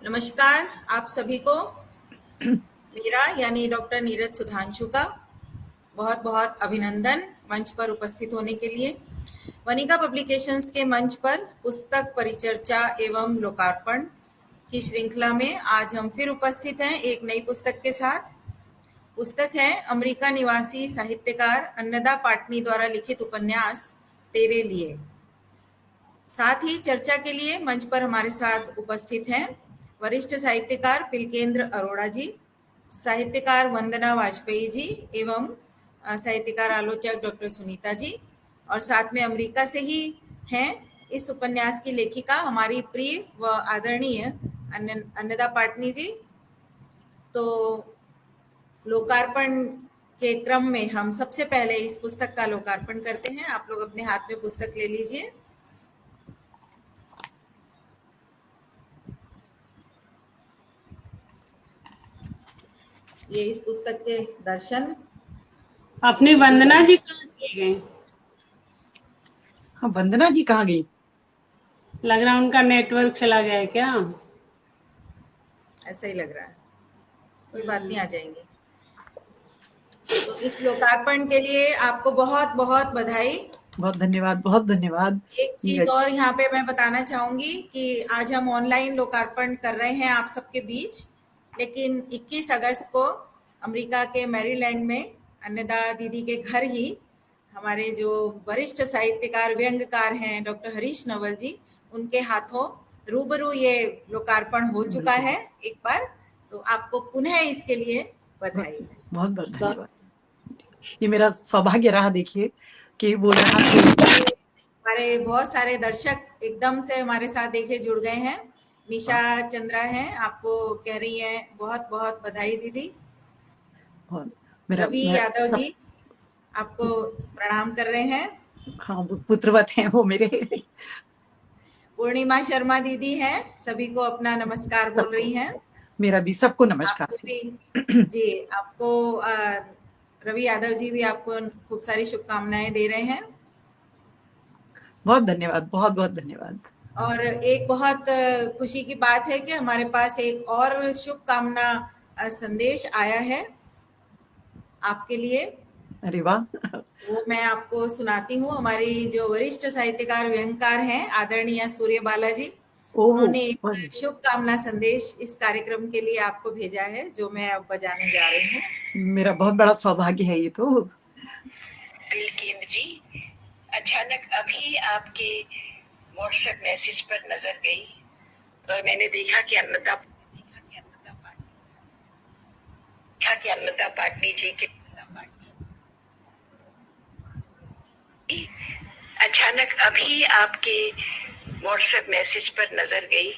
नमस्कार आप सभी को। मेरा यानी डॉक्टर नीरज सुधांशु का बहुत बहुत अभिनंदन मंच पर उपस्थित होने के लिए। वनिका पब्लिकेशंस के मंच पर पुस्तक परिचर्चा एवं लोकार्पण की श्रृंखला में आज हम फिर उपस्थित हैं एक नई पुस्तक के साथ। पुस्तक है अमेरिका निवासी साहित्यकार अन्नदा पाटनी द्वारा लिखित उपन्यास तेरे लिए। साथ ही चर्चा के लिए मंच पर हमारे साथ उपस्थित हैं वरिष्ठ साहित्यकार पिलकेंद्र अरोड़ा जी, साहित्यकार वंदना वाजपेयी जी एवं साहित्यकार आलोचक डॉक्टर सुनीता जी, और साथ में अमेरिका से ही हैं इस उपन्यास की लेखिका हमारी प्रिय व आदरणीय अन्नदा पाटनी जी। तो लोकार्पण के क्रम में हम सबसे पहले इस पुस्तक का लोकार्पण करते हैं। आप लोग अपने हाथ में पुस्तक ले लीजिए। ये इस पुस्तक के दर्शन अपनी वंदना जी कहाँ चले गए? हाँ, वंदना जी कहाँ गई? लग रहा है उनका नेटवर्क चला गया है क्या? ऐसा ही लग रहा है। कोई बात नहीं, आ जाएंगे। तो इस लोकार्पण के लिए आपको बहुत बहुत बधाई। बहुत धन्यवाद, बहुत धन्यवाद। एक चीज और यहाँ पे मैं बताना चाहूंगी कि आज हम ऑनलाइन लोकार्पण कर रहे हैं आप सबके बीच, लेकिन 21 अगस्त को अमेरिका के मैरीलैंड में अन्नदा दीदी के घर ही हमारे जो वरिष्ठ साहित्यकार व्यंग्यकार हैं डॉक्टर हरीश नवल जी, उनके हाथों रूबरू ये लोकार्पण हो चुका है एक बार। तो आपको पुनः इसके लिए बधाई। बहुत बहुत धन्यवाद। ये मेरा सौभाग्य रहा, देखिए कि वो यहाँ हमारे बहुत सारे दर्शक एकदम से हमारे साथ देखे जुड़ गए हैं। निशा चंद्रा हैं, आपको कह रही हैं बहुत बहुत बधाई दीदी। रवि यादव जी आपको प्रणाम कर रहे हैं। हाँ, पुत्रवत हैं वो मेरे। पूर्णिमा शर्मा दीदी हैं, सभी को अपना नमस्कार बोल रही हैं। मेरा भी सबको नमस्कार। आपको भी जी, आपको रवि यादव जी भी आपको खूब सारी शुभकामनाएं दे रहे हैं। बहुत धन्यवाद, बहुत बहुत धन्यवाद। और एक बहुत खुशी की बात है कि हमारे पास एक और शुभकामना संदेश आया है आपके लिए। अरे वाह। वो मैं आपको सुनाती हूँ। हमारी जो वरिष्ठ साहित्यकार व्यंग्यकार हैं आदरणीय सूर्य बालाजी, उन्होंने एक शुभकामना संदेश इस कार्यक्रम के लिए आपको भेजा है, जो मैं अब बजाने जा रही हूँ। मेरा बहुत बड़ा सौभाग्य है ये तो। पिलकेंद्र जी, अचानक अभी आपके व्हाट्सएप मैसेज पर नजर गई और मैंने देखा कि अन्नदा पाटनी जी के अचानक अभी आपके व्हाट्सएप मैसेज पर नजर गई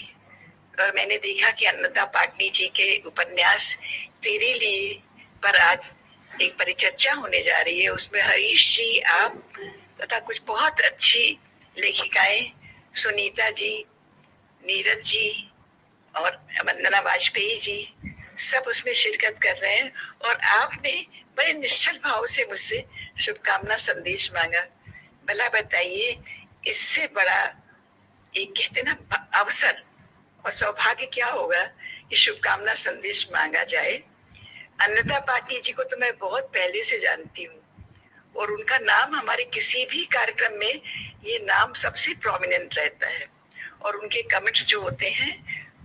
और मैंने देखा कि अन्नदा पाटनी जी के उपन्यास तेरे लिए पर आज एक परिचर्चा होने जा रही है। उसमें हरीश जी, आप तथा कुछ बहुत अच्छी लेखिकाएं सुनीता जी, नीरज जी और वंदना वाजपेयी जी सब उसमें शिरकत कर रहे हैं। और आपने बड़े निश्चल भाव से मुझसे शुभकामना संदेश मांगा। भला बताइए, इससे बड़ा एक कहते ना अवसर और सौभाग्य क्या होगा कि शुभकामना संदेश मांगा जाए। अन्नदा पाटनी जी को तो मैं बहुत पहले से जानती हूँ और उनका नाम हमारे किसी भी कार्यक्रम में ये नाम सबसे प्रोमिनेंट रहता है और उनके कमेंट्स जो होते हैं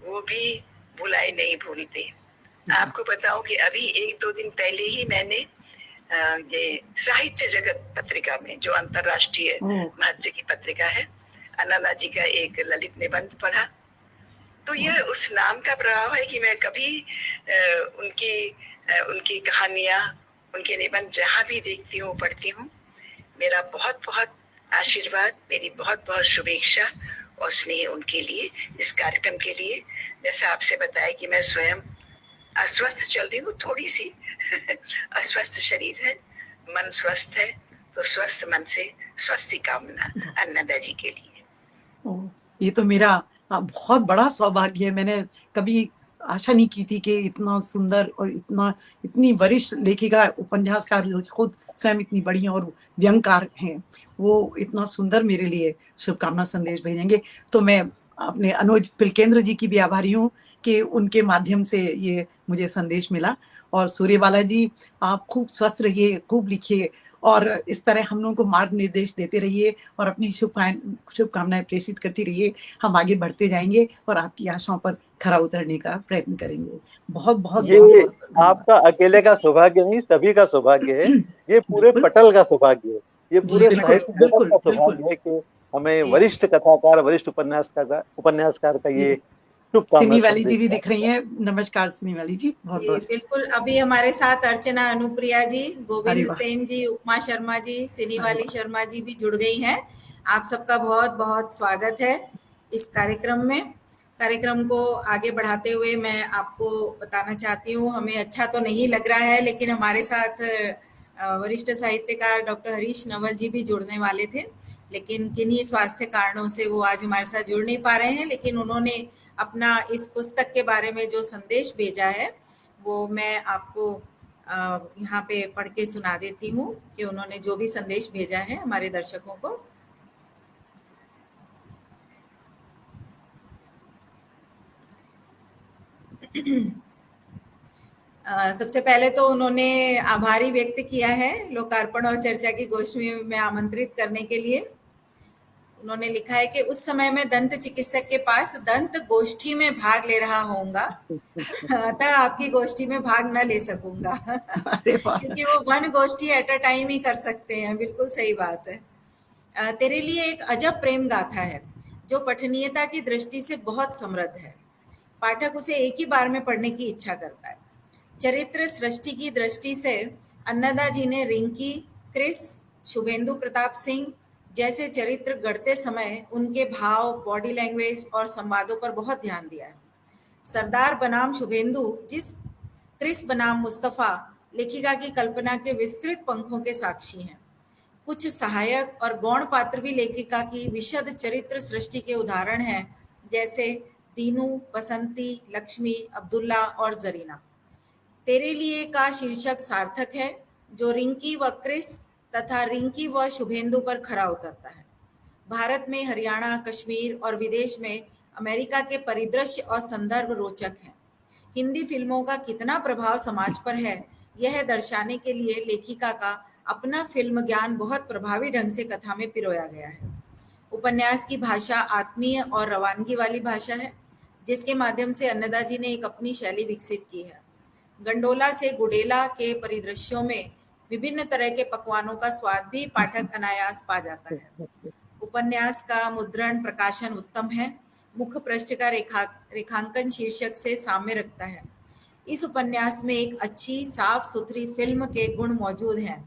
वो भी भुलाए नहीं भूलते। आपको बताऊं कि अभी 1-2 दिन पहले ही मैंने ये साहित्य जगत पत्रिका में, जो अंतर्राष्ट्रीय महत्व की पत्रिका है, अन्नदा जी का एक ललित निबंध पढ़ा। तो यह उस नाम का प्रभाव है कि मैं कभी उनकी कहानियां, उनके निबंध जहां भी देखती हूँ, पढ़ती हूँ। मेरा बहुत बहुत आशीर्वाद, मेरी बहुत बहुत शुभेच्छा और स्नेह उनके लिए, इस कार्यक्रम के लिए। जैसा आपसे बताया कि मैं स्वयं अस्वस्थ चल रही हूँ, थोड़ी सी अस्वस्थ शरीर है, मन स्वस्थ है, तो स्वस्थ मन से स्वस्थ कामना अन्नदा जी के लिए। ये तो मेरा बहुत बड़ा सौभाग्य है। मैंने कभी आशा नहीं की थी कि इतना सुंदर और इतनी वरिष्ठ लेखिका, उपन्यासकार, जो खुद स्वयं इतनी बड़ी हैं और व्यंग्यकार हैं, वो इतना सुंदर मेरे लिए शुभकामना संदेश भेजेंगे। तो मैं अपने अनुज पिलकेंद्र जी की भी आभारी हूँ कि उनके माध्यम से ये मुझे संदेश मिला। और सूर्यबाला जी, आप खूब स्वस्थ रहिए, खूब लिखिए और इस तरह हम लोगों को मार्ग निर्देश देते रहिए और अपनी शुभकामनाएं प्रेषित करती रहिए। हम आगे बढ़ते जाएंगे और आपकी आशाओं पर खरा उतरने का प्रयत्न करेंगे। बहुत बहुत ये बहुत बहुत धन्यवाद। आपका अकेले का सौभाग्य नहीं, सभी का सौभाग्य है। ये पूरे बिल्कुल पटल का सौभाग्य है, ये जी, पूरे बिल्कुल साहित्य जगत बिल्कुल का बिल्कुल सौभाग्य है कि हमें जी वरिष्ठ कथाकार, वरिष्ठ उपन्यासकार का ये शुभकामना सिनी वाली जी संदेश भी है। दिख रही हैं। नमस्कार सिनी वाली जी, बहुत जी बहुत। बिल्कुल। अभी हमारे साथ अर्चना अनुप्रिया जी, अरे गोविंद वाह, सेन जी, उपमा शर्मा जी, अरे सिनीवाली वाह, शर्मा जी भी जुड़ गई हैं। आप सबका बहुत बहुत स्वागत है इस कार्यक्रम में। कार्यक्रम को आगे बढ़ाते हुए मैं आपको बताना चाहती हूँ, हमें अच्छा तो नहीं लग रहा है लेकिन हमारे साथ वरिष्ठ साहित्यकार डॉक्टर हरीश नवल जी भी जुड़ने वाले थे, लेकिन किन्हीं स्वास्थ्य कारणों से वो आज हमारे साथ जुड़ नहीं पा रहे हैं। लेकिन उन्होंने अपना इस पुस्तक के बारे में जो संदेश भेजा है वो मैं आपको यहाँ पे पढ़ के सुना देती हूँ कि उन्होंने जो भी संदेश भेजा है हमारे दर्शकों को। सबसे पहले तो उन्होंने आभारी व्यक्त किया है लोकार्पण और चर्चा की गोष्ठी में आमंत्रित करने के लिए। उन्होंने लिखा है कि उस समय मैं दंत चिकित्सक के पास दंत गोष्ठी में भाग ले रहा होऊंगा, अतः आपकी गोष्ठी में भाग न ले सकूंगा अरे वाह, क्योंकि वो वन गोष्ठी एट अ टाइम ही कर सकते हैं। बिल्कुल सही बात है। तेरे लिए एक अजब प्रेम गाथा है जो पठनीयता की दृष्टि से बहुत समृद्ध है। पाठक उसे एक ही बार में पढ़ने की इच्छा करता है। चरित्र सृष्टि की दृष्टि से अन्नदा जी ने रिंकी, क्रिस, शुभेंदु प्रताप सिंह जैसे चरित्र गढ़ते समय उनके भाव, बॉडी लैंग्वेज और संवादों पर बहुत ध्यान दिया है। सरदार बनाम शुभेंदु, जिस क्रिस बनाम मुस्तफा लेखिका की कल्पना के विस्तृत पंखों के साक्षी हैं। कुछ सहायक और गौण पात्र भी लेखिका की विशद चरित्र सृष्टि के उदाहरण हैं, जैसे दीनू, बसंती, लक्ष्मी, अब्दुल्ला और जरीना। तेरे लिए का शीर्षक सार्थक है जो रिंकी व क्रिस तथा रिंकी व शुभेंदु पर खरा उतरता है। भारत में, हरियाणा, कश्मीर और विदेश में अमेरिका के परिदृश्य और संदर्भ रोचक हैं। हिंदी फिल्मों का कितना प्रभाव समाज पर है, यह दर्शाने के लिए लेखिका का अपना फिल्म ज्ञान बहुत प्रभावी ढंग से कथा में पिरोया गया है। उपन्यास की भाषा आत्मीय और रवानगी वाली भाषा है, जिसके माध्यम से अन्नदा जी ने एक अपनी शैली विकसित की है। गंडोला से गुडेला के परिदृश्यों में विभिन्न तरह के पकवानों का स्वाद भी पाठक अनायास पा जाता है। उपन्यास का मुद्रण प्रकाशन उत्तम है। मुख्य पृष्ठ का रेखांकन शीर्षक से साम्य रखता है। इस उपन्यास में एक अच्छी साफ सुथरी फिल्म के गुण मौजूद हैं।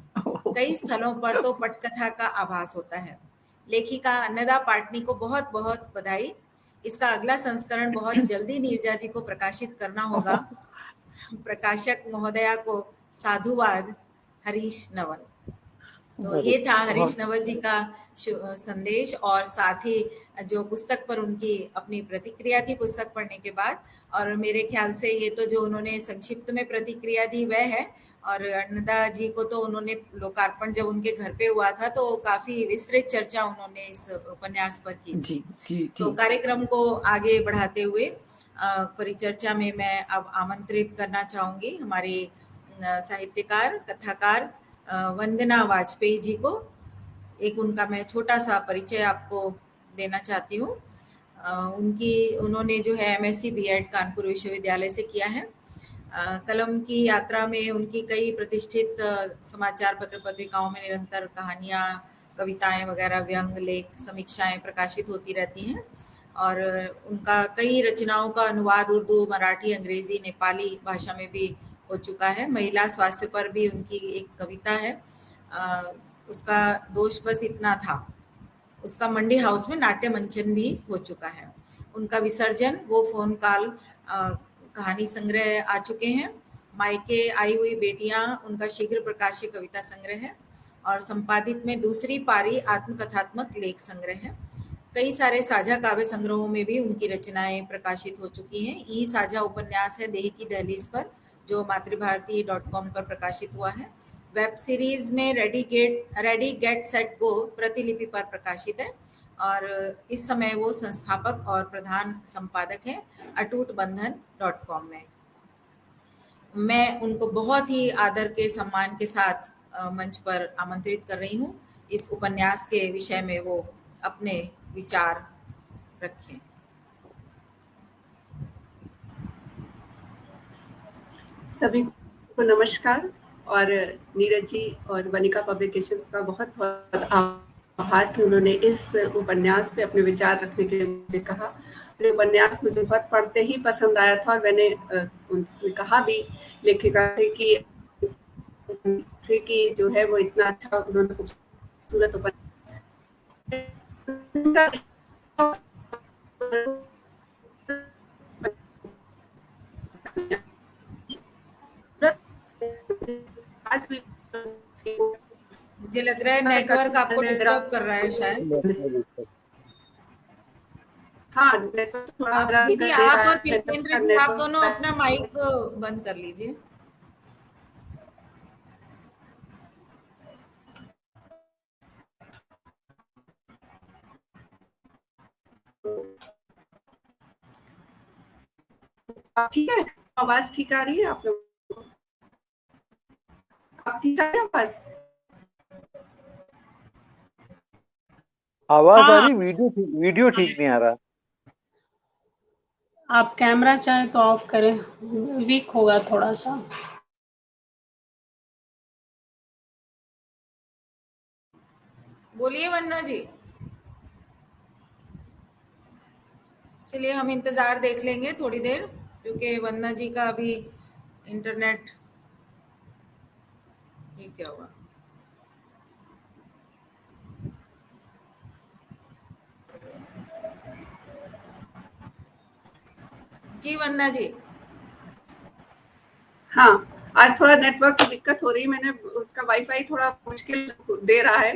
कई स्थलों पर तो पटकथा का आभास होता है। लेखिका अन्नदा पाटनी को बहुत बहुत बधाई। इसका अगला संस्करण बहुत जल्दी नीरजा जी को प्रकाशित करना होगा। प्रकाशक महोदया को साधुवाद, हरीश नवल। तो ये था हरीश नवल जी का संदेश और साथ ही जो पुस्तक पर उनकी अपनी प्रतिक्रिया थी पुस्तक पढ़ने के बाद। और मेरे ख्याल से ये तो जो उन्होंने संक्षिप्त में प्रतिक्रिया दी वह है, और अन्नदा जी को तो उन्होंने लोकार्पण जब उनके घर पे हुआ था तो काफी विस्तृत चर्चा उन्होंने इस उपन्यास पर की थी। जी जी तो जी, कार्यक्रम को आगे बढ़ाते हुए परिचर्चा में मैं अब आमंत्रित करना चाहूंगी हमारे साहित्यकार, कथाकार वंदना वाजपेयी जी को। एक उनका मैं छोटा सा परिचय आपको देना चाहती हूँ। उन्होंने जो है MSc B.Ed कानपुर विश्वविद्यालय से किया है। कलम की यात्रा में उनकी कई प्रतिष्ठित समाचार पत्र पत्रिकाओं में निरंतर कहानियाँ, कविताएं वगैरह, व्यंग, लेख, समीक्षाएं प्रकाशित होती रहती हैं। और उनका कई रचनाओं का अनुवाद उर्दू, मराठी, अंग्रेजी, नेपाली भाषा में भी हो चुका है। महिला स्वास्थ्य पर भी उनकी एक कविता है, उसका दोष बस इतना था। उसका मंडी हाउस में नाट्य मंचन भी हो चुका है। उनका विसर्जन, वो फोन कॉल कहानी संग्रह आ चुके हैं। मायके आई हुई बेटियां उनका शीघ्र प्रकाशित कविता संग्रह है। और संपादित में दूसरी पारी आत्मकथात्मक लेख संग्रह है। कई सारे साझा काव्य संग्रहों में भी उनकी रचनाएं प्रकाशित हो चुकी हैं। ई साझा उपन्यास है देह की दहलीज पर, जो मातृभारती.com पर प्रकाशित हुआ है। वेब सीरीज में रेडी गेट सेट गो प्रतिलिपि पर प्रकाशित है। और इस समय वो संस्थापक और प्रधान संपादक हैं अटूटबंधन.com में। मैं उनको बहुत ही आदर के सम्मान के साथ मंच पर आमंत्रित कर रही हूँ। इस उपन्यास के विषय में वो अपने विचार रखें। सभी को नमस्कार और नीरज जी और वनिका पब्लिकेशंस का बहुत बहुत आभार कि उन्होंने इस उपन्यास पे अपने विचार रखने के लिए मुझे कहा। ये उपन्यास मुझे बहुत पढ़ते ही पसंद आया था और मैंने उनसे कहा भी लेखिका से कि जो है वो इतना अच्छा उन्होंने खूबसूरत आज भी मुझे लग रहा है नेटवर्क आपको डिस्टर्ब कर रहा है शायद। हाँ, नेटवर्क थोड़ा आप दीदी, आप और केंद्र जी, आप दोनों अपना माइक बंद कर लीजिए। ठीक है, आवाज ठीक आ रही है आप लोग? आप ठीक आ रही है आवाज? आवाज आ रही, वीडियो ठीक नहीं आ रहा। आप कैमरा चाहे तो ऑफ करें, वीक होगा थोड़ा सा। बोलिए वंदना जी। चलिए हम इंतजार देख लेंगे थोड़ी देर, क्योंकि वंदना जी का अभी इंटरनेट, ये क्या हुआ? जी वंदना जी। हाँ, आज थोड़ा नेटवर्क की दिक्कत हो रही है। मैंने उसका वाईफाई थोड़ा मुश्किल दे रहा है,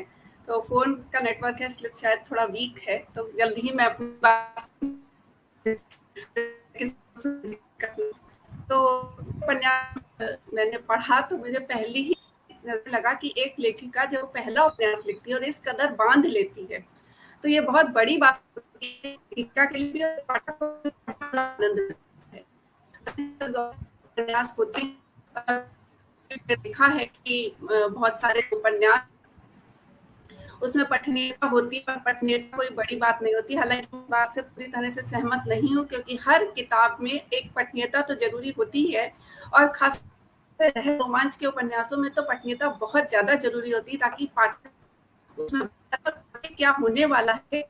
तो फोन का नेटवर्क है इसलिए शायद थोड़ा वीक है। तो जल्दी ही मैं अपनी बात तो उपन्यास मैंने पढ़ा तो मुझे पहली ही नजर लगा कि एक लेखिका जब पहला उपन्यास लिखती है और इस कदर बांध लेती है तो ये बहुत बड़ी बात होती है लेखिका के लिए भी और पाठक को भी बड़ा आनंद है। उपन्यास होते हैं, देखा है कि बहुत सारे उपन्यास उसमें पठनीयता होती है, पर पठनीयता कोई बड़ी बात नहीं होती। हालांकि इस बात से पूरी तरह से सहमत नहीं हूँ, क्योंकि हर किताब में एक पठनीयता तो जरूरी होती है, और खास रोमांच के उपन्यासों में तो पठनीयता बहुत ज्यादा जरूरी होती है, ताकि पाठक उसमें क्या होने वाला है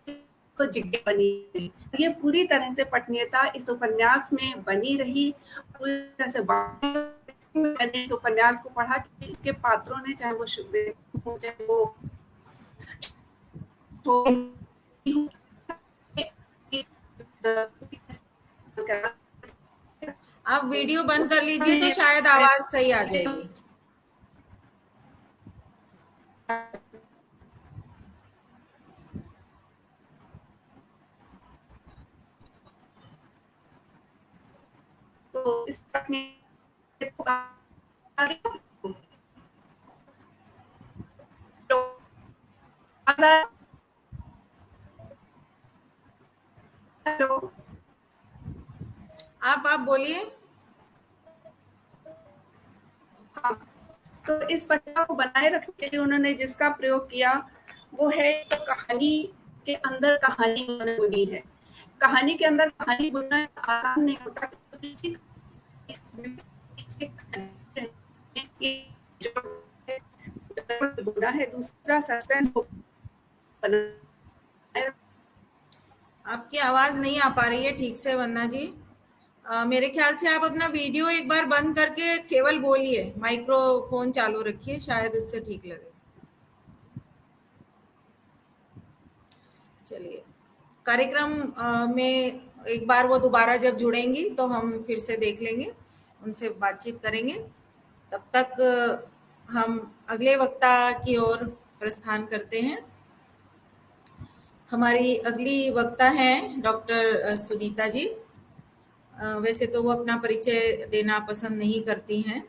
तो जिज्ञासा बनी रही। ये पूरी तरह से पठनीयता इस उपन्यास में बनी रही। पूरी तरह से मैंने इस उपन्यास को पढ़ा कि इसके पात्रों ने, चाहे वो सुखदेव हो, चाहे वो आप वीडियो बंद कर लीजिए तो शायद आवाज सही आ जाएगी। तो इस हेलो, आप बोलिए। हाँ, तो इस पटना को बनाए रखने के लिए उन्होंने जिसका प्रयोग किया वो है तो कहानी के अंदर कहानी बुनी है। कहानी के अंदर कहानी बुनना आसान नहीं होता, किसी बुना है। दूसरा सस्पेंस आपकी आवाज नहीं आ पा रही है ठीक से वंदना जी। मेरे ख्याल से आप अपना वीडियो एक बार बंद करके केवल बोलिए, माइक्रोफोन चालू रखिए, शायद उससे ठीक लगे। चलिए, कार्यक्रम में एक बार वो दोबारा जब जुड़ेंगी तो हम फिर से देख लेंगे, उनसे बातचीत करेंगे। तब तक हम अगले वक्ता की ओर प्रस्थान करते हैं। हमारी अगली वक्ता हैं डॉक्टर सुनीता जी। वैसे तो वो अपना परिचय देना पसंद नहीं करती हैं,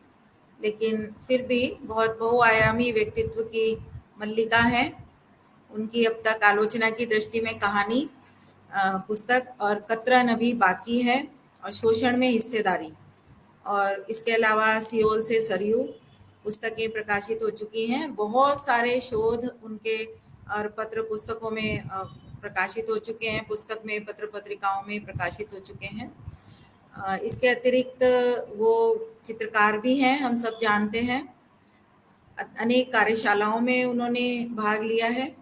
लेकिन फिर भी बहुत बहुआयामी व्यक्तित्व की मल्लिका हैं। उनकी अब तक आलोचना की दृष्टि में कहानी पुस्तक और कतरन अभी बाकी है, और शोषण में हिस्सेदारी, और इसके अलावा सियोल से सरयू पुस्तकें प्रकाशित हो चुकी हैं। बहुत सारे शोध उनके और पत्र पुस्तकों में प्रकाशित हो चुके हैं, पुस्तक में, पत्र पत्रिकाओं में प्रकाशित हो चुके हैं। इसके अतिरिक्त वो चित्रकार भी हैं, हम सब जानते हैं। अनेक कार्यशालाओं में उन्होंने भाग लिया है।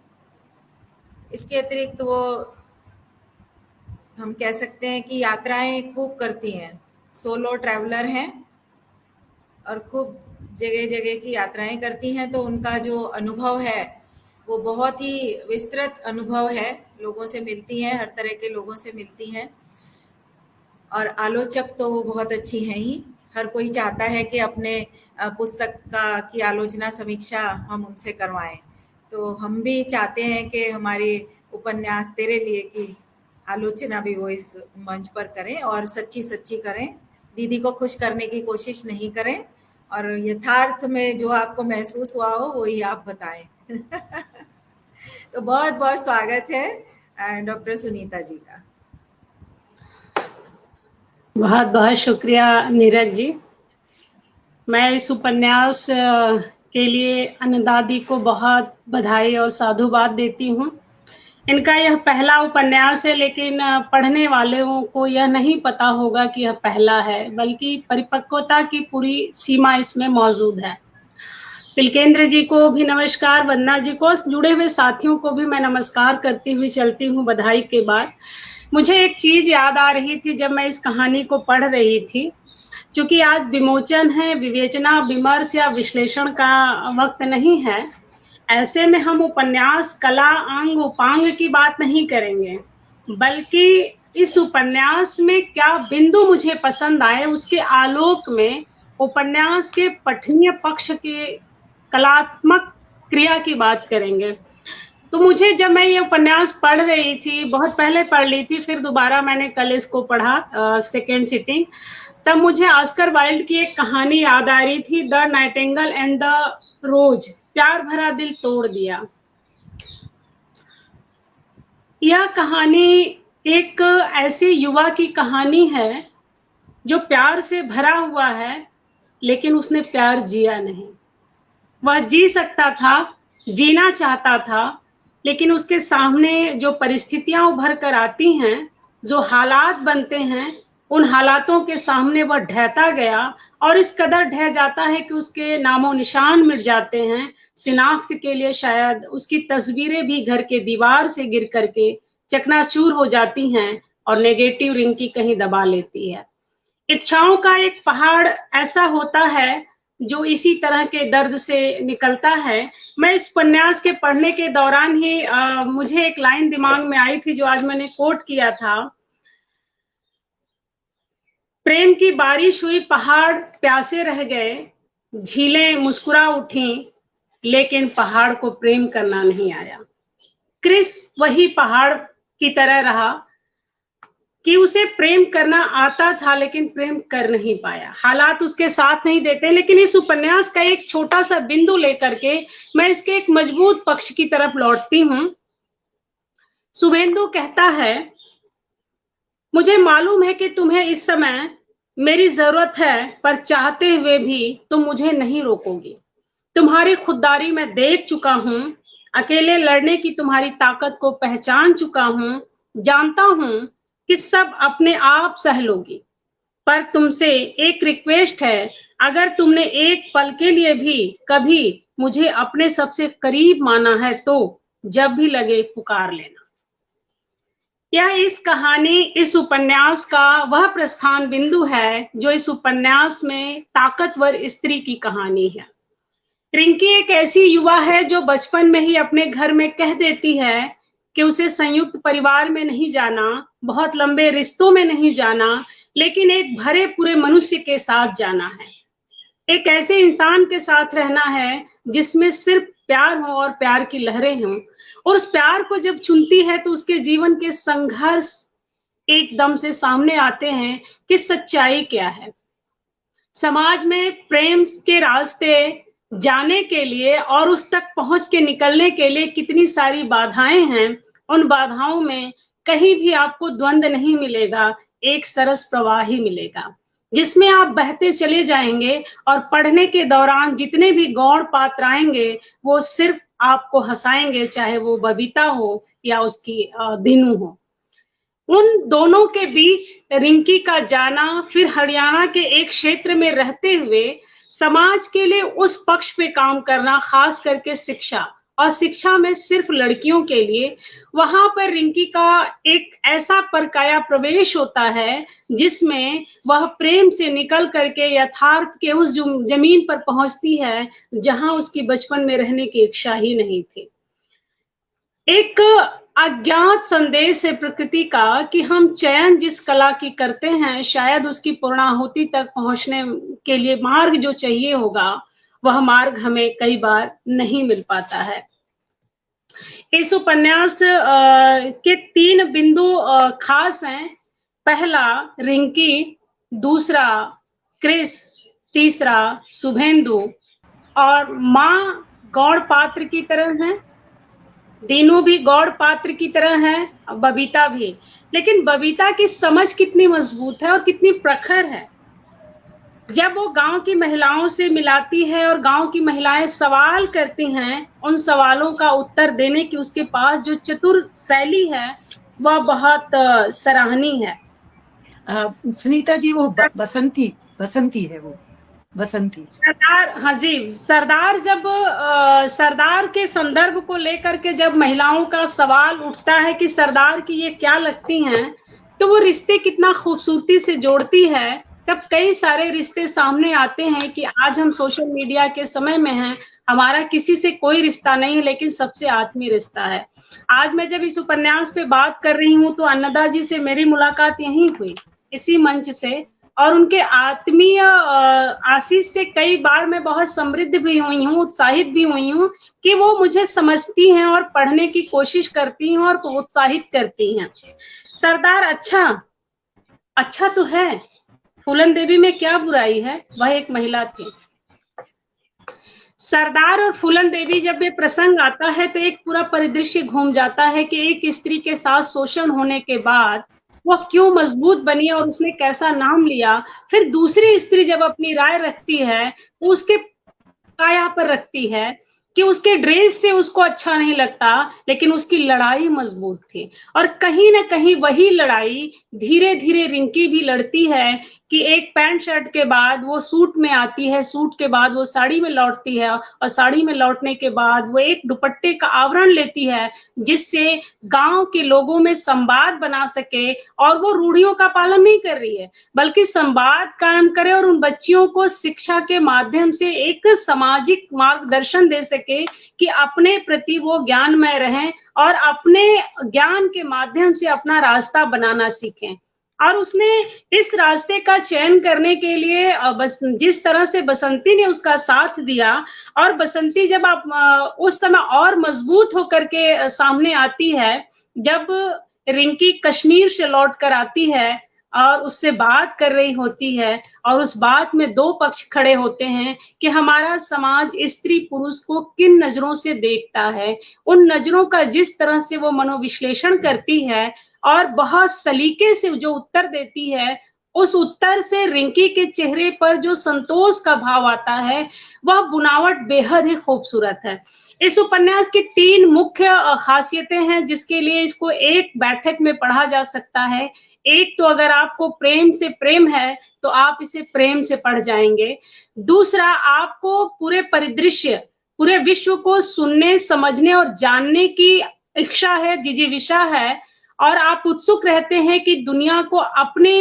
इसके अतिरिक्त वो, हम कह सकते हैं कि यात्राएं खूब करती हैं, सोलो ट्रैवलर हैं और खूब जगह जगह की यात्राएं करती हैं। तो उनका जो अनुभव है वो बहुत ही विस्तृत अनुभव है, लोगों से मिलती हैं, हर तरह के लोगों से मिलती हैं, और आलोचक तो वो बहुत अच्छी हैं ही। हर कोई चाहता है कि अपने पुस्तक की आलोचना समीक्षा हम उनसे करवाएं। तो हम भी चाहते हैं कि हमारे उपन्यास तेरे लिए की आलोचना भी वो इस मंच पर करें, और सच्ची सच्ची करें, दीदी को खुश करने की कोशिश नहीं करें, और यथार्थ में जो आपको महसूस हुआ हो वही आप बताएं। तो बहुत बहुत स्वागत है डॉक्टर सुनीता जी का। बहुत बहुत शुक्रिया नीरज जी। मैं इस उपन्यास के लिए अन्नदादी को बहुत बधाई और साधुवाद देती हूँ। इनका यह पहला उपन्यास है, लेकिन पढ़ने वालों को यह नहीं पता होगा कि यह पहला है, बल्कि परिपक्वता की पूरी सीमा इसमें मौजूद है। पिलकेंद्र जी को भी नमस्कार, वंदना जी को, जुड़े हुए साथियों को भी मैं नमस्कार करती हुई चलती हूँ बधाई के बाद। मुझे एक चीज याद आ रही थी जब मैं इस कहानी को पढ़ रही थी, क्योंकि आज विमोचन है, विवेचना, विमर्श या विश्लेषण का वक्त नहीं है। ऐसे में हम उपन्यास, कला, अंग, उपांग की बात नहीं करेंगे, बल्कि इस उपन्यास में क्या बिंदु मुझे पसंद आए उसके आलोक में उपन्यास के पठनीय पक्ष के कलात्मक क्रिया की बात करेंगे। तो मुझे, जब मैं ये उपन्यास पढ़ रही थी, बहुत पहले पढ़ ली थी, फिर दोबारा मैंने कल इसको पढ़ा सेकेंड सिटिंग, तब मुझे ऑस्कर वाइल्ड की एक कहानी याद आ रही थी, द नाइटिंगेल एंड द रोज, प्यार भरा दिल तोड़ दिया। यह कहानी एक ऐसे युवा की कहानी है जो प्यार से भरा हुआ है, लेकिन उसने प्यार जिया नहीं। वह जी सकता था, जीना चाहता था, लेकिन उसके सामने जो परिस्थितियां उभर कर आती हैं, जो हालात बनते हैं, उन हालातों के सामने वह ढहता गया, और इस कदर ढह जाता है कि उसके नामो निशान मिट जाते हैं। शिनाख्त के लिए शायद उसकी तस्वीरें भी घर के दीवार से गिर करके चकनाचूर हो जाती हैं और नेगेटिव रिंग की कहीं दबा लेती है। इच्छाओं का एक पहाड़ ऐसा होता है जो इसी तरह के दर्द से निकलता है। मैं इस उपन्यास के पढ़ने के दौरान ही मुझे एक लाइन दिमाग में आई थी जो आज मैंने कोट किया था, प्रेम की बारिश हुई, पहाड़ प्यासे रह गए, झीलें मुस्कुरा उठी, लेकिन पहाड़ को प्रेम करना नहीं आया। क्रिस वही पहाड़ की तरह रहा कि उसे प्रेम करना आता था, लेकिन प्रेम कर नहीं पाया। हालात उसके साथ नहीं देते। लेकिन इस उपन्यास का एक छोटा सा बिंदु लेकर के मैं इसके एक मजबूत पक्ष की तरफ लौटती हूँ। शुभेंदु कहता है, मुझे मालूम है कि तुम्हें इस समय मेरी जरूरत है, पर चाहते हुए भी तुम मुझे नहीं रोकोगी। तुम्हारी खुददारी मैं देख चुका हूँ, अकेले लड़ने की तुम्हारी ताकत को पहचान चुका हूँ, जानता हूँ कि सब अपने आप सह लोगी। पर तुमसे एक रिक्वेस्ट है, अगर तुमने एक पल के लिए भी कभी मुझे अपने सबसे करीब माना है, तो जब भी लगे पुकार लेना। यह इस कहानी, इस उपन्यास का वह प्रस्थान बिंदु है जो इस उपन्यास में ताकतवर स्त्री की कहानी है। रिंकी एक ऐसी युवा है जो बचपन में ही अपने घर में कह देती है कि उसे संयुक्त परिवार में नहीं जाना, बहुत लंबे रिश्तों में नहीं जाना, लेकिन एक भरे पूरे मनुष्य के साथ जाना है। एक ऐसे इंसान के साथ रहना है जिसमें सिर्फ प्यार हो और प्यार की लहरें हों। और उस प्यार को जब चुनती है तो उसके जीवन के संघर्ष एकदम से सामने आते हैं कि सच्चाई क्या है। समाज में प्रेम के रास्ते जाने के लिए और उस तक पहुंच के निकलने के लिए कितनी सारी बाधाएं हैं। उन बाधाओं में कहीं भी आपको द्वंद्व नहीं मिलेगा, एक सरस प्रवाह ही मिलेगा, जिसमें आप बहते चले जाएंगे और पढ़ने के दौरान जितने भी गौण पात्र आएंगे वो सिर्फ आपको हंसाएंगे, चाहे वो बबीता हो या उसकी दीनू हो। उन दोनों के बीच रिंकी का जाना, फिर हरियाणा के एक क्षेत्र में रहते हुए समाज के लिए उस पक्ष पे काम करना, खास करके शिक्षा, और शिक्षा में सिर्फ लड़कियों के लिए, वहां पर रिंकी का एक ऐसा परकाया प्रवेश होता है जिसमें वह प्रेम से निकल करके यथार्थ के उस जमीन पर पहुंचती है जहां उसकी बचपन में रहने की इच्छा ही नहीं थी। एक अज्ञात संदेश है प्रकृति का कि हम चयन जिस कला की करते हैं, शायद उसकी पूर्णाहुति तक पहुंचने के लिए मार्ग जो चाहिए होगा, वह मार्ग हमें कई बार नहीं मिल पाता है। इस उपन्यास के 3 बिंदु खास हैं। पहला रिंकी, दूसरा क्रिस, तीसरा शुभेंदु। और माँ गौड़ पात्र की तरह है, दीनू भी गौड़ पात्र की तरह है, बबीता भी। लेकिन बबीता की समझ कितनी मजबूत है और कितनी प्रखर है। जब वो गांव की महिलाओं से मिलाती है और गांव की महिलाएं सवाल करती हैं, उन सवालों का उत्तर देने की उसके पास जो चतुर शैली है वह बहुत सराहनीय है। सुनीता जी, वो बसंती है, वो बसंती सरदार। हाँ जी, सरदार जब सरदार के संदर्भ को लेकर के जब महिलाओं का सवाल उठता है कि सरदार की ये क्या लगती हैं, तो वो रिश्ते कितना खूबसूरती से जोड़ती है। तब कई सारे रिश्ते सामने आते हैं कि आज हम सोशल मीडिया के समय में हैं, हमारा किसी से कोई रिश्ता नहीं है, लेकिन सबसे आत्मीय रिश्ता है। आज मैं जब इस उपन्यास पे बात कर रही हूँ तो अन्नदा जी से मेरी मुलाकात यहीं हुई, इसी मंच से, और उनके आत्मीय आशीष से कई बार मैं बहुत समृद्ध भी हुई हूँ, उत्साहित भी हुई हूँ कि वो मुझे समझती हैं और पढ़ने की कोशिश करती हैं और उत्साहित करती हैं। सरदार अच्छा तो है, फूलन देवी में क्या बुराई है, वह एक महिला थी। सरदार और फूलन देवी जब ये प्रसंग आता है तो एक पूरा परिदृश्य घूम जाता है कि एक स्त्री के साथ शोषण होने के बाद वो क्यों मजबूत बनी और उसने कैसा नाम लिया। फिर दूसरी स्त्री जब अपनी राय रखती है, वो उसके काया पर रखती है कि उसके ड्रेस से उसको अच्छा नहीं लगता, लेकिन उसकी लड़ाई मजबूत थी। और कहीं ना कहीं वही लड़ाई धीरे धीरे रिंकी भी लड़ती है कि एक पैंट शर्ट के बाद वो सूट में आती है, सूट के बाद वो साड़ी में लौटती है, और साड़ी में लौटने के बाद वो एक दुपट्टे का आवरण लेती है जिससे गांव के लोगों में संवाद बना सके। और वो रूढ़ियों का पालन नहीं कर रही है, बल्कि संवाद कायम करे और उन बच्चियों को शिक्षा के माध्यम से एक सामाजिक मार्गदर्शन दे सके कि अपने प्रति वो ज्ञानमय रहें और अपने ज्ञान के माध्यम से अपना रास्ता बनाना सीखें। और उसने इस रास्ते का चयन करने के लिए जिस तरह से बसंती ने उसका साथ दिया, और बसंती जब आप उस समय और मजबूत होकर के सामने आती है, जब रिंकी कश्मीर से लौट कर आती है और उससे बात कर रही होती है, और उस बात में 2 पक्ष खड़े होते हैं कि हमारा समाज स्त्री पुरुष को किन नजरों से देखता है। उन नजरों का जिस तरह से वो मनोविश्लेषण करती है और बहुत सलीके से जो उत्तर देती है, उस उत्तर से रिंकी के चेहरे पर जो संतोष का भाव आता है, वह बुनावट बेहद ही खूबसूरत है। इस उपन्यास की 3 मुख्य खासियतें हैं जिसके लिए इसको एक बैठक में पढ़ा जा सकता है। एक तो अगर आपको प्रेम से प्रेम है तो आप इसे प्रेम से पढ़ जाएंगे। दूसरा, आपको पूरे परिदृश्य, पूरे विश्व को सुनने, समझने और जानने की इच्छा है, जिजीविषा है, और आप उत्सुक रहते हैं कि दुनिया को अपने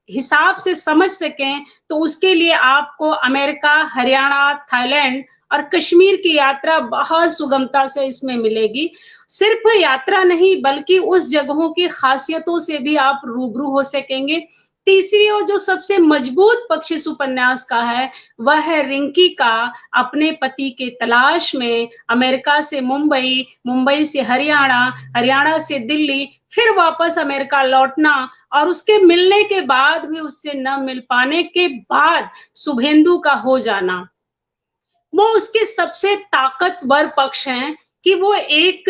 हिसाब से समझ सकें, तो उसके लिए आपको अमेरिका, हरियाणा, थाईलैंड और कश्मीर की यात्रा बहुत सुगमता से इसमें मिलेगी। सिर्फ यात्रा नहीं, बल्कि उस जगहों की खासियतों से भी आप रूबरू हो सकेंगे। तीसरी और जो सबसे मजबूत पक्ष इस उपन्यास का है, वह है रिंकी का अपने पति के तलाश में अमेरिका से मुंबई, मुंबई से हरियाणा, हरियाणा से दिल्ली, फिर वापस अमेरिका लौटना, और उसके मिलने के बाद भी उससे न मिल पाने के बाद शुभेंदु का हो जाना। वो उसके सबसे ताकतवर पक्ष हैं कि वो एक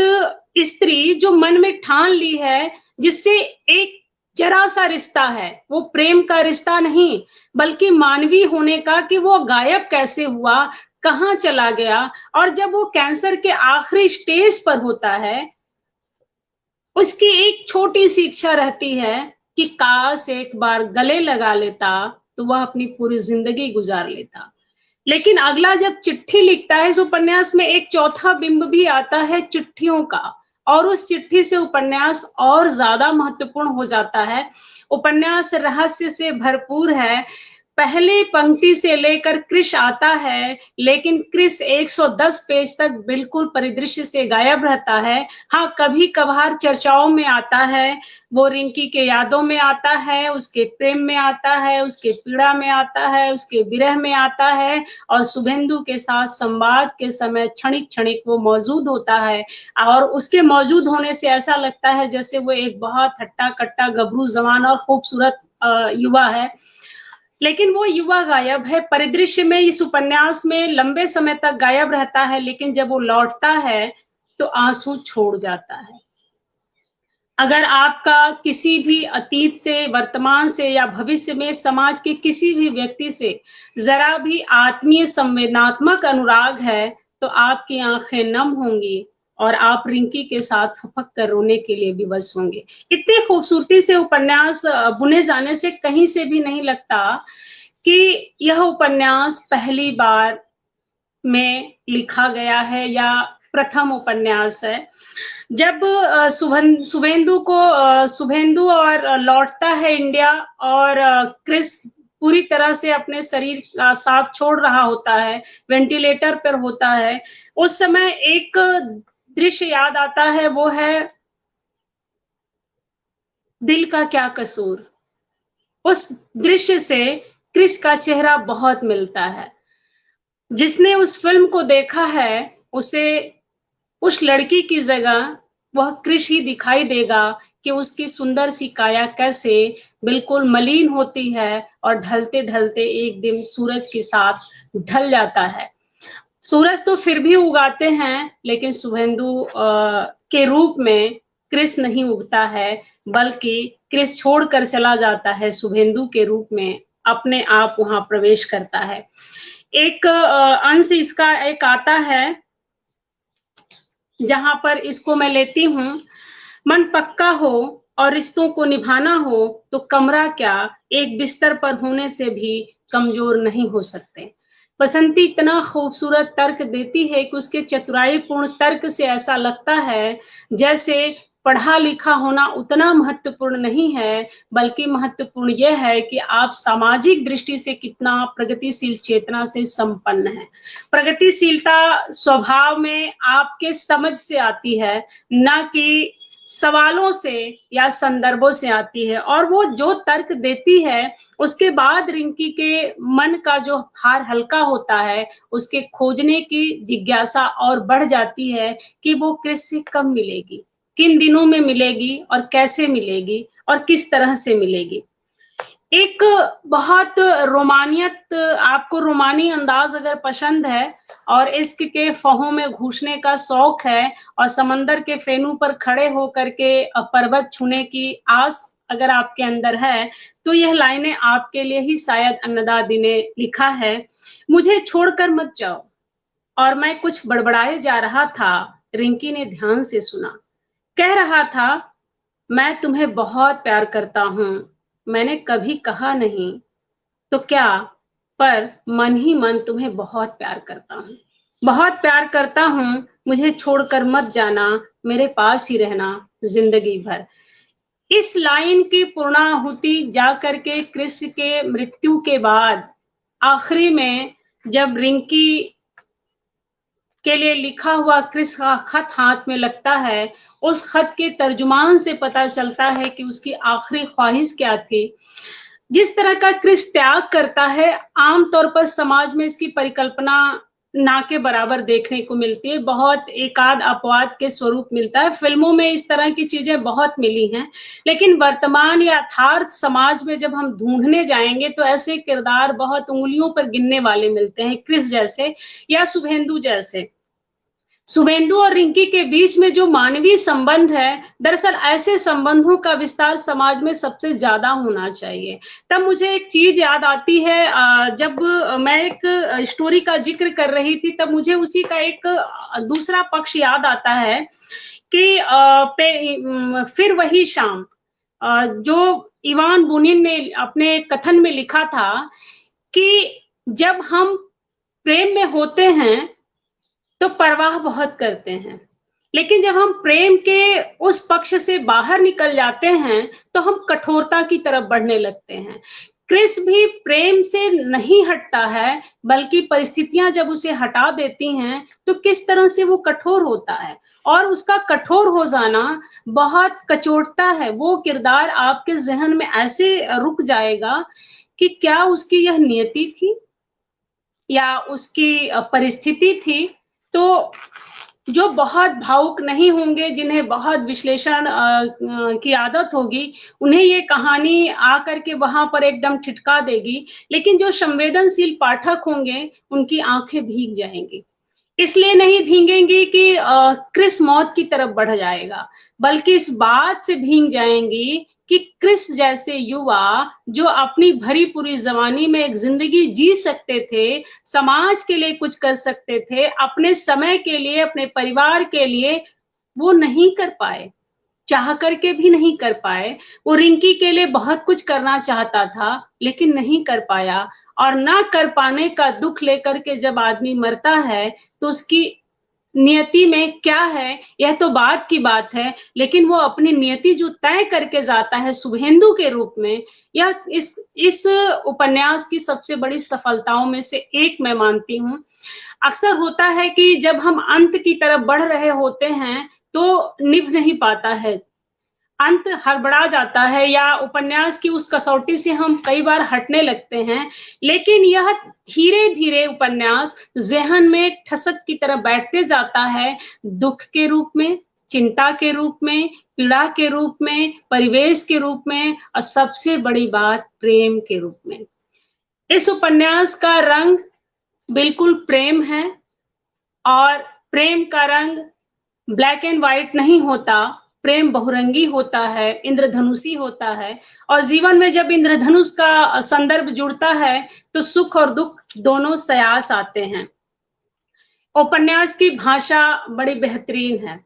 स्त्री जो मन में ठान ली है, जिससे एक जरा सा रिश्ता है, वो प्रेम का रिश्ता नहीं बल्कि मानवीय होने का, कि वो गायब कैसे हुआ, कहाँ चला गया, और जब वो कैंसर के आखिरी स्टेज पर होता है, उसकी एक छोटी सी इच्छा रहती है कि काश एक बार गले लगा लेता तो वह अपनी पूरी जिंदगी गुजार लेता। लेकिन अगला जब चिट्ठी लिखता है, इस उपन्यास में एक चौथा बिंब भी आता है चिट्ठियों का, और उस चिट्ठी से उपन्यास और ज्यादा महत्वपूर्ण हो जाता है। उपन्यास रहस्य से भरपूर है। पहले पंक्ति से लेकर क्रिश आता है, लेकिन क्रिश 110 पेज तक बिल्कुल परिदृश्य से गायब रहता है। हाँ, कभी कभार चर्चाओं में आता है, वो रिंकी के यादों में आता है, उसके प्रेम में आता है, उसके पीड़ा में आता है, उसके विरह में आता है, और शुभेंदु के साथ संवाद के समय क्षणिक क्षणिक वो मौजूद होता है, और उसके मौजूद होने से ऐसा लगता है जैसे वो एक बहुत हट्टा कट्टा गभरू जवान और खूबसूरत युवा है। लेकिन वो युवा गायब है परिदृश्य में, इस उपन्यास में लंबे समय तक गायब रहता है, लेकिन जब वो लौटता है तो आंसू छोड़ जाता है। अगर आपका किसी भी अतीत से, वर्तमान से या भविष्य में समाज के किसी भी व्यक्ति से जरा भी आत्मीय संवेदनात्मक अनुराग है, तो आपकी आंखें नम होंगी और आप रिंकी के साथ फपक कर रोने के लिए विवश होंगे। इतनी खूबसूरती से उपन्यास बुने जाने से कहीं से भी नहीं लगता कि यह उपन्यास पहली बार में लिखा गया है या प्रथम उपन्यास है। जब शुभेंदु और लौटता है इंडिया, और क्रिस पूरी तरह से अपने शरीर का साथ छोड़ रहा होता है, वेंटिलेटर पर होता है, उस समय एक दृश्य याद आता है, वो है दिल का क्या कसूर। उस दृश्य से क्रिस का चेहरा बहुत मिलता है। जिसने उस फिल्म को देखा है, उसे उस लड़की की जगह वह क्रिस ही दिखाई देगा कि उसकी सुंदर सी काया कैसे बिल्कुल मलिन होती है और ढलते ढलते एक दिन सूरज के साथ ढल जाता है। सूरज तो फिर भी उगाते हैं, लेकिन शुभेंदु के रूप में क्रिस नहीं उगता है, बल्कि क्रिस छोड़कर चला जाता है, शुभेंदु के रूप में अपने आप वहां प्रवेश करता है। एक अंश इसका एक आता है जहां पर इसको मैं लेती हूं, मन पक्का हो और रिश्तों को निभाना हो तो कमरा क्या, एक बिस्तर पर होने से भी कमजोर नहीं हो सकते। बसंती इतना खूबसूरत तर्क देती है कि उसके चतुराईपूर्ण तर्क से ऐसा लगता है जैसे पढ़ा लिखा होना उतना महत्वपूर्ण नहीं है, बल्कि महत्वपूर्ण यह है कि आप सामाजिक दृष्टि से कितना प्रगतिशील चेतना से संपन्न है। प्रगतिशीलता स्वभाव में आपके समझ से आती है, न कि सवालों से या संदर्भों से आती है। और वो जो तर्क देती है, उसके बाद रिंकी के मन का जो भार हल्का होता है, उसके खोजने की जिज्ञासा और बढ़ जाती है कि वो क्रिस से कब मिलेगी, किन दिनों में मिलेगी और कैसे मिलेगी और किस तरह से मिलेगी। एक बहुत रोमानियत, आपको रोमानी अंदाज अगर पसंद है और इश्क के फहों में घुसने का शौक है और समंदर के फेनू पर खड़े होकर के पर्वत छूने की आस अगर आपके अंदर है, तो यह लाइनें आपके लिए ही शायद अन्नदादी ने लिखा है। मुझे छोड़कर मत जाओ। और मैं कुछ बड़बड़ाए जा रहा था, रिंकी ने ध्यान से सुना। कह रहा था, मैं तुम्हें बहुत प्यार करता हूं। मैंने कभी कहा नहीं तो क्या, पर मन ही मन तुम्हें बहुत प्यार करता हूं, बहुत प्यार करता हूं। मुझे छोड़कर मत जाना, मेरे पास ही रहना जिंदगी भर। इस लाइन की पूर्णाहुति जाकर के क्रिस के मृत्यु के बाद आखिरी में जब रिंकी के लिए लिखा हुआ क्रिस का खत हाथ में लगता है, उस खत के तर्जुमान से पता चलता है कि उसकी आखिरी ख्वाहिश क्या थी। जिस तरह का क्रिस त्याग करता है, आमतौर पर समाज में इसकी परिकल्पना ना के बराबर देखने को मिलती है, बहुत एकाध अपवाद के स्वरूप मिलता है। फिल्मों में इस तरह की चीजें बहुत मिली हैं, लेकिन वर्तमान या यथार्थ समाज में जब हम ढूंढने जाएंगे तो ऐसे किरदार बहुत उंगलियों पर गिनने वाले मिलते हैं, क्रिस जैसे या शुभेंदु जैसे। शुभेंदु और रिंकी के बीच में जो मानवीय संबंध है, दरअसल ऐसे संबंधों का विस्तार समाज में सबसे ज्यादा होना चाहिए। तब मुझे एक चीज याद आती है, जब मैं एक स्टोरी का जिक्र कर रही थी तब मुझे उसी का एक दूसरा पक्ष याद आता है कि फिर वही शाम, जो इवान बुनिन ने अपने कथन में लिखा था कि जब हम प्रेम में होते हैं तो परवाह बहुत करते हैं, लेकिन जब हम प्रेम के उस पक्ष से बाहर निकल जाते हैं तो हम कठोरता की तरफ बढ़ने लगते हैं। क्रिस भी प्रेम से नहीं हटता है, बल्कि परिस्थितियां जब उसे हटा देती हैं तो किस तरह से वो कठोर होता है, और उसका कठोर हो जाना बहुत कचोटता है। वो किरदार आपके जहन में ऐसे रुक जाएगा कि क्या उसकी यह नियति थी या उसकी परिस्थिति थी। तो जो बहुत भावुक नहीं होंगे, जिन्हें बहुत विश्लेषण की आदत होगी, उन्हें ये कहानी आकर के वहां पर एकदम ठिठका देगी, लेकिन जो संवेदनशील पाठक होंगे उनकी आंखें भीग जाएंगी। इसलिए नहीं भीगेंगी कि क्रिस मौत की तरफ बढ़ जाएगा, बल्कि इस बात से भीग जाएंगी कि क्रिस जैसे युवा जो अपनी भरी पूरी जवानी में एक जिंदगी जी सकते थे, समाज के लिए कुछ कर सकते थे, अपने समय के लिए, अपने परिवार के लिए, वो नहीं कर पाए, चाह करके भी नहीं कर पाए। वो रिंकी के लिए बहुत कुछ करना चाहता था लेकिन नहीं कर पाया, और ना कर पाने का दुख लेकर के जब आदमी मरता है तो उसकी नियति में क्या है यह तो बात की बात है, लेकिन वो अपनी नियति जो तय करके जाता है शुभेंदु के रूप में, यह इस उपन्यास की सबसे बड़ी सफलताओं में से एक मैं मानती हूँ। अक्सर होता है कि जब हम अंत की तरफ बढ़ रहे होते हैं तो निभ नहीं पाता है, अंत हड़बड़ा जाता है, या उपन्यास की उस कसौटी से हम कई बार हटने लगते हैं, लेकिन यह धीरे धीरे उपन्यास जहन में ठसक की तरह बैठते जाता है, दुख के रूप में, चिंता के रूप में, पीड़ा के रूप में, परिवेश के रूप में, और सबसे बड़ी बात प्रेम के रूप में। इस उपन्यास का रंग बिल्कुल प्रेम है, और प्रेम का रंग ब्लैक एंड व्हाइट नहीं होता, प्रेम बहुरंगी होता है, इंद्रधनुषी होता है, और जीवन में जब इंद्रधनुष का संदर्भ जुड़ता है तो सुख और दुख दोनों सयास आते हैं। उपन्यास की भाषा बड़ी बेहतरीन है।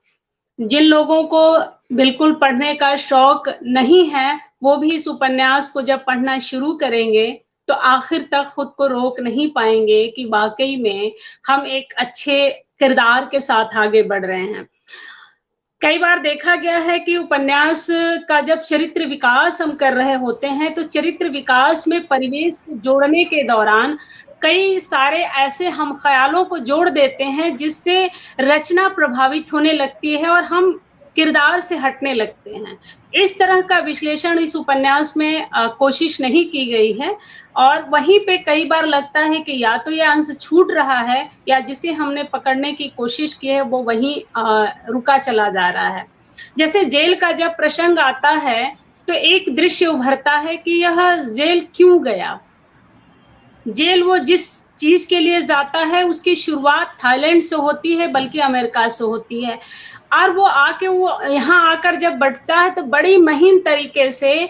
जिन लोगों को बिल्कुल पढ़ने का शौक नहीं है वो भी इस उपन्यास को जब पढ़ना शुरू करेंगे तो आखिर तक खुद को रोक नहीं पाएंगे कि वाकई में हम एक अच्छे किरदार के साथ आगे बढ़ रहे हैं। कई बार देखा गया है कि उपन्यास का जब चरित्र विकास हम कर रहे होते हैं तो चरित्र विकास में परिवेश को जोड़ने के दौरान कई सारे ऐसे हम ख्यालों को जोड़ देते हैं जिससे रचना प्रभावित होने लगती है और हम किरदार से हटने लगते हैं। इस तरह का विश्लेषण इस उपन्यास में कोशिश नहीं की गई है, और वहीं पे कई बार लगता है कि या तो यह अंश छूट रहा है या जिसे हमने पकड़ने की कोशिश की है वो वहीं रुका चला जा रहा है। जैसे जेल का जब प्रसंग आता है तो एक दृश्य उभरता है कि यह जेल क्यों गया। जेल वो जिस चीज के लिए जाता है उसकी शुरुआत थाईलैंड से होती है, बल्कि अमेरिका से होती है, और वो यहाँ आकर जब बढ़ता है तो बड़ी महीन तरीके से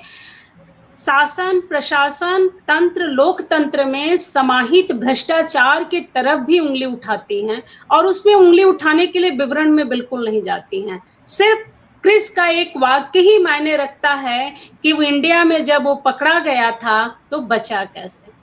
शासन, प्रशासन, तंत्र, लोकतंत्र में समाहित भ्रष्टाचार की तरफ भी उंगली उठाती हैं, और उसमें उंगली उठाने के लिए विवरण में बिल्कुल नहीं जाती हैं। सिर्फ क्रिस का एक वाक्य ही मायने रखता है कि वो इंडिया में जब वो पकड़ा गया था तो बचा कैसे।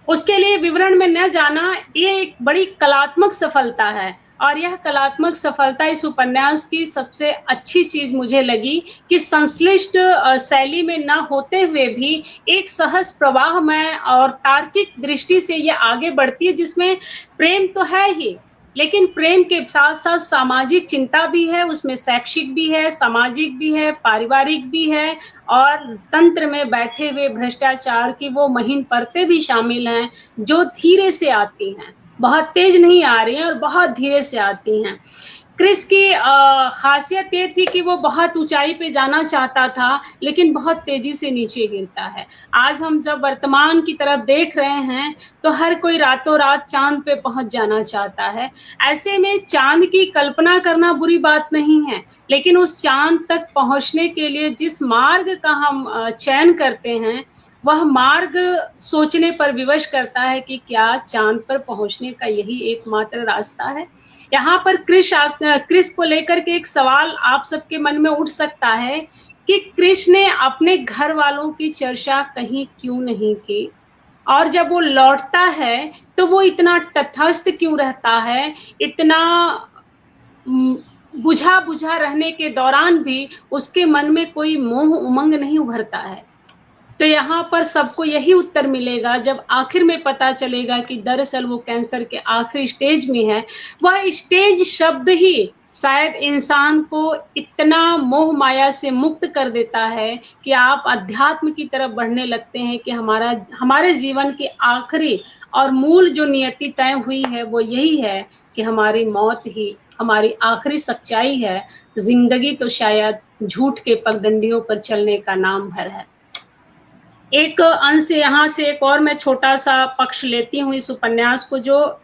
उसके लिए विवरण में न जाना ये एक बड़ी कलात्मक सफलता है, और यह कलात्मक सफलता इस उपन्यास की सबसे अच्छी चीज मुझे लगी कि संश्लिष्ट शैली में न होते हुए भी एक सहज प्रवाह में और तार्किक दृष्टि से यह आगे बढ़ती है, जिसमें प्रेम तो है ही, लेकिन प्रेम के साथ साथ सामाजिक चिंता भी है, उसमें शैक्षिक भी है, सामाजिक भी है, पारिवारिक भी है, और तंत्र में बैठे हुए भ्रष्टाचार की वो महीन परतें भी शामिल हैं जो धीरे से आती हैं। बहुत तेज नहीं आ रही हैं और बहुत धीरे से आती हैं। क्रिस की खासियत ये थी कि वो बहुत ऊंचाई पे जाना चाहता था, लेकिन बहुत तेजी से नीचे गिरता है। आज हम जब वर्तमान की तरफ देख रहे हैं तो हर कोई रातों रात चांद पे पहुंच जाना चाहता है। ऐसे में चांद की कल्पना करना बुरी बात नहीं है, लेकिन उस चांद तक पहुंचने के लिए जिस मार्ग का हम चयन करते हैं, वह मार्ग सोचने पर विवश करता है कि क्या चांद पर पहुंचने का यही एकमात्र रास्ता है। यहाँ पर क्रिस को लेकर के एक सवाल आप सबके मन में उठ सकता है कि क्रिस ने अपने घर वालों की चर्चा कहीं क्यों नहीं की, और जब वो लौटता है तो वो इतना तटस्थ क्यों रहता है, इतना बुझा बुझा रहने के दौरान भी उसके मन में कोई मोह उमंग नहीं उभरता है। तो यहाँ पर सबको यही उत्तर मिलेगा जब आखिर में पता चलेगा कि दरअसल वो कैंसर के आखिरी स्टेज में है। वह स्टेज शब्द ही शायद इंसान को इतना मोह माया से मुक्त कर देता है कि आप अध्यात्म की तरफ बढ़ने लगते हैं कि हमारे जीवन की आखिरी और मूल जो नियति तय हुई है वो यही है कि हमारी मौत ही हमारी आखिरी सच्चाई है। जिंदगी तो शायद झूठ के पगडंडियों पर चलने का नाम भर है। एक अंश यहाँ से एक और मैं छोटा सा पक्ष लेती हूँ इस उपन्यास को, जो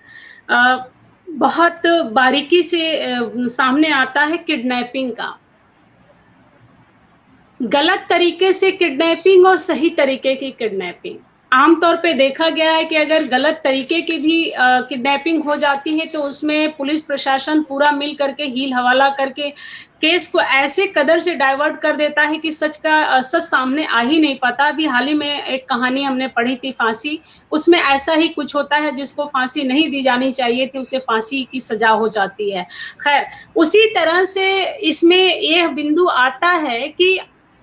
बहुत बारीकी से सामने आता है किडनैपिंग का। गलत तरीके से किडनैपिंग और सही तरीके की किडनैपिंग। आमतौर पे देखा गया है कि अगर गलत तरीके की भी किडनैपिंग हो जाती है तो उसमें पुलिस प्रशासन पूरा मिल करके हील हवाला करके केस को ऐसे कदर से डाइवर्ट कर देता है कि सच सामने आ ही नहीं पाता। अभी हाल ही में एक कहानी हमने पढ़ी थी फांसी, उसमें ऐसा ही कुछ होता है, जिसको फांसी नहीं दी जानी चाहिए थी उसे फांसी की सजा हो जाती है। खैर, उसी तरह से इसमें यह बिंदु आता है कि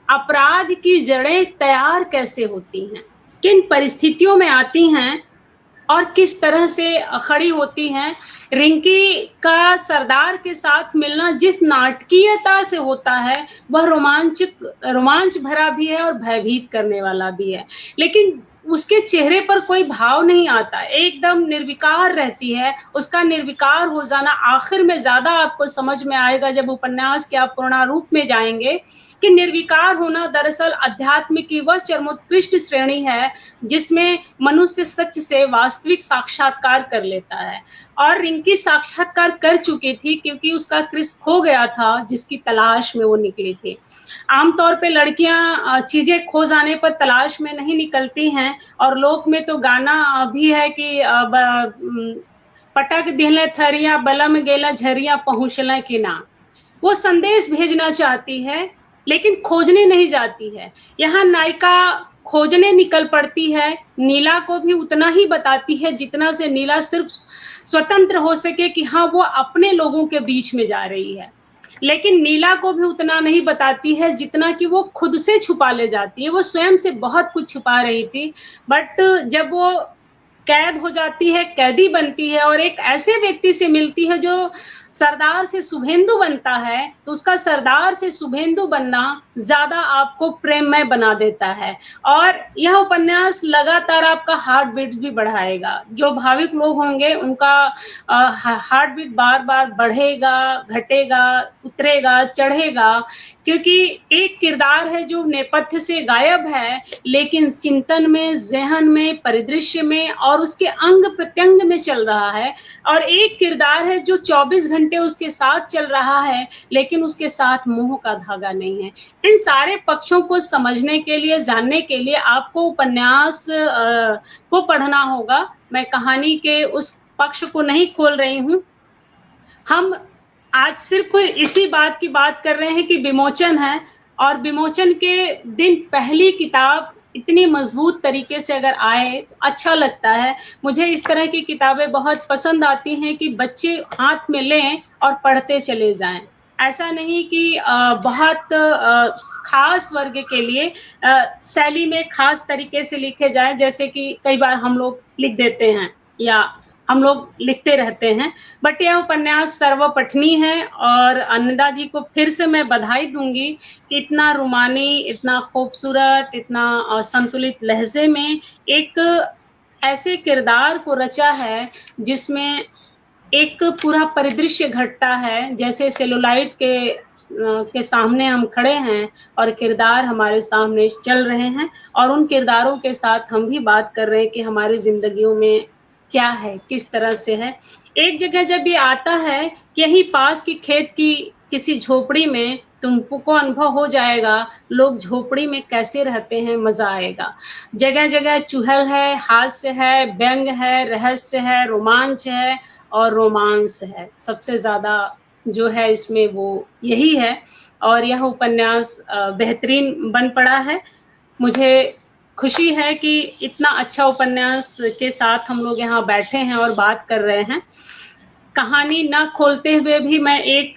अपराध की जड़ें तैयार कैसे होती हैं, किन परिस्थितियों में आती हैं और किस तरह से खड़ी होती हैं। रिंकी का सरदार के साथ मिलना जिस नाटकीयता से होता है वह रोमांच भरा भी है और भयभीत करने वाला भी है, लेकिन उसके चेहरे पर कोई भाव नहीं आता, एकदम निर्विकार रहती है। उसका निर्विकार हो जाना आखिर में ज्यादा आपको समझ में आएगा जब उपन्यास के आप पूर्ण रूप में जाएंगे कि निर्विकार होना दरअसल अध्यात्म की वह चरमोत्कृष्ट श्रेणी है जिसमें मनुष्य सच से वास्तविक साक्षात्कार कर लेता है। और रिंकी साक्षात्कार कर चुकी थी क्योंकि उसका क्रिस खो गया था जिसकी तलाश में वो निकली थी। आमतौर पे लड़कियां चीजें खो जाने पर तलाश में नहीं निकलती हैं, और लोक में तो गाना भी है कि पटक दिले थरिया बलम गेला झरिया पहुंचला कि ना। वो संदेश भेजना चाहती है लेकिन खोजने नहीं जाती है। यहाँ नायिका खोजने निकल पड़ती है, नीला को भी उतना ही बताती है जितना से नीला सिर्फ स्वतंत्र हो सके कि हाँ वो अपने लोगों के बीच में जा रही है, लेकिन नीला को भी उतना नहीं बताती है जितना कि वो खुद से छुपा ले जाती है। वो स्वयं से बहुत कुछ छुपा रही थी, बट जब वो कैद हो जाती है, कैदी बनती है और एक ऐसे व्यक्ति से मिलती है जो सरदार से शुभेंदु बनता है, तो उसका सरदार से शुभेंदु बनना ज्यादा आपको प्रेममय बना देता है। और यह उपन्यास लगातार आपका हार्ट बीट भी बढ़ाएगा। जो भाविक लोग होंगे उनका हार्ट बीट बार बार बढ़ेगा, घटेगा, उतरेगा, चढ़ेगा, क्योंकि एक किरदार है जो नेपथ्य से गायब है लेकिन चिंतन में, जहन में, परिदृश्य में और उसके अंग प्रत्यंग में चल रहा है, और एक किरदार है जो 24 घंटे उसके साथ चल रहा है लेकिन उसके साथ मोह का धागा नहीं है। इन सारे पक्षों को समझने के लिए, जानने के लिए आपको उपन्यास को पढ़ना होगा। मैं कहानी के उस पक्ष को नहीं खोल रही हूँ। हम आज सिर्फ इसी बात की बात कर रहे हैं कि विमोचन है, और विमोचन के दिन पहली किताब इतनी मजबूत तरीके से अगर आए तो अच्छा लगता है। मुझे इस तरह की किताबें बहुत पसंद आती हैं कि बच्चे हाथ में लें और पढ़ते चले जाएं। ऐसा नहीं कि बहुत खास वर्ग के लिए शैली में खास तरीके से लिखे जाए, जैसे कि कई बार हम लोग लिख देते हैं या हम लोग लिखते रहते हैं। बट यह उपन्यास सर्वपठनीय है, और अन्नदा जी को फिर से मैं बधाई दूंगी कि इतना रुमानी, इतना खूबसूरत, इतना संतुलित लहजे में एक ऐसे किरदार को रचा है जिसमें एक पूरा परिदृश्य घटता है, जैसे सेलुलाइट के सामने हम खड़े हैं और किरदार हमारे सामने चल रहे हैं और उन किरदारों के साथ हम भी बात कर रहे हैं कि हमारी जिंदगियों में क्या है, किस तरह से है। एक जगह जब ये आता है कि यहीं पास की खेत की किसी झोपड़ी में तुमको अनुभव हो जाएगा लोग झोपड़ी में कैसे रहते हैं, मजा आएगा। जगह जगह चुहल है, हास्य है, व्यंग है, रहस्य है, रोमांच है और रोमांस है। सबसे ज्यादा जो है इसमें वो यही है और यह उपन्यास बेहतरीन बन पड़ा है। मुझे खुशी है कि इतना अच्छा उपन्यास के साथ हम लोग यहाँ बैठे हैं और बात कर रहे हैं। कहानी न खोलते हुए भी मैं एक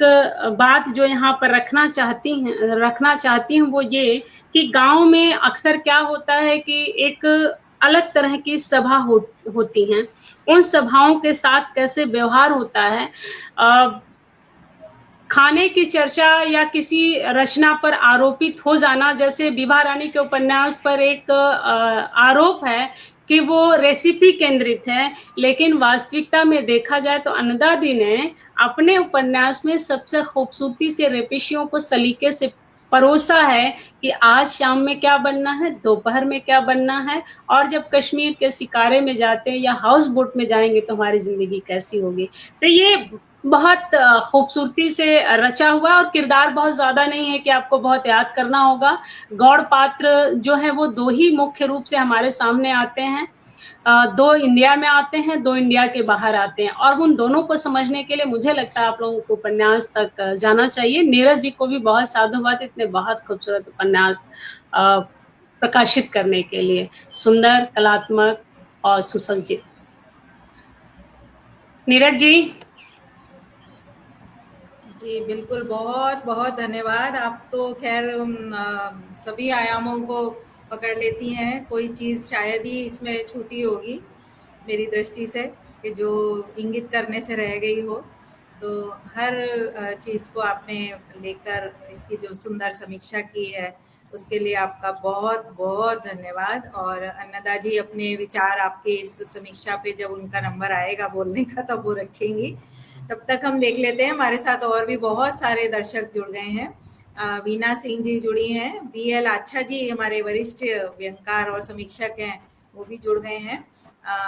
बात जो यहाँ पर रखना चाहती हूँ वो ये कि गांव में अक्सर क्या होता है कि एक अलग तरह की सभा होती हैं। उन सभाओं के साथ कैसे व्यवहार होता है, खाने की चर्चा या किसी रचना पर आरोपित हो जाना, जैसे विभा रानी के उपन्यास पर एक आरोप है कि वो रेसिपी केंद्रित है, लेकिन वास्तविकता में देखा जाए तो अन्नदादी ने अपने उपन्यास में सबसे खूबसूरती से रेसिपियों को सलीके से परोसा है कि आज शाम में क्या बनना है, दोपहर में क्या बनना है, और जब कश्मीर के शिकारे में जाते हैं या हाउस बोट में जाएंगे तो हमारी जिंदगी कैसी होगी। तो ये बहुत खूबसूरती से रचा हुआ और किरदार बहुत ज्यादा नहीं है कि आपको बहुत याद करना होगा। गौड़ पात्र जो है वो दो ही मुख्य रूप से हमारे सामने आते हैं, दो इंडिया में आते हैं, दो इंडिया के बाहर आते हैं, और उन दोनों को समझने के लिए मुझे लगता है आप लोगों को उपन्यास तक जाना चाहिए। नीरज जी को भी बहुत साधुवाद, इतने बहुत खूबसूरत उपन्यास प्रकाशित करने के लिए, सुंदर, कलात्मक और सुसज्जित। नीरज जी। जी बिल्कुल, बहुत बहुत धन्यवाद। आप तो खैर सभी आयामों को पकड़ लेती हैं, कोई चीज़ शायद ही इसमें छूटी होगी मेरी दृष्टि से कि जो इंगित करने से रह गई हो। तो हर चीज़ को आपने लेकर इसकी जो सुंदर समीक्षा की है उसके लिए आपका बहुत बहुत धन्यवाद। और अन्नदा जी अपने विचार आपके इस समीक्षा पे जब उनका नंबर आएगा बोलने का तब वो रखेंगी। तब तक हम देख लेते हैं, हमारे साथ और भी बहुत सारे दर्शक जुड़ गए हैं। वीना सिंह जी जुड़ी हैं, BL अच्छा जी हमारे वरिष्ठ व्यंगकार और समीक्षक हैं वो भी जुड़ गए हैं,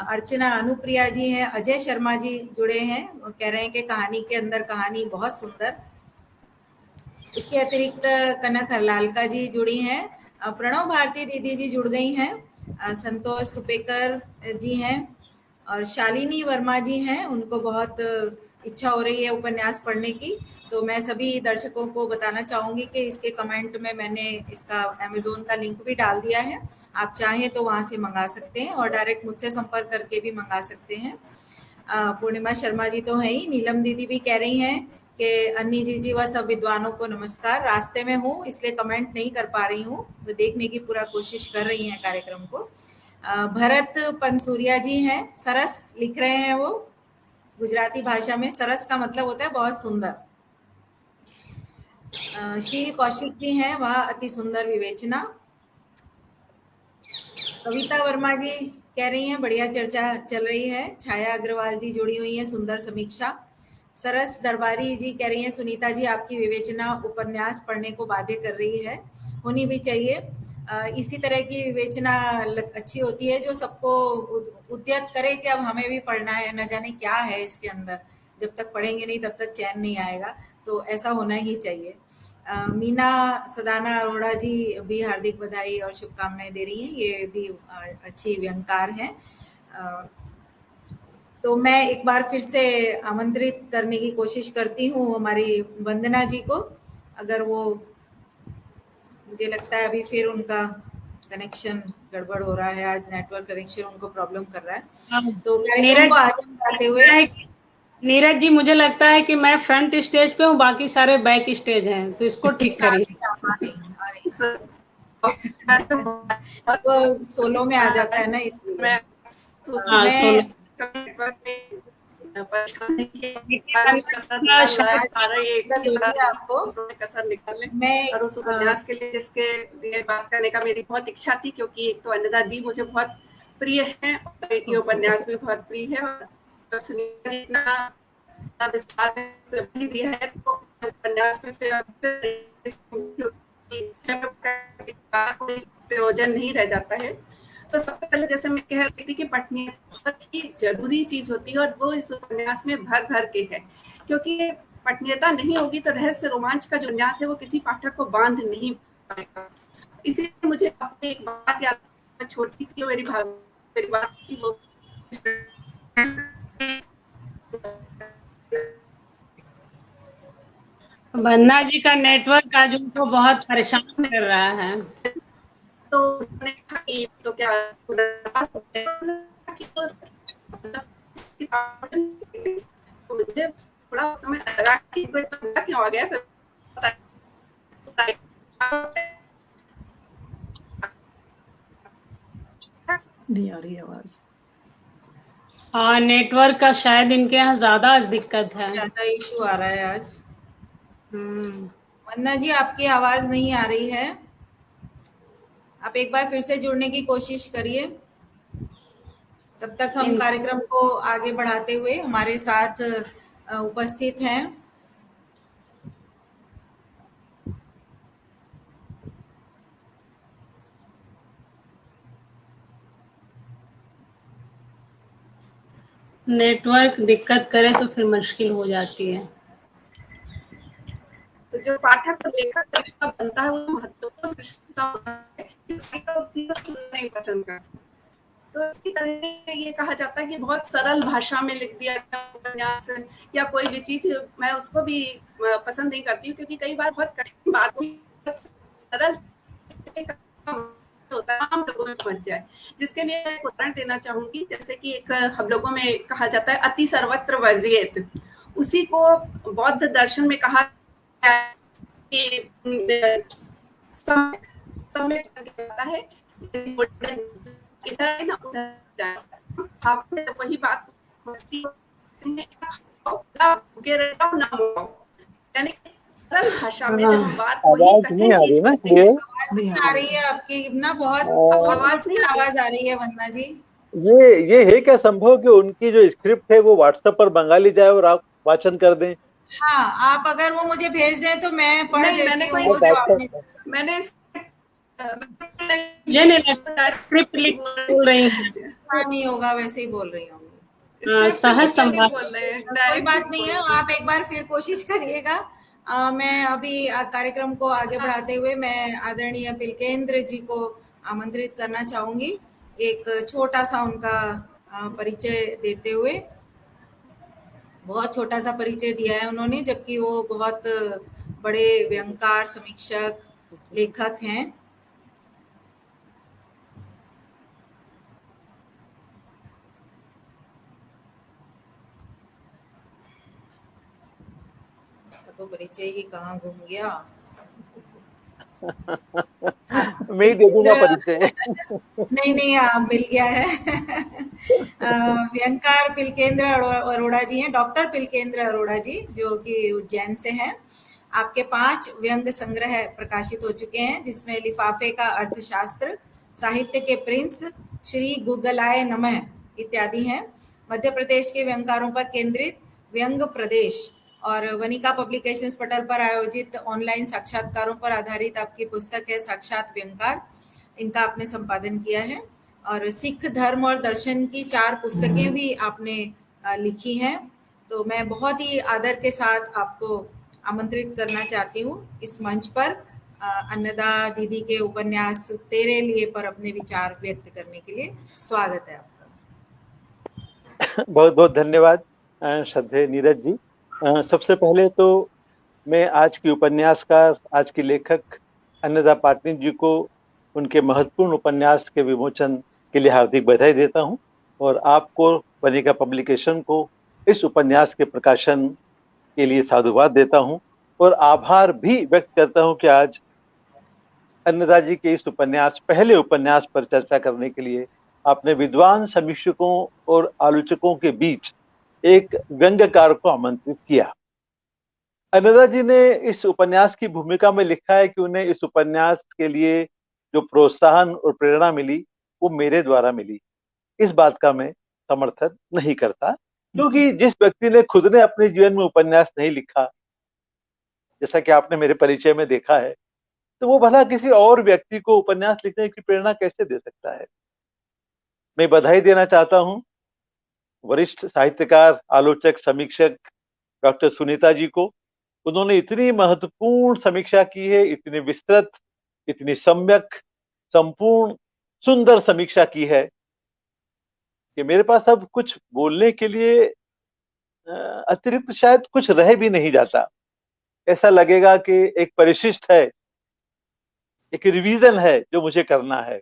अर्चना अनुप्रिया जी हैं, अजय शर्मा जी जुड़े हैं, वो कह रहे हैं कि कहानी के अंदर कहानी बहुत सुंदर। इसके अतिरिक्त कनक हरलालका जी जुड़ी हैं, प्रणव भारती दीदी जी जुड़ गई हैं, संतोष सुपेकर जी हैं और शालिनी वर्मा जी हैं, उनको बहुत इच्छा हो रही है उपन्यास पढ़ने की। तो मैं सभी दर्शकों को बताना चाहूँगी कि इसके कमेंट में मैंने इसका अमेज़न का लिंक भी डाल दिया है, आप चाहें तो वहाँ से मंगा सकते हैं और डायरेक्ट मुझसे संपर्क करके भी मंगा सकते हैं। पूर्णिमा शर्मा जी तो हैं ही, नीलम दीदी भी कह रही हैं कि अन्नी जी व सब विद्वानों को नमस्कार, रास्ते में हूँ इसलिए कमेंट नहीं कर पा रही हूँ, वो देखने की पूरा कोशिश कर रही हैं कार्यक्रम को। भरत पंसूरिया जी हैं, सरस लिख रहे हैं वो गुजराती भाषा में, सरस का मतलब होता है बहुत सुंदर। शील कौशिक जी हैं, वह अति सुंदर विवेचना। कविता वर्मा जी कह रही हैं बढ़िया चर्चा चल रही है। छाया अग्रवाल जी जुड़ी हुई हैं, सुंदर समीक्षा। सरस दरबारी जी कह रही हैं सुनीता जी आपकी विवेचना उपन्यास पढ़ने को बाध्य कर रही है, होनी भी चाहिए। इसी तरह की विवेचना अच्छी होती है जो सबको उद्यत करे कि अब हमें भी पढ़ना है, न जाने क्या है इसके अंदर, जब तक पढ़ेंगे नहीं तब तक चैन नहीं आएगा, तो ऐसा होना ही चाहिए। मीना सदाना अरोड़ा जी भी हार्दिक बधाई और शुभकामनाएं दे रही हैं, ये भी अच्छी व्यंगकार हैं। तो मैं एक बार फिर से आमंत्रित करने की कोशिश करती हूँ हमारी वंदना जी को, अगर वो, मुझे लगता है अभी फिर उनका कनेक्शन गड़बड़ हो रहा है, आज नेटवर्क कनेक्शन उनको प्रॉब्लम कर रहा है। तो कार्यक्रम को आगे बढ़ाते हुए नीरज जी मुझे लगता है कि मैं फ्रंट स्टेज पे हूँ, बाकी सारे बैक स्टेज हैं, तो इसको ठीक करिए। वो सोलो में आ जाता है ना, इसलिए मैं और उस उपन्यास के लिए जिसके लिए बात करने का मेरी बहुत इच्छा थी, क्योंकि एक तो अन्नदा दी मुझे बहुत प्रिय है और ये उपन्यास भी बहुत प्रिय है। और जब सुनीता जी इतना विस्तार से भी दिया है तो उपन्यास में फिर कोई प्रयोजन नहीं रह जाता है। तो सबसे पहले जैसे मैं कह रही थी कि पठनीय बहुत ही जरूरी चीज होती है और वो इस उपन्यास में भर भर के है, क्योंकि पठनीयता नहीं होगी तो रहस्य रोमांच का जो न्यास है वो किसी पाठक को बांध नहीं पाएगा। इसीलिए मुझे अपनी एक बात याद, मैं छोटी थी, मेरी बात थी वो वंदना जी का नेटवर्क आज उनको बहुत परेशान कर रहा है। तो उन्होंने कहा कि तो क्या मुझे थोड़ा समय लगा कि कोई पंगा क्यों आ गया। फिर नहीं आ रही आवाज। हाँ, नेटवर्क का शायद इनके यहाँ ज्यादा आज दिक्कत है। ज्यादा इशू आ रहा है आज। हम्म, वंदना जी आपकी आवाज नहीं आ रही है, आप एक बार फिर से जुड़ने की कोशिश करिए। तब तक हम कार्यक्रम को आगे बढ़ाते हुए हमारे साथ उपस्थित हैं नेटवर्क दिक्कत करे तो फिर मुश्किल हो जाती है। तो जो पाठक और लेखक का रिश्ता बनता है वो महत्वपूर्ण रिश्ता होता है, नहीं पसंद करता। तो इसी तरह ये कहा जाता है कि बहुत सरल भाषा में लिख दिया गया उपन्यास या कोई भी चीज, मैं उसको भी पसंद नहीं करती हूँ, क्योंकि कई बार बहुत कठिन बात सरल होता है, हम लोगों में पहुंच जाए। जिसके लिए मैं एक उदाहरण देना चाहूंगी, जैसे कि एक हम लोगों में कहा जाता है अति सर्वत्र वर्जियेत, उसी को बौद्ध दर्शन में कहा कि समय है इधर ना उधर, वही बात यानी सरल भाषा में जब बात वही कठिन चीज नहीं आ रही है आपकी ना, बहुत आवाज आ रही है वंदना जी। ये है क्या संभव कि उनकी जो स्क्रिप्ट है वो व्हाट्सएप पर मंगा ली जाए और आप वाचन कर दें? हाँ, आप अगर वो मुझे भेज दें तो मैं पढ़ देती हूँ। मैंने स्क्रिप्ट लिख बोल रही है। हाँ, नहीं होगा, वैसे ही बोल रही हूँ। सहज संवाद, कोई बात नहीं है, आप एक बार फिर कोशिश करिएगा। मैं अभी कार्यक्रम को आगे बढ़ाते हुए मैं आदरणीय पिलकेंद्र जी को आमंत्रित करना चाहूंगी, एक छोटा सा उनका परिचय देते हुए। बहुत छोटा सा परिचय दिया है उन्होंने, जबकि वो बहुत बड़े व्यंगकार, समीक्षक, लेखक हैं। तो परिचय ही कहाँ घूम गया। मैं ही दे दूंगा परिचय। नहीं, मिल गया है। व्यंगकार पिलकेंद्र अरोड़ा जी हैं, डॉक्टर पिलकेंद्र अरोड़ा जी, जो कि उज्जैन से हैं। आपके 5 व्यंग संग्रह प्रकाशित हो चुके हैं, जिसमें लिफाफे का अर्थशास्त्र, साहित्य के प्रिंस, श्री गूगलाय नमः इत्यादि हैं। मध्य प्रदेश के व्यंगकारों पर केंद्रित व्यंग प्रदेश और वनिका पब्लिकेशंस पटल पर आयोजित ऑनलाइन साक्षात्कारों पर आधारित आपकी पुस्तक है साक्षात व्यंगकार, इनका आपने संपादन किया है। और सिख धर्म और दर्शन की 4 पुस्तकें भी आपने लिखी हैं। तो मैं बहुत ही आदर के साथ आपको आमंत्रित करना चाहती हूँ इस मंच पर अन्नदा दीदी के उपन्यास तेरे लिए पर अपने विचार व्यक्त करने के लिए। स्वागत है आपका। बहुत बहुत धन्यवाद श्रद्धेय नीरज जी। सबसे पहले तो मैं आज की उपन्यासकार, आज की लेखक अन्नदा पाटनी जी को उनके महत्वपूर्ण उपन्यास के विमोचन के लिए हार्दिक बधाई देता हूं, और आपको, वनिका पब्लिकेशन को इस उपन्यास के प्रकाशन के लिए साधुवाद देता हूं, और आभार भी व्यक्त करता हूं कि आज अन्नदा जी के इस उपन्यास, पहले उपन्यास पर चर्चा करने के लिए आपने विद्वान समीक्षकों और आलोचकों के बीच एक व्यंग्यकार को आमंत्रित किया। अन्नदा जी ने इस उपन्यास की भूमिका में लिखा है कि उन्हें इस उपन्यास के लिए जो प्रोत्साहन और प्रेरणा मिली वो मेरे द्वारा मिली। इस बात का मैं समर्थन नहीं करता, क्योंकि जिस व्यक्ति ने खुद ने अपने जीवन में उपन्यास नहीं लिखा, जैसा कि आपने मेरे परिचय में देखा है, तो वो भला किसी और व्यक्ति को उपन्यास लिखने की प्रेरणा कैसे दे सकता है। मैं बधाई देना चाहता हूं वरिष्ठ साहित्यकार, आलोचक, समीक्षक डॉक्टर सुनीता जी को। उन्होंने इतनी महत्वपूर्ण समीक्षा की है, इतनी विस्तृत, इतनी सम्यक, संपूर्ण, सुंदर समीक्षा की है कि मेरे पास अब कुछ बोलने के लिए अतिरिक्त शायद कुछ रह भी नहीं जाता। ऐसा लगेगा कि एक परिशिष्ट है, एक रिवीजन है जो मुझे करना है।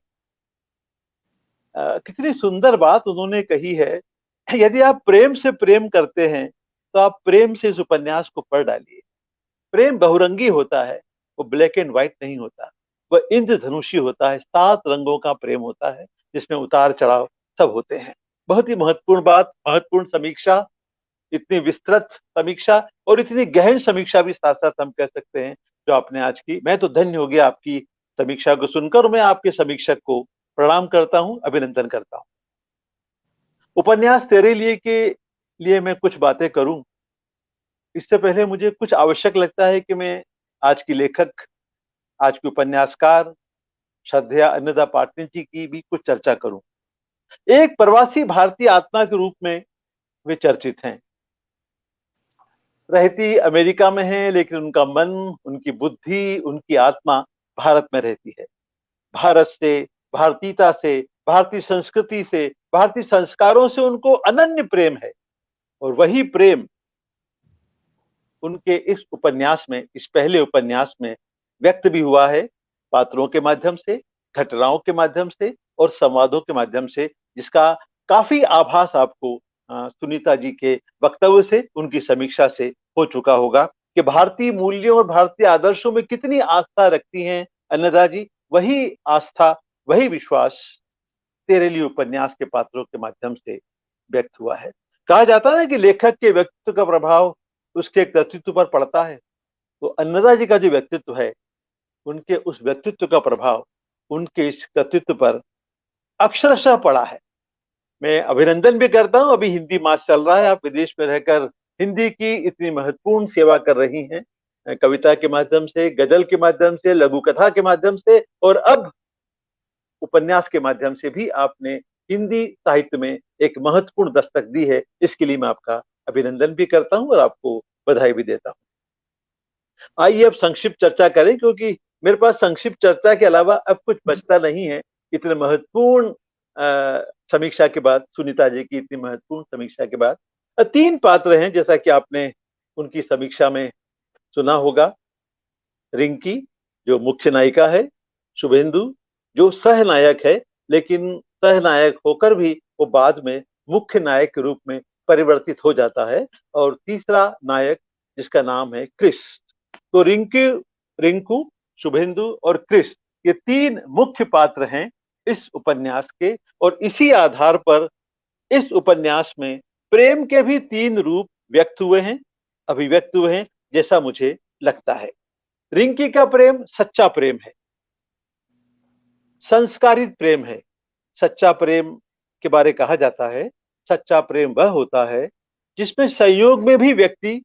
कितनी सुंदर बात उन्होंने कही है। यदि आप प्रेम से प्रेम करते हैं तो आप प्रेम से इस उपन्यास को पढ़ डालिए। प्रेम बहुरंगी होता है, वो ब्लैक एंड व्हाइट नहीं होता, वह इंद्रधनुषी होता है। 7 रंगों का प्रेम होता है जिसमें उतार चढ़ाव सब होते हैं। बहुत ही महत्वपूर्ण बात, महत्वपूर्ण समीक्षा, इतनी विस्तृत समीक्षा और इतनी गहन समीक्षा भी साथ साथ हम कह सकते हैं जो आपने आज की। मैं तो धन्य हो गया आपकी समीक्षा को सुनकर। मैं आपके समीक्षक को प्रणाम करता हूं, अभिनंदन करता हूं। उपन्यास तेरे लिए के लिए मैं कुछ बातें करूं, इससे पहले मुझे कुछ आवश्यक लगता है कि मैं आज की लेखक, आज की उपन्यासकार श्रद्धेय अन्नदा पाटनी जी की भी कुछ चर्चा करूं। एक प्रवासी भारतीय आत्मा के रूप में वे चर्चित हैं। रहती अमेरिका में है, लेकिन उनका मन, उनकी बुद्धि, उनकी आत्मा भारत में रहती है। भारत से, भारतीयता से, भारतीय संस्कृति से, भारतीय संस्कारों से उनको अनन्य प्रेम है। और वही प्रेम उनके इस उपन्यास में, इस पहले उपन्यास में व्यक्त भी हुआ है, पात्रों के माध्यम से, घटनाओं के माध्यम से और संवादों के माध्यम से, जिसका काफी आभास आपको सुनीता जी के वक्तव्य से, उनकी समीक्षा से हो चुका होगा कि भारतीय मूल्यों और भारतीय आदर्शों में कितनी आस्था रखती हैं अन्नदा जी। वही आस्था, वही विश्वास तेरे लिए उपन्यास के पात्रों के माध्यम से व्यक्त हुआ है। कहा जाता है ना कि लेखक के व्यक्तित्व का प्रभाव उसके व्यक्तित्व पर पड़ता है, तो अन्नदा जी का जो व्यक्तित्व है, उनके उस व्यक्तित्व का प्रभाव उनके इस व्यक्तित्व पर अक्षरशः पड़ा है। मैं अभिनंदन भी करता हूं। अभी हिंदी मास चल रहा है, आप विदेश में रहकर हिंदी की इतनी महत्वपूर्ण सेवा कर रही हैं, कविता के माध्यम से, गजल के माध्यम से, लघु कथा के माध्यम से और अब उपन्यास के माध्यम से भी आपने हिंदी साहित्य में एक महत्वपूर्ण दस्तक दी है। इसके लिए मैं आपका अभिनंदन भी करता हूं और आपको बधाई भी देता हूं। आइए अब संक्षिप्त चर्चा करें, क्योंकि मेरे पास संक्षिप्त चर्चा के अलावा अब कुछ बचता नहीं है। इतने महत्वपूर्ण समीक्षा के बाद, सुनीता जी की इतनी महत्वपूर्ण समीक्षा के बाद, 3 पात्र हैं जैसा कि आपने उनकी समीक्षा में सुना होगा। रिंकी जो मुख्य नायिका है, शुभेंदु जो सहनायक है, लेकिन सहनायक होकर भी वो बाद में मुख्य नायक के रूप में परिवर्तित हो जाता है, और तीसरा नायक जिसका नाम है क्रिस। तो रिंकू, शुभेंदु और क्रिस, ये 3 मुख्य पात्र हैं इस उपन्यास के, और इसी आधार पर इस उपन्यास में प्रेम के भी 3 रूप व्यक्त हुए हैं, अभिव्यक्त हुए हैं, जैसा मुझे लगता है। रिंकी का प्रेम सच्चा प्रेम है, संस्कारित प्रेम है। सच्चा प्रेम के बारे कहा जाता है, सच्चा प्रेम वह होता है जिसमें संयोग में भी व्यक्ति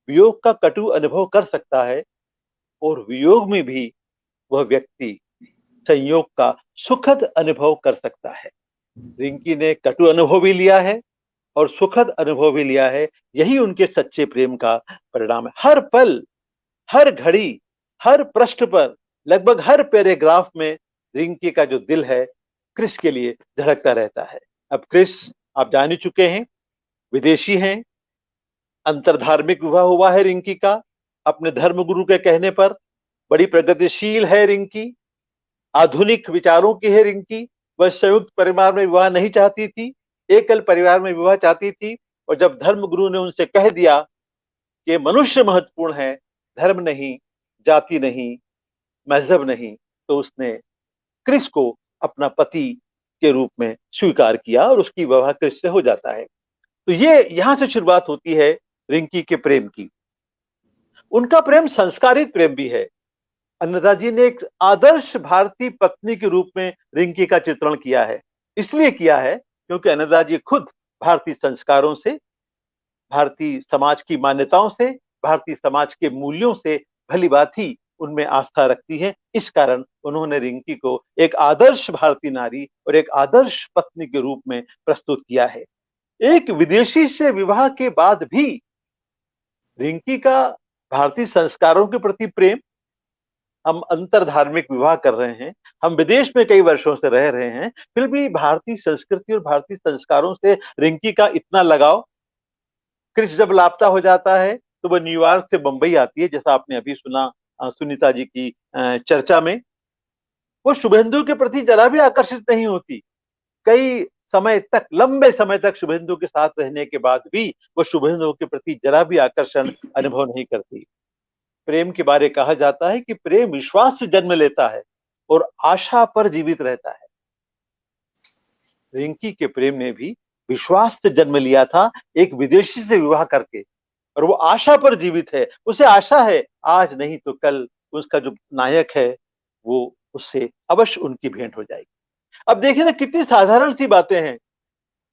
वियोग का कटु अनुभव कर सकता है और वियोग में भी वह व्यक्ति संयोग का सुखद अनुभव कर सकता है। रिंकी ने कटु अनुभव भी लिया है और सुखद अनुभव भी लिया है। यही उनके सच्चे प्रेम का परिणाम है। हर पल, हर घड़ी, हर पृष्ठ पर, लगभग हर पैराग्राफ में रिंकी का जो दिल है क्रिस के लिए धड़कता रहता है। अब क्रिस आप जान ही चुके हैं, विदेशी हैं, अंतरधार्मिक विवाह हुआ है रिंकी का अपने धर्मगुरु के कहने पर। बड़ी प्रगतिशील है रिंकी, आधुनिक विचारों की है रिंकी। वह संयुक्त परिवार में विवाह नहीं चाहती थी, एकल परिवार में विवाह चाहती थी। और जब धर्मगुरु ने उनसे कह दिया कि मनुष्य महत्वपूर्ण है, धर्म नहीं, जाति नहीं, मजहब नहीं, तो उसने क्रिस को अपना पति के रूप में स्वीकार किया और उसकी विवाह क्रिस से हो जाता है। तो ये यहां से शुरुआत होती है रिंकी के प्रेम की। उनका प्रेम संस्कारित प्रेम भी है। अन्नदा जी ने एक आदर्श भारतीय पत्नी के रूप में रिंकी का चित्रण किया है। इसलिए किया है क्योंकि अन्नदा जी खुद भारतीय संस्कारों से, भारतीय समाज की मान्यताओं से, भारतीय समाज के मूल्यों से भली भांति उनमें आस्था रखती है। इस कारण उन्होंने रिंकी को एक आदर्श भारतीय नारी और एक आदर्श पत्नी के रूप में प्रस्तुत किया है। एक विदेशी से विवाह के बाद भी रिंकी का भारतीय संस्कारों के प्रति प्रेम, हम अंतर धार्मिक विवाह कर रहे हैं, हम विदेश में कई वर्षों से रह रहे हैं, फिर भी भारतीय संस्कृति और भारतीय संस्कारों से रिंकी का इतना लगाव। क्रिस जब लापता हो जाता है तो वह न्यूयॉर्क से बंबई आती है, जैसा आपने अभी सुना सुनीता जी की चर्चा में। वो शुभेंदु के प्रति जरा भी आकर्षित नहीं होती। कई समय तक, लंबे समय तक शुभेंदु के साथ रहने के बाद भी वो शुभेंदु के प्रति जरा भी आकर्षण अनुभव नहीं करती। प्रेम के बारे कहा जाता है कि प्रेम विश्वास से जन्म लेता है और आशा पर जीवित रहता है। रिंकी के प्रेम ने भी विश्वास से जन्म लिया था, एक विदेशी से विवाह करके, और वो आशा पर जीवित है। उसे आशा है आज नहीं तो कल उसका जो नायक है वो उससे अवश्य उनकी भेंट हो जाएगी। अब देखिए ना, कितनी साधारण सी बातें हैं।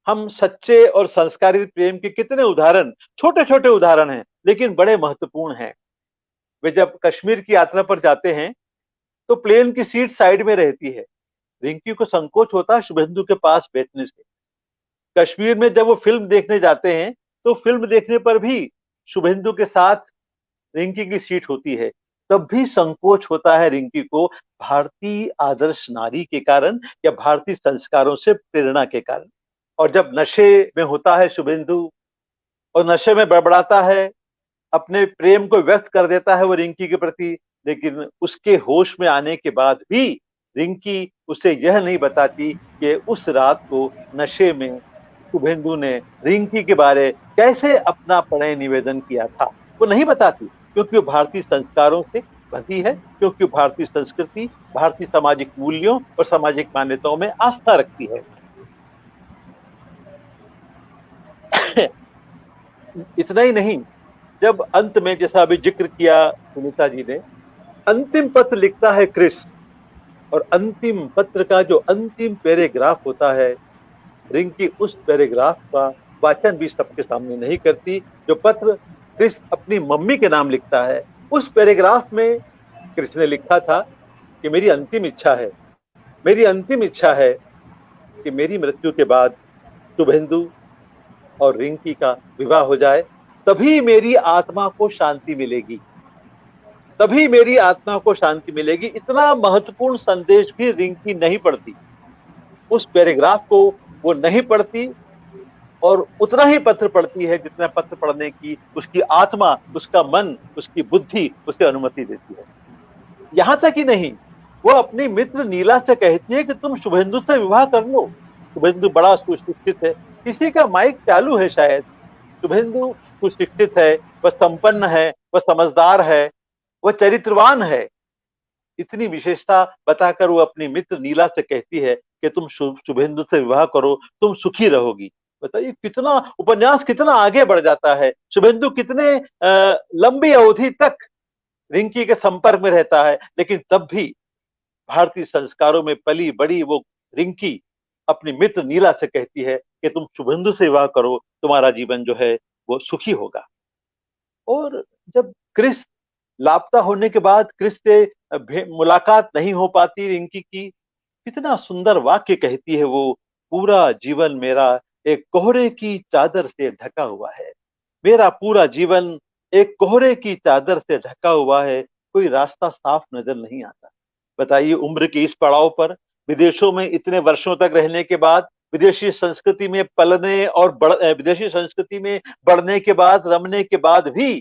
हम सच्चे और संस्कारित प्रेम के कितने उदाहरण, छोटे छोटे उदाहरण हैं, लेकिन बड़े महत्वपूर्ण हैं। वे जब कश्मीर की यात्रा पर जाते हैं तो प्लेन की सीट साइड में रहती है। रिंकी को संकोच होता है शुभेंदु के पास बैठने से। कश्मीर में जब वो फिल्म देखने जाते हैं तो फिल्म देखने पर भी शुभेंदु के साथ रिंकी की सीट होती है, तब भी संकोच होता है रिंकी को, भारतीय आदर्श नारी के कारण या भारतीय संस्कारों से प्रेरणा के कारण। और जब नशे में होता है शुभेंदु और नशे में बड़बड़ाता है, अपने प्रेम को व्यक्त कर देता है वो रिंकी के प्रति, लेकिन उसके होश में आने के बाद भी रिंकी उसे यह नहीं बताती कि उस रात को नशे में शुभेंदु ने रिंकी के बारे कैसे अपना प्रणय निवेदन किया था। वो नहीं बताती, क्योंकि वो भारतीय संस्कारों से बंधी है, क्योंकि भारतीय संस्कृति, भारतीय सामाजिक मूल्यों और सामाजिक मान्यताओं में आस्था रखती है। इतना ही नहीं, जब अंत में, जैसा अभी जिक्र किया सुनीता जी ने, अंतिम पत्र लिखता है क्रिस, और अंतिम पत्र का जो अंतिम पैराग्राफ होता है, रिंकी उस पैराग्राफ का वाचन भी सबके सामने नहीं करती। जो पत्र क्रिस अपनी मम्मी के नाम लिखता है, उस पैराग्राफ में क्रिस ने लिखा था कि मेरी अंतिम इच्छा है, मेरी अंतिम इच्छा है कि मेरी मृत्यु के बाद शुभेंदु और रिंकी का विवाह हो जाए, तभी मेरी आत्मा को शांति मिलेगी, तभी मेरी आत्मा को शांति मिलेगी। इतना महत्वपूर्ण संदेश भी रिंकी नहीं पढ़ती, उस पैराग्राफ को वो नहीं पढ़ती, और उतना ही पत्र पढ़ती है जितना पत्र पढ़ने की उसकी आत्मा, उसका मन, उसकी बुद्धि उसे अनुमति देती है। यहां तक ही नहीं, वो अपनी मित्र नीला से कहती है कि तुम शुभेंदु से विवाह कर लो। शुभेंदु बड़ा सुशिक्षित है, किसी का माइक चालू है शायद। शुभेंदु सुशिक्षित है, वह संपन्न है, वह समझदार है, वह चरित्रवान है। इतनी विशेषता बताकर वो अपनी मित्र नीला से कहती है कि तुम शुभेंदु से विवाह करो, तुम सुखी रहोगी। बताइए कितना उपन्यास कितना आगे बढ़ जाता है। शुभेंदु कितने लंबी अवधि तक रिंकी के संपर्क में रहता है, लेकिन तब भी भारतीय संस्कारों में पली बड़ी वो रिंकी अपनी मित्र नीला से कहती है कि तुम शुभेंदु से विवाह करो, तुम्हारा जीवन जो है वो सुखी होगा। और जब क्रिस लापता होने के बाद क्रिस से मुलाकात नहीं हो पाती रिंकी की, कितना सुंदर वाक्य कहती है वो, पूरा जीवन मेरा एक कोहरे की चादर से ढका हुआ है, मेरा पूरा जीवन एक कोहरे की चादर से ढका हुआ है, कोई रास्ता साफ नजर नहीं आता। बताइए, उम्र के इस पड़ाव पर, विदेशों में इतने वर्षों तक रहने के बाद, विदेशी संस्कृति में पलने और विदेशी संस्कृति में बढ़ने के बाद, रमने के बाद भी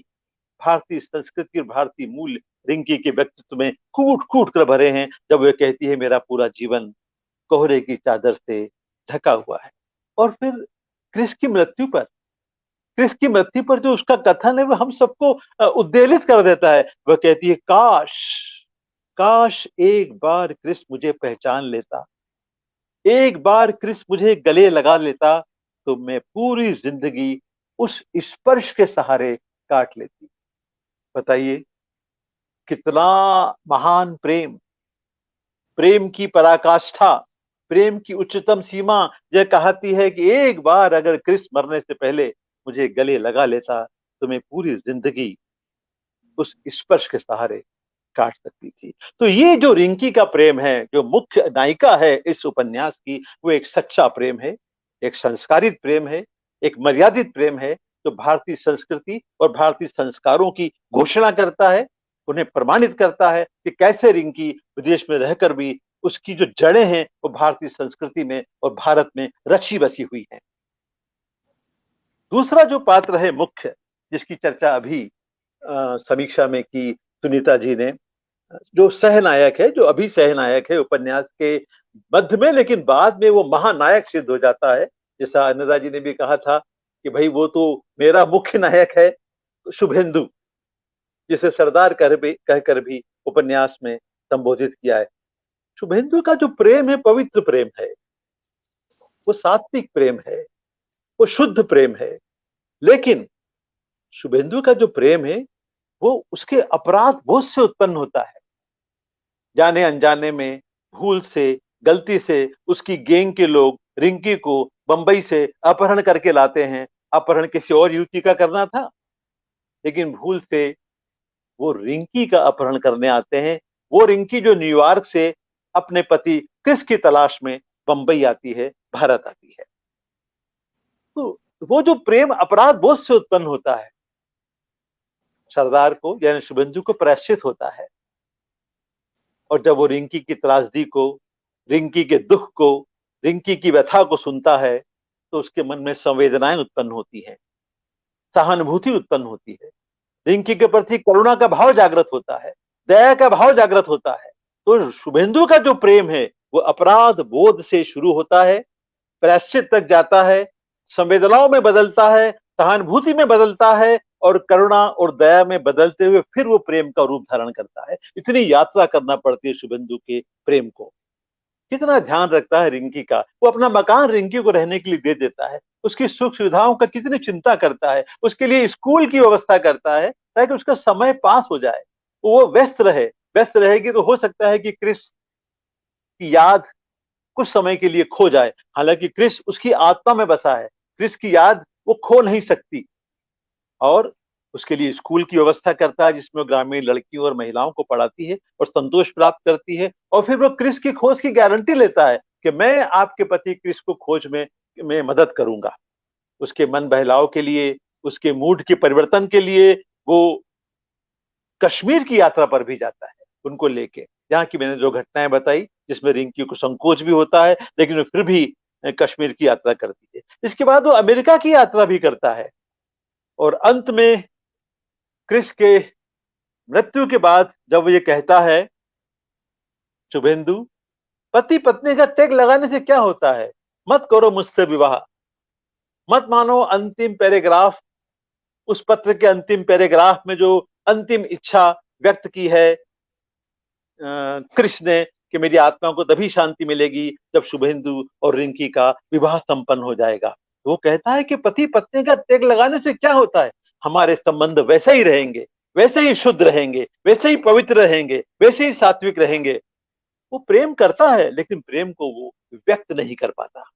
भारतीय संस्कृति और भारतीय मूल्य रिंकी के व्यक्तित्व में कूट कूट कर भरे हैं, जब वे कहती है मेरा पूरा जीवन कोहरे की चादर से ढका हुआ है। और फिर क्रिस की मृत्यु पर जो उसका कथन है वो हम सबको उद्वेलित कर देता है। वह कहती है, काश काश एक बार क्रिस मुझे पहचान लेता, एक बार क्रिस मुझे गले लगा लेता, तो मैं पूरी जिंदगी उस स्पर्श के सहारे काट लेती। बताइए कितना महान प्रेम, प्रेम की पराकाष्ठा प्रेम की उच्चतम सीमा यह कहती है कि एक बार अगर क्रिस मरने से पहले मुझे गले लगा लेता तो मैं पूरी जिंदगी उस स्पर्श के सहारे काट सकती थी। तो ये जो रिंकी का प्रेम है, जो मुख्य नायिका है इस उपन्यास की, वो एक सच्चा प्रेम है, एक संस्कारित प्रेम है, एक मर्यादित प्रेम है, जो भारतीय संस्कृति और भारतीय संस्कारों की घोषणा करता है, उन्हें प्रमाणित करता है कि कैसे रिंकी विदेश में रहकर भी उसकी जो जड़ें हैं वो भारतीय संस्कृति में और भारत में रची बसी हुई हैं। दूसरा जो पात्र है मुख्य, जिसकी चर्चा अभी समीक्षा में की सुनीता जी ने, जो सहनायक है, जो अभी सहनायक है उपन्यास के मध्य में, लेकिन बाद में वो महानायक सिद्ध हो जाता है। जैसा अन्नदा जी ने भी कहा था कि भाई वो तो मेरा मुख्य नायक है, शुभेंदु, जिसे सरदार कहकर भी उपन्यास में संबोधित किया है। शुभेंदु का जो प्रेम है पवित्र प्रेम है, वो सात्विक प्रेम है, वो शुद्ध प्रेम है। लेकिन शुभेंदु का जो प्रेम है वो उसके अपराध बोध से उत्पन्न होता है। जाने अनजाने में, भूल से, गलती से उसकी गैंग के लोग रिंकी को बंबई से अपहरण करके लाते हैं। अपहरण किसी और युवती का करना था, लेकिन भूल से वो रिंकी का अपहरण करने आते हैं। वो रिंकी जो न्यूयॉर्क से अपने पति क्रिस की तलाश में बंबई आती है, भारत आती है। तो वो जो प्रेम अपराध बोध से उत्पन्न होता है, सरदार को यानी शुभेंदु को प्रायश्चित होता है। और जब वो रिंकी की त्रासदी को, रिंकी के दुख को, रिंकी की व्यथा को सुनता है तो उसके मन में संवेदनाएं उत्पन्न होती हैं, सहानुभूति उत्पन्न होती है, रिंकी के प्रति करुणा का भाव जागृत होता है, दया का भाव जागृत होता है। तो शुभेंदु का जो प्रेम है वो अपराध बोध से शुरू होता है, प्रायश्चित तक जाता है, संवेदनाओं में बदलता है, सहानुभूति में बदलता है और करुणा और दया में बदलते हुए फिर वो प्रेम का रूप धारण करता है। इतनी यात्रा करना पड़ती है शुभेंदु के प्रेम को। कितना ध्यान रखता है रिंकी का, वो अपना मकान रिंकी को रहने के लिए दे देता है, उसकी सुख सुविधाओं का कितनी चिंता करता है, उसके लिए स्कूल की व्यवस्था करता है ताकि उसका समय पास हो जाए, वो व्यस्त रहे। व्यस्त रहेगी तो हो सकता है कि क्रिस की याद कुछ समय के लिए खो जाए। हालांकि क्रिस उसकी आत्मा में बसा है, क्रिस की याद वो खो नहीं सकती। और उसके लिए स्कूल की व्यवस्था करता है जिसमें ग्रामीण लड़कियों और महिलाओं को पढ़ाती है और संतोष प्राप्त करती है। और फिर वो क्रिस की खोज की गारंटी लेता है कि मैं आपके पति क्रिस को खोज में मैं मदद करूंगा। उसके मन बहलाव के लिए, उसके मूड के परिवर्तन के लिए वो कश्मीर की यात्रा पर भी जाता है उनको लेके, जहाँ की मैंने जो घटनाएं बताई जिसमें रिंकी को संकोच भी होता है, लेकिन वो फिर भी कश्मीर की यात्रा करती है। इसके बाद वो अमेरिका की यात्रा भी करता है और अंत में क्रिस के मृत्यु के बाद जब वो ये कहता है, शुभेंदु, पति पत्नी का टैग लगाने से क्या होता है, मत करो मुझसे विवाह, मत मानो अंतिम पैराग्राफ, उस पत्र के अंतिम पैराग्राफ में जो अंतिम इच्छा व्यक्त की है क्रिस ने कि मेरी आत्मा को तभी शांति मिलेगी जब शुभेंदु और रिंकी का विवाह संपन्न हो जाएगा। वो कहता है कि पति पत्नी का टैग लगाने से क्या होता है, हमारे संबंध वैसे ही रहेंगे, वैसे ही शुद्ध रहेंगे, वैसे ही पवित्र रहेंगे, वैसे ही सात्विक रहेंगे। वो प्रेम करता है लेकिन प्रेम को वो व्यक्त नहीं कर पाता।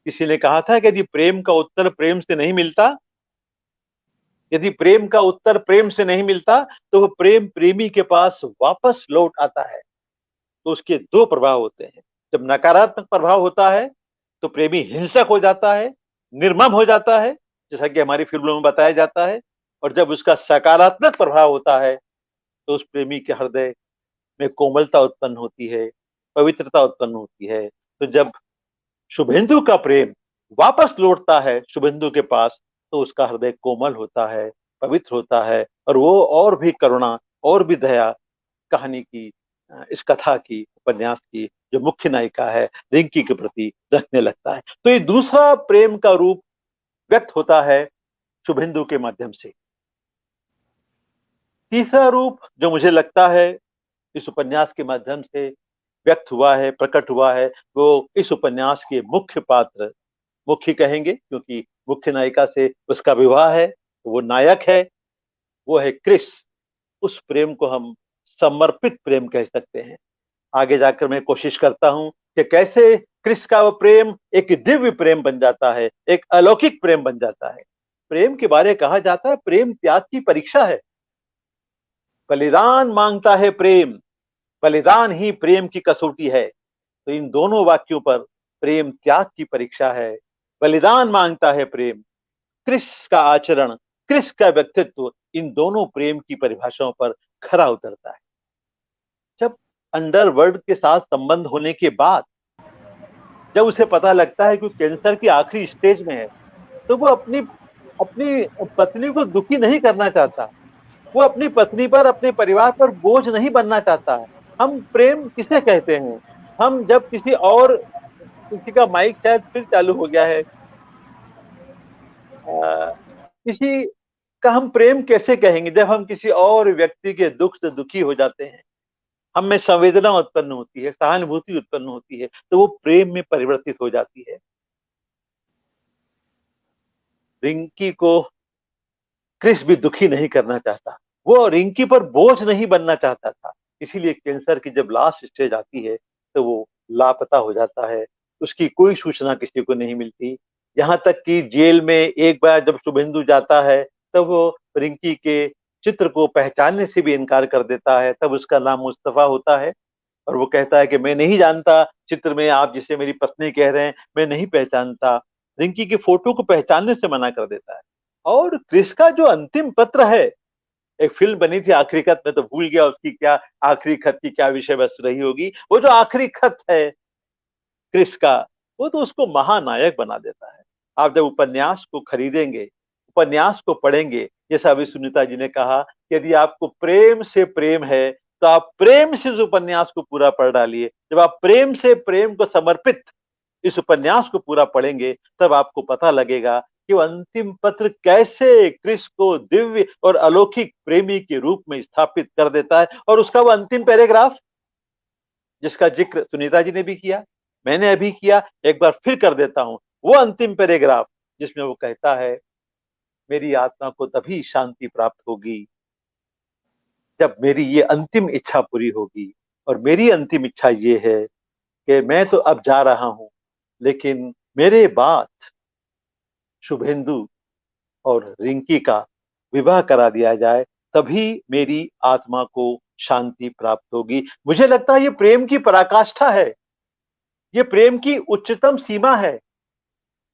किसी ने कहा था कि यदि प्रेम का उत्तर प्रेम से नहीं मिलता, यदि प्रेम का उत्तर प्रेम से नहीं मिलता तो वो प्रेम प्रेमी के पास वापस लौट आता है। तो उसके दो प्रभाव होते हैं। जब नकारात्मक प्रभाव होता है तो प्रेमी हिंसक हो जाता है, निर्मम हो जाता है, जैसा कि हमारी फिल्मों में बताया जाता है। और जब उसका सकारात्मक प्रभाव होता है तो उस प्रेमी के हृदय में कोमलता उत्पन्न होती है, पवित्रता उत्पन्न होती है। तो जब शुभेंदु का प्रेम वापस लौटता है शुभेंदु के पास तो उसका हृदय कोमल होता है, पवित्र होता है और वो और भी करुणा और भी दया कहानी की, इस कथा की, उपन्यास की जो मुख्य नायिका है रिंकी के प्रति रखने लगता है। तो ये दूसरा प्रेम का रूप व्यक्त होता है शुभेंदु के माध्यम से। तीसरा रूप जो मुझे लगता है इस उपन्यास के माध्यम से व्यक्त हुआ है, प्रकट हुआ है, वो इस उपन्यास के मुख्य पात्र, मुख्य कहेंगे क्योंकि मुख्य नायिका से उसका विवाह है, वो नायक है, वो है क्रिस। उस प्रेम को हम समर्पित प्रेम कह सकते हैं। आगे जाकर मैं कोशिश करता हूं कि कैसे कृष्ण का वो प्रेम एक दिव्य प्रेम बन जाता है, एक अलौकिक प्रेम बन जाता है। प्रेम के बारे में कहा जाता है प्रेम त्याग की परीक्षा है। बलिदान मांगता है प्रेम, बलिदान ही प्रेम की कसौटी है। तो इन दोनों वाक्यों पर प्रेम त्याग की परीक्षा है, बलिदान मांगता है प्रेम, कृष्ण का आचरण, कृष्ण का व्यक्तित्व, इन दोनों प्रेम की परिभाषाओं पर खरा उतरता है। जब अंडरवर्ल्ड के साथ संबंध होने के बाद जब उसे पता लगता है कि कैंसर की आखिरी स्टेज में है, तो वो अपनी अपनी पत्नी को दुखी नहीं करना चाहता, वो अपनी पत्नी पर, अपने परिवार पर बोझ नहीं बनना चाहता है। हम प्रेम किसे कहते हैं? हम जब किसी का माइक शायद फिर चालू हो गया है, किसी का हम प्रेम कैसे कहेंगे जब हम किसी और व्यक्ति के दुख से दुखी हो जाते हैं, हम में संवेदना उत्पन्न होती है, सहानुभूति उत्पन्न होती है, तो वो प्रेम में परिवर्तित हो जाती है। रिंकी को क्रिस भी दुखी नहीं करना चाहता, वो रिंकी पर बोझ नहीं बनना चाहता था, इसीलिए कैंसर की जब लास्ट स्टेज आती है तो वो लापता हो जाता है, उसकी कोई सूचना किसी को नहीं मिलती। यहाँ तक कि जेल में एक बार जब शुभेंदु जाता है तब वो रिंकी के चित्र को पहचानने से भी इनकार कर देता है। तब उसका नाम मुस्तफा होता है और वो कहता है कि मैं नहीं जानता चित्र में आप जिसे मेरी पत्नी कह रहे हैं, मैं नहीं पहचानता। रिंकी की फोटो को पहचानने से मना कर देता है। और क्रिस का जो अंतिम पत्र है, एक फिल्म बनी थी आखिरी खत, मैं तो भूल गया उसकी क्या आखिरी खत की क्या विषय वस्तु रही होगी। वो जो आखिरी खत है क्रिस का, वो तो उसको महानायक बना देता है। आप जब उपन्यास को खरीदेंगे, उपन्यास को पढ़ेंगे, जैसा अभी सुनीता जी ने कहा, यदि आपको प्रेम से प्रेम है तो आप प्रेम से इस उपन्यास को पूरा पढ़ डालिए। जब आप प्रेम से प्रेम को समर्पित इस उपन्यास को पूरा पढ़ेंगे तब आपको पता लगेगा कि वो अंतिम पत्र कैसे क्रिस को दिव्य और अलौकिक प्रेमी के रूप में स्थापित कर देता है। और उसका वो अंतिम पैराग्राफ जिसका जिक्र सुनीता जी ने भी किया, मैंने अभी किया, एक बार फिर कर देता हूं, वो अंतिम पैराग्राफ जिसमें वो कहता है, मेरी आत्मा को तभी शांति प्राप्त होगी जब मेरी ये अंतिम इच्छा पूरी होगी। और मेरी अंतिम इच्छा ये है कि मैं तो अब जा रहा हूं, लेकिन मेरे बाद शुभेंदु और रिंकी का विवाह करा दिया जाए, तभी मेरी आत्मा को शांति प्राप्त होगी। मुझे लगता है ये प्रेम की पराकाष्ठा है, ये प्रेम की उच्चतम सीमा है।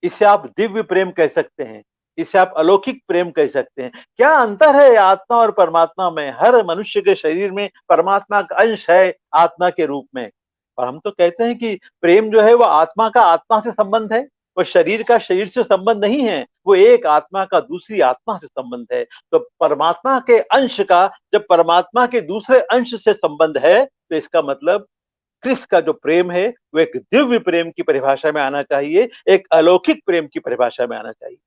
इसे आप दिव्य प्रेम कह सकते हैं, इसे आप अलौकिक प्रेम कह सकते हैं। क्या अंतर है आत्मा और परमात्मा में? हर मनुष्य के शरीर में परमात्मा का अंश है आत्मा के रूप में। और हम तो कहते हैं कि प्रेम जो है वो आत्मा का आत्मा से संबंध है, वो शरीर का शरीर से संबंध नहीं है, वो एक आत्मा का दूसरी आत्मा से संबंध है। तो परमात्मा के अंश का जब परमात्मा के दूसरे अंश से संबंध है, तो इसका मतलब क्रिस का जो प्रेम है वो एक दिव्य प्रेम की परिभाषा में आना चाहिए, एक अलौकिक प्रेम की परिभाषा में आना चाहिए।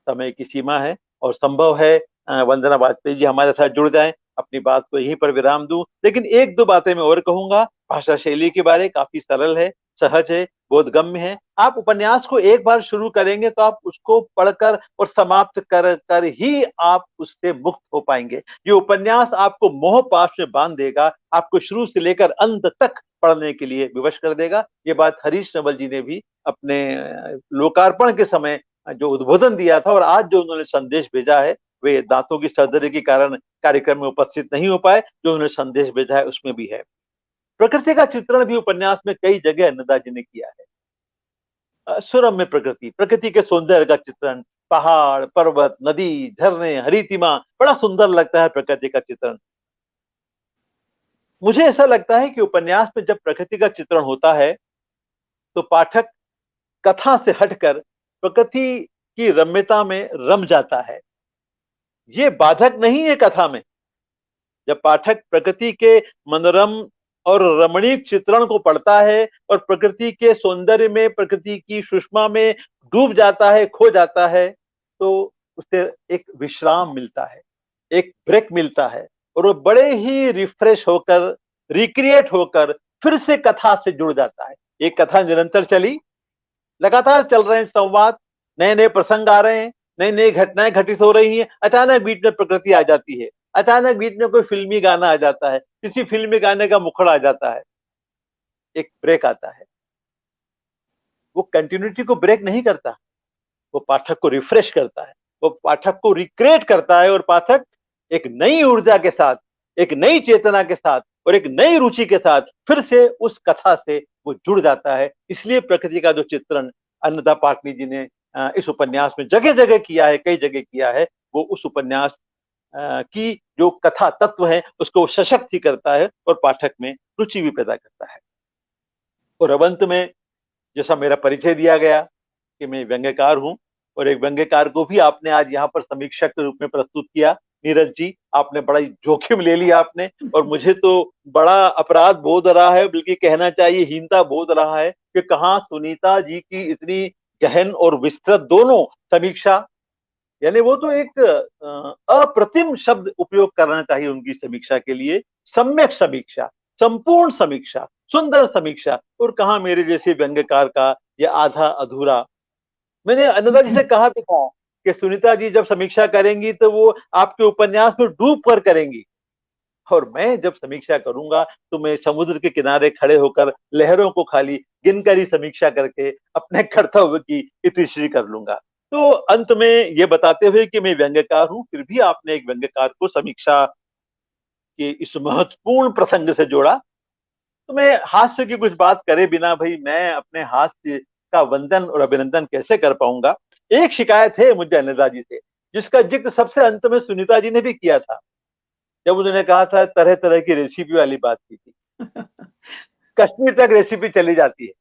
समय की सीमा है और संभव है वंदना वाजपेयी जी हमारे साथ जुड़ जाएं, अपनी बात को यहीं पर विराम दूं। लेकिन एक दो बातें मैं और कहूंगा। भाषा शैली के बारे काफी सरल है, सहज है, बोधगम्य है। आप उपन्यास को एक बार शुरू करेंगे तो आप उसको पढ़कर और समाप्त कर कर ही आप उससे मुक्त हो पाएंगे। ये उपन्यास आपको मोह पाश में बांध देगा, आपको शुरू से लेकर अंत तक पढ़ने के लिए विवश कर देगा। ये बात हरीश नवल जी ने भी अपने लोकार्पण के समय जो उद्बोधन दिया था और आज जो उन्होंने संदेश भेजा है, वे दांतों की सर्जरी के कारण कार्यक्रम में उपस्थित नहीं हो पाए, जो उन्होंने संदेश भेजा है उसमें भी है। प्रकृति का चित्रण भी उपन्यास में कई जगह अन्नदा जी ने किया है। सुरम्य प्रकृति, प्रकृति के सौंदर्य का चित्रण, पहाड़, पर्वत, नदी, झरने, हरितिमा, बड़ा सुंदर लगता है प्रकृति का चित्रण। मुझे ऐसा लगता है कि उपन्यास में जब प्रकृति का चित्रण होता है तो पाठक कथा से हटकर प्रकृति की रम्यता में रम जाता है। ये बाधक नहीं है कथा में। जब पाठक प्रकृति के मनोरम और रमणीक चित्रण को पढ़ता है और प्रकृति के सौंदर्य में, प्रकृति की सुषमा में डूब जाता है, खो जाता है, तो उसे एक विश्राम मिलता है, एक ब्रेक मिलता है और वो बड़े ही रिफ्रेश होकर, रिक्रिएट होकर फिर से कथा से जुड़ जाता है। एक कथा निरंतर चली, लगातार चल रहे हैं संवाद, नए नए प्रसंग आ रहे हैं, नई नई घटनाएं घटित हो रही हैं। अचानक बीच में प्रकृति आ जाती है, अचानक बीच में कोई फिल्मी गाना आ जाता है, किसी फिल्मी गाने का मुखड़ा आ जाता है, एक ब्रेक आता है, वो कंटिन्यूटी को ब्रेक नहीं करता, वो पाठक को रिफ्रेश करता है, वो पाठक को रिक्रिएट करता है और पाठक एक नई ऊर्जा के साथ, एक नई चेतना के साथ और एक नई रुचि के साथ फिर से उस कथा से वो जुड़ जाता है। इसलिए प्रकृति का जो चित्रण अन्नदा पाटनी जी ने इस उपन्यास में जगह जगह किया है, कई जगह किया है, वो उस उपन्यास की जो कथा तत्व है उसको सशक्त ही करता है और पाठक में रुचि भी पैदा करता है। और अब अंत में जैसा मेरा परिचय दिया गया कि मैं व्यंग्यकार हूं और एक व्यंग्यकार को भी आपने आज यहाँ पर समीक्षक के रूप में प्रस्तुत किया। नीरज जी, आपने बड़ा जोखिम ले लिया आपने, और मुझे तो बड़ा अपराध बोध रहा है, बल्कि कहना चाहिए हीनता बोध रहा है कि कहाँ सुनीता जी की इतनी गहन और विस्तृत दोनों समीक्षा, यानी वो तो एक अप्रतिम शब्द उपयोग करना चाहिए उनकी समीक्षा के लिए, सम्यक समीक्षा, संपूर्ण समीक्षा, सुंदर समीक्षा, और कहाँ मेरे जैसे व्यंग्यकार का यह आधा अधूरा। मैंने अन्नदा जी से कहा भी था कि सुनीता जी जब समीक्षा करेंगी तो वो आपके उपन्यास में डूब कर करेंगी, और मैं जब समीक्षा करूंगा तो मैं समुद्र के किनारे खड़े होकर लहरों को खाली गिनकर ही समीक्षा करके अपने कर्तव्य की इतिश्री कर लूंगा। तो अंत में ये बताते हुए कि मैं व्यंग्यकार हूं, फिर भी आपने एक व्यंग्यकार को समीक्षा के इस महत्वपूर्ण प्रसंग से जोड़ा, तो मैं हास्य की कुछ बात करे बिना भाई मैं अपने हास्य का वंदन और अभिनंदन कैसे कर पाऊंगा। एक शिकायत है मुझे अन्नदा जी से, जिसका जिक्र सबसे अंत में सुनीता जी ने भी किया था, जब उन्होंने कहा था तरह तरह की रेसिपी वाली बात की थी, कश्मीर तक रेसिपी चली जाती है।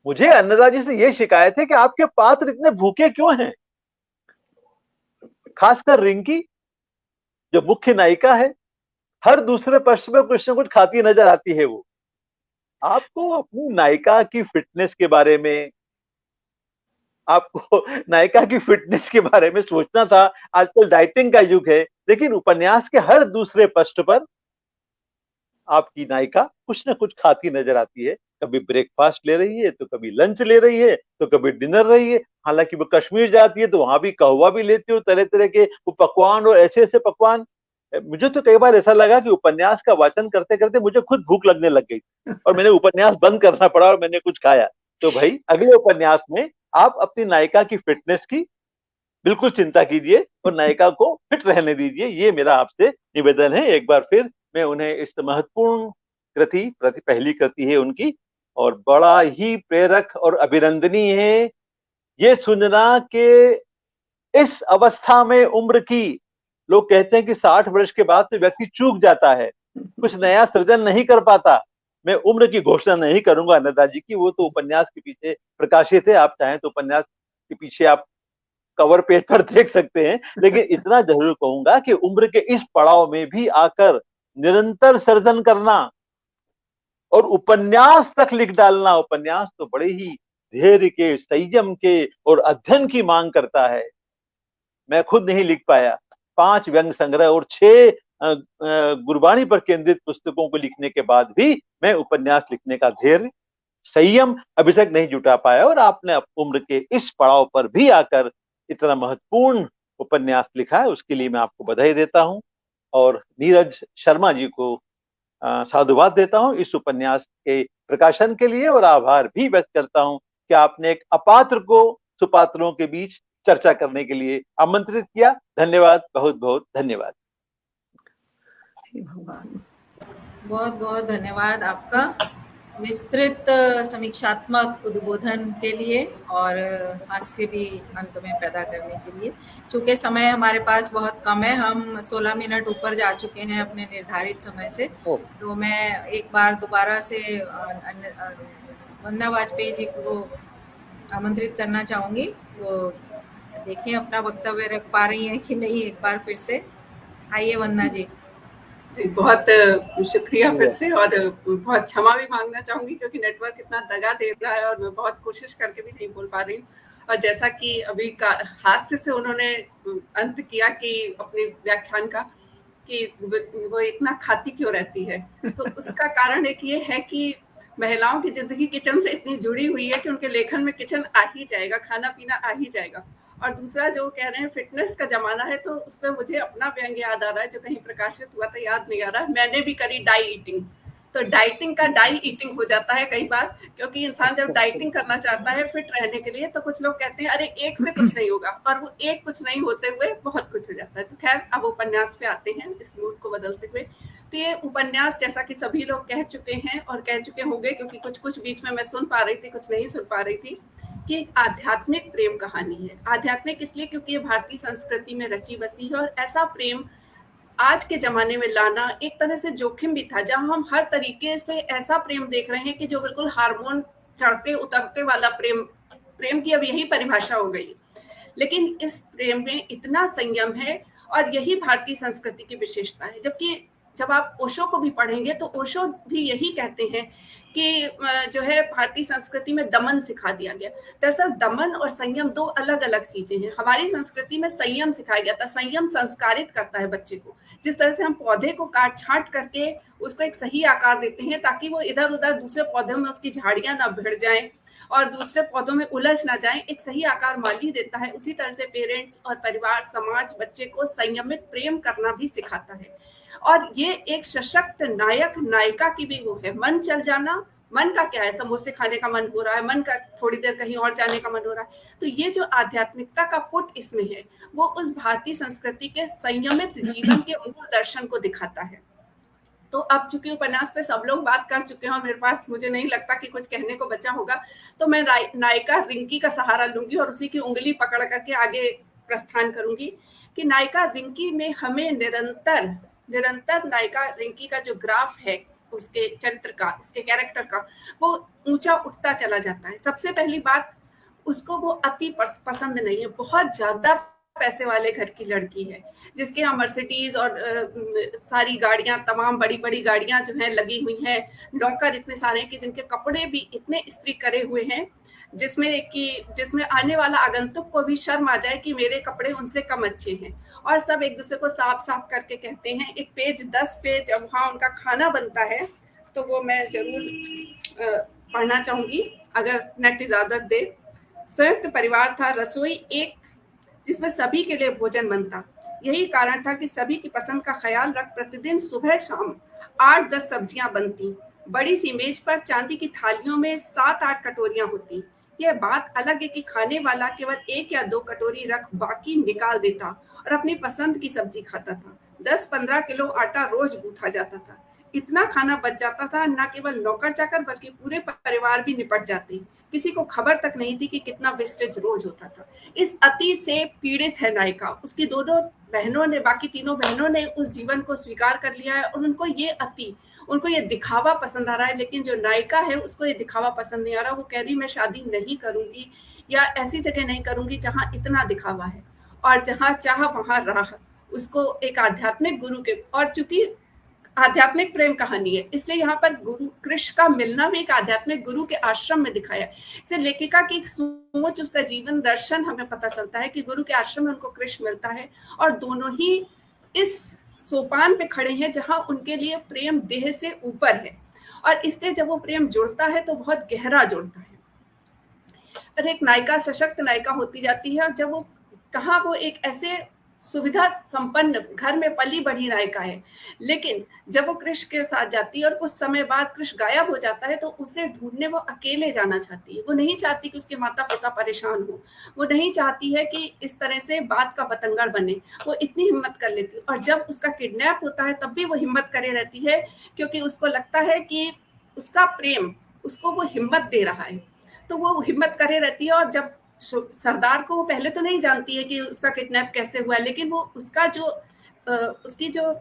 मुझे अन्नदा जी से यह शिकायत है कि आपके पात्र इतने भूखे क्यों हैं, खासकर रिंकी जो मुख्य नायिका है, हर दूसरे पक्ष में कुछ न कुछ खाती नजर आती है। वो आपको अपनी नायिका की फिटनेस के बारे में, आपको नायिका की फिटनेस के बारे में सोचना था। आजकल डाइटिंग का युग है, लेकिन उपन्यास के हर दूसरे पृष्ठ पर आपकी नायिका कुछ न कुछ खाती नजर आती है। कभी ब्रेकफास्ट ले रही है, तो कभी लंच ले रही है, तो कभी डिनर रही है। हालांकि वो कश्मीर जाती है तो वहां भी कहवा भी लेती हो, तरह तरह के वो पकवान और ऐसे ऐसे पकवान। मुझे तो कई बार ऐसा लगा कि उपन्यास का वाचन करते करते मुझे खुद भूख लगने लग गई और मैंने उपन्यास बंद करना पड़ा और मैंने कुछ खाया। तो भाई अगले उपन्यास में आप अपनी नायिका की फिटनेस की बिल्कुल चिंता कीजिए और नायिका को फिट रहने दीजिए, ये मेरा आपसे निवेदन है। एक बार फिर मैं उन्हें इस महत्वपूर्ण कृति, पहली कृति है उनकी, और बड़ा ही प्रेरक और अभिनंदनीय है ये सुनना कि इस अवस्था में उम्र की, लोग कहते हैं कि 60 वर्ष के बाद तो व्यक्ति चूक जाता है, कुछ नया सृजन नहीं कर पाता। मैं उम्र की घोषणा नहीं करूंगा अन्नदा जी की, वो तो उपन्यास के पीछे प्रकाशित है, आप चाहें तो उपन्यास के पीछे आप कवर पेज पर देख सकते हैं। लेकिन इतना जरूर कहूंगा कि उम्र के इस पड़ाव में भी आकर निरंतर सर्जन करना और उपन्यास तक लिख डालना, उपन्यास तो बड़े ही धैर्य के, संयम के और अध्ययन की मांग करता है। मैं खुद नहीं लिख पाया, 5 व्यंग संग्रह और 6 गुरबाणी पर केंद्रित पुस्तकों को लिखने के बाद भी मैं उपन्यास लिखने का धैर्य, संयम अभी तक नहीं जुटा पाया, और आपने उम्र के इस पड़ाव पर भी आकर इतना महत्वपूर्ण उपन्यास लिखा है, उसके लिए मैं आपको बधाई देता हूं और नीरज शर्मा जी को साधुवाद देता हूं इस उपन्यास के प्रकाशन के लिए, और आभार भी व्यक्त करता हूं कि आपने एक अपात्र को सुपात्रों के बीच चर्चा करने के लिए आमंत्रित किया। धन्यवाद, बहुत बहुत धन्यवाद। बहुत बहुत धन्यवाद आपका विस्तृत समीक्षात्मक उद्बोधन के लिए और हास्य भी अंत में पैदा करने के लिए। चूंकि समय हमारे पास बहुत कम है, हम 16 मिनट ऊपर जा चुके हैं अपने निर्धारित समय से, तो मैं एक बार दोबारा से वंदना वाजपेयी जी को आमंत्रित करना चाहूंगी। वो देखें अपना वक्तव्य रख पा रही हैं कि नहीं, एक बार फिर से आइए वंदना जी। जी बहुत शुक्रिया फिर से, और बहुत क्षमा भी मांगना चाहूंगी क्योंकि नेटवर्क इतना दगा दे रहा है और मैं बहुत कोशिश करके भी नहीं बोल पा रही हूँ। और जैसा कि अभी हास्य से उन्होंने अंत किया कि अपने व्याख्यान का कि वो इतना खाती क्यों रहती है, तो उसका कारण एक ये है कि महिलाओं की जिंदगी किचन से इतनी जुड़ी हुई है कि उनके लेखन में किचन आ ही जाएगा, खाना पीना आ ही जाएगा। और दूसरा जो कह रहे हैं फिटनेस का जमाना है, तो उसमें मुझे अपना व्यंग्य याद आ रहा है जो कहीं प्रकाशित हुआ था, याद नहीं आ रहा है। मैंने भी करी डाई ईटिंग, तो डाइटिंग का डाई ईटिंग हो जाता है कई बार, क्योंकि इंसान जब डाइटिंग करना चाहता है फिट रहने के लिए, तो कुछ लोग कहते हैं अरे एक से कुछ नहीं होगा, और वो एक कुछ नहीं होते हुए बहुत कुछ हो जाता है। तो खैर अब उपन्यास पे आते हैं इस मूड को बदलते हुए। तो ये उपन्यास जैसा कि सभी लोग कह चुके हैं और कह चुके होंगे, क्योंकि कुछ कुछ बीच में मैं सुन पा रही थी, कुछ नहीं सुन पा रही थी, कि एक आध्यात्मिक प्रेम कहानी है। आध्यात्मिक इसलिए क्योंकि ये भारतीय संस्कृति में रची बसी है, और ऐसा प्रेम आज के जमाने में लाना एक तरह से जोखिम भी था, जहां हम हर तरीके से ऐसा प्रेम देख रहे हैं कि जो बिल्कुल हार्मोन चढ़ते उतरते वाला प्रेम की अब यही परिभाषा हो गई। लेकिन इस प्रेम में इतना संयम है, और यही भारतीय संस्कृति की विशेषता है। जबकि जब आप ओशो को भी पढ़ेंगे तो ओशो भी यही कहते हैं कि जो है भारतीय संस्कृति में दमन सिखा दिया गया। दरअसल दमन और संयम दो अलग अलग चीजें हैं। हमारी संस्कृति में संयम सिखाया गया था। संयम संस्कारित करता है बच्चे को। जिस तरह से हम पौधे को काट छांट करके उसको एक सही आकार देते हैं ताकि वो इधर उधर दूसरे पौधों में उसकी झाड़ियां ना भिड़ जाएं और दूसरे पौधों में उलझ ना जाएं, एक सही आकार माली देता है, उसी तरह से पेरेंट्स और परिवार समाज बच्चे को संयमित प्रेम करना भी सिखाता है। और ये एक सशक्त नायक नायिका की भी वो है। मन चल जाना, मन का क्या है, समोसे खाने का मन हो रहा है, मन का थोड़ी देर कहीं और जाने का मन हो रहा है। तो ये जो आध्यात्मिकता का पुट इसमें है, वो उस भारतीय संस्कृति के संयमित जीवन के मूल दर्शन को दिखाता है। तो अब चूंकि उपन्यास पे सब लोग बात कर चुके हैं और मेरे पास मुझे नहीं लगता कि कुछ कहने को बचा होगा, तो मैं नायिका रिंकी का सहारा लूंगी और उसी की उंगली पकड़ करके आगे प्रस्थान करूंगी कि नायिका रिंकी में हमें निरंतर नायिका रिंकी का जो ग्राफ है उसके चरित्र का, उसके कैरेक्टर का, वो ऊंचा उठता चला जाता है। सबसे पहली बात, उसको वो अति पसंद नहीं है। बहुत ज्यादा पैसे वाले घर की लड़की है जिसके यहाँ मर्सिडीज और सारी गाड़ियां, तमाम बड़ी बड़ी गाड़ियां जो हैं लगी हुई हैं, नौकर इतने सारे हैं कि जिनके कपड़े भी इतने इस्त्री करे हुए हैं जिसमें आने वाला आगंतुक को भी शर्म आ जाए कि मेरे कपड़े उनसे कम अच्छे हैं। और सब एक दूसरे को साफ साफ करके कहते हैं। एक पेज 10 पेज अब वहाँ उनका खाना बनता है, तो वो मैं जरूर पढ़ना चाहूंगी अगर नेट इजाजत दे। संयुक्त परिवार था, रसोई एक जिसमें सभी के लिए भोजन बनता। यही कारण था कि सभी की पसंद का ख्याल रख प्रतिदिन सुबह शाम 8-10 सब्जियां बनती। बड़ी सी मेज पर चांदी की थालियों में 7-8 कटोरियां होती। यह बात अलग है कि खाने वाला केवल 1 या 2 कटोरी रख बाकी निकाल देता और अपनी पसंद की सब्जी खाता था। 10-15 किलो आटा रोज गूंथा जाता था। इतना खाना बच जाता था, न केवल नौकर चाकर बल्कि पूरे परिवार भी निपट जाते। किसी को खबर तक नहीं थी कि कितना वेस्टेज रोज होता था। इस अति से पीड़ित है नायिका। उसकी दोनों बहनों ने, बाकी तीनों बहनों ने उस जीवन को स्वीकार कर लिया है और उनको ये दिखावा पसंद आ रहा है। लेकिन जो नायिका है उसको ये दिखावा पसंद नहीं आ रहा। वो कह रही मैं शादी नहीं करूंगी या ऐसी जगह नहीं करूंगी जहां इतना दिखावा है, और जहां चाह वहां राह। उसको एक आध्यात्मिक गुरु के, और चूंकि आध्यात्मिक प्रेम कहानी है इसलिए यहाँ पर गुरु कृष्ण का मिलना भी एक आध्यात्मिक गुरु के आश्रम में दिखाया है। इससे लेखिका की सोच, उसका जीवन दर्शन हमें पता चलता है कि गुरु के आश्रम में उनको कृष्ण मिलता है और दोनों ही इस सोपान पे खड़े हैं जहां उनके लिए प्रेम देह से ऊपर है। और इसलिए जब वो प्रेम जुड़ता है तो बहुत गहरा जुड़ता है और एक नायिका सशक्त नायिका होती जाती है। और जब वो एक ऐसे सुविधा संपन्न घर में पली बढ़ी नायिका है, लेकिन जब वो कृष्ण के साथ जाती है और कुछ समय बाद कृष्ण गायब हो जाता है तो उसे ढूंढने वो अकेले जाना चाहती है। वो नहीं चाहती कि उसके माता पिता परेशान हो, वो नहीं चाहती है कि इस तरह से बात का बतंगड़ बने। वो इतनी हिम्मत कर लेती है और जब उसका किडनैप होता है तब भी वो हिम्मत करे रहती है, क्योंकि उसको लगता है कि उसका प्रेम उसको वो हिम्मत दे रहा है, तो वो हिम्मत करे रहती है। और जब सरदार को वो पहले तो नहीं जानती है कि उसका किडनैप कैसे हुआ, लेकिन वो उसकी जो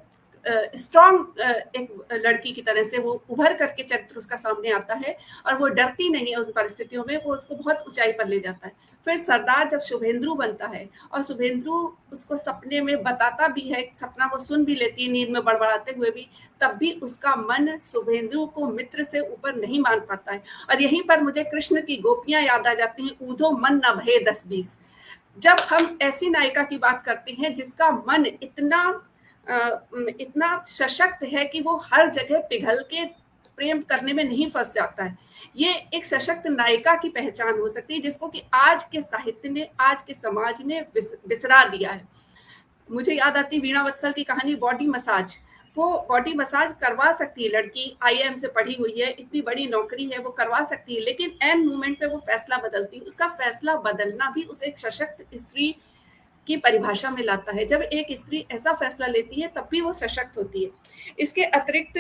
स्ट्रॉन्ग एक लड़की की तरह से वो उभर करके चरित्र उसका सामने आता है और वो डरती नहीं है उन परिस्थितियों में। वो उसको बहुत ऊंचाई पर ले जाता है। फिर सरदार जब शुभेंद्रु बनता है और शुभेंद्रु उसको सपने में बताता भी है, सपना वो सुन भी लेती है नींद में बड़बड़ाते हुए भी, तब भी उसका मन शुभेंद्रु को मित्र से ऊपर नहीं मान पाता है। और यहीं पर मुझे कृष्ण की गोपियां याद आ जाती हैं, ऊधो मन न भये 10-20। जब हम ऐसी नायिका की बात करते हैं जिसका मन इतना सशक्त है कि वो हर जगह पिघल के प्रेम करने में नहीं फंस जाता है, ये एक सशक्त नायिका की पहचान हो सकती है जिसको कि आज के साहित्य ने, आज के समाज ने बिसरा दिया है। मुझे याद आती वीणा वत्सल की कहानी बॉडी मसाज। वो बॉडी मसाज करवा सकती है, लड़की IIM से पढ़ी हुई है, इतनी बड़ी नौकरी है, वो करवा सकती है, लेकिन एन मोमेंट पे वो फैसला बदलती है। उसका फैसला बदलना भी उसे एक सशक्त स्त्री की परिभाषा में लाता है। जब एक स्त्री ऐसा फैसला लेती है तब भी वो सशक्त होती है। इसके अतिरिक्त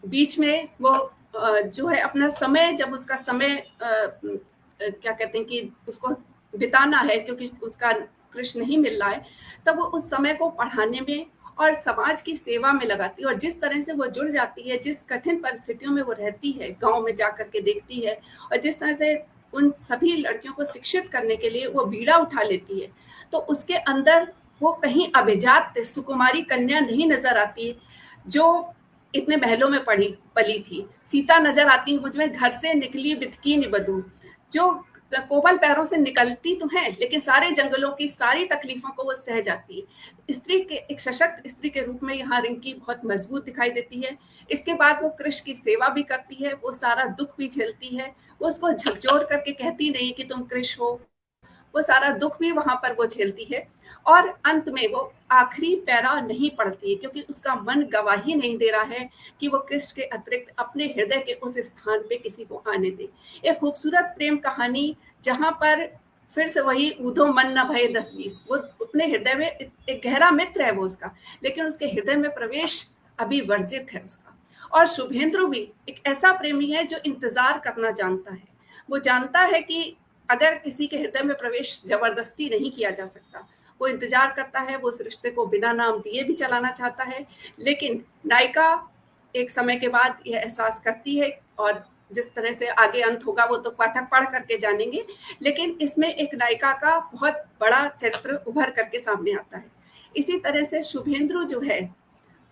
बीच में वो जो है अपना समय, जब उसका समय क्या कहते हैं कि उसको बिताना है क्योंकि उसका कृष्ण नहीं मिल रहा है, तब वो उस समय को पढ़ाने में और समाज की सेवा में लगाती है। और जिस तरह से वो जुड़ जाती है, जिस कठिन परिस्थितियों में वो रहती है, गांव में जाकर के देखती है, और जिस तरह से उन सभी लड़कियों को शिक्षित करने के लिए वो बीड़ा उठा लेती है, तो उसके अंदर वो कहीं अभिजात सुकुमारी कन्या नहीं नजर आती जो इतने महलों में पली थी। सीता नजर आती है मुझमें, घर से निकली बितकी निबधू, जो कोमल पैरों से निकलती तो है लेकिन सारे जंगलों की सारी तकलीफों को वो सह जाती है। स्त्री के एक सशक्त स्त्री के रूप में यहाँ रिंकी बहुत मजबूत दिखाई देती है। इसके बाद वो कृष्ण की सेवा भी करती है, वो सारा दुख भी झेलती है, वो उसको झकझोर करके कहती नहीं कि तुम कृष्ण हो, वो सारा दुख भी वहां पर वो झेलती है। और अंत में वो आखिरी पैरा नहीं पढ़ती है क्योंकि उसका मन गवाही नहीं दे रहा है कि वो कृष्ण के अतिरिक्त अपने हृदय के उस स्थान पे किसी को आने दे। एक खूबसूरत प्रेम कहानी जहां पर फिर से वही ऊधो मन न भय 10-20, वो अपने हृदय में एक गहरा मित्र है वो उसका, लेकिन उसके हृदय में प्रवेश अभी वर्जित है उसका। और शुभेंद्र भी एक ऐसा प्रेमी है जो इंतजार करना जानता है। वो जानता है कि अगर किसी के हृदय में प्रवेश जबरदस्ती नहीं किया जा सकता, वो इंतजार करता है, वो उस रिश्ते को बिना नाम दिए भी चलाना चाहता है। लेकिन नायिका एक समय के बाद यह एहसास करती है, और जिस तरह से आगे अंत होगा वो तो पाठक पढ़ करके जानेंगे, लेकिन इसमें एक नायिका का बहुत बड़ा चरित्र उभर करके सामने आता है। इसी तरह से शुभेंद्र जो है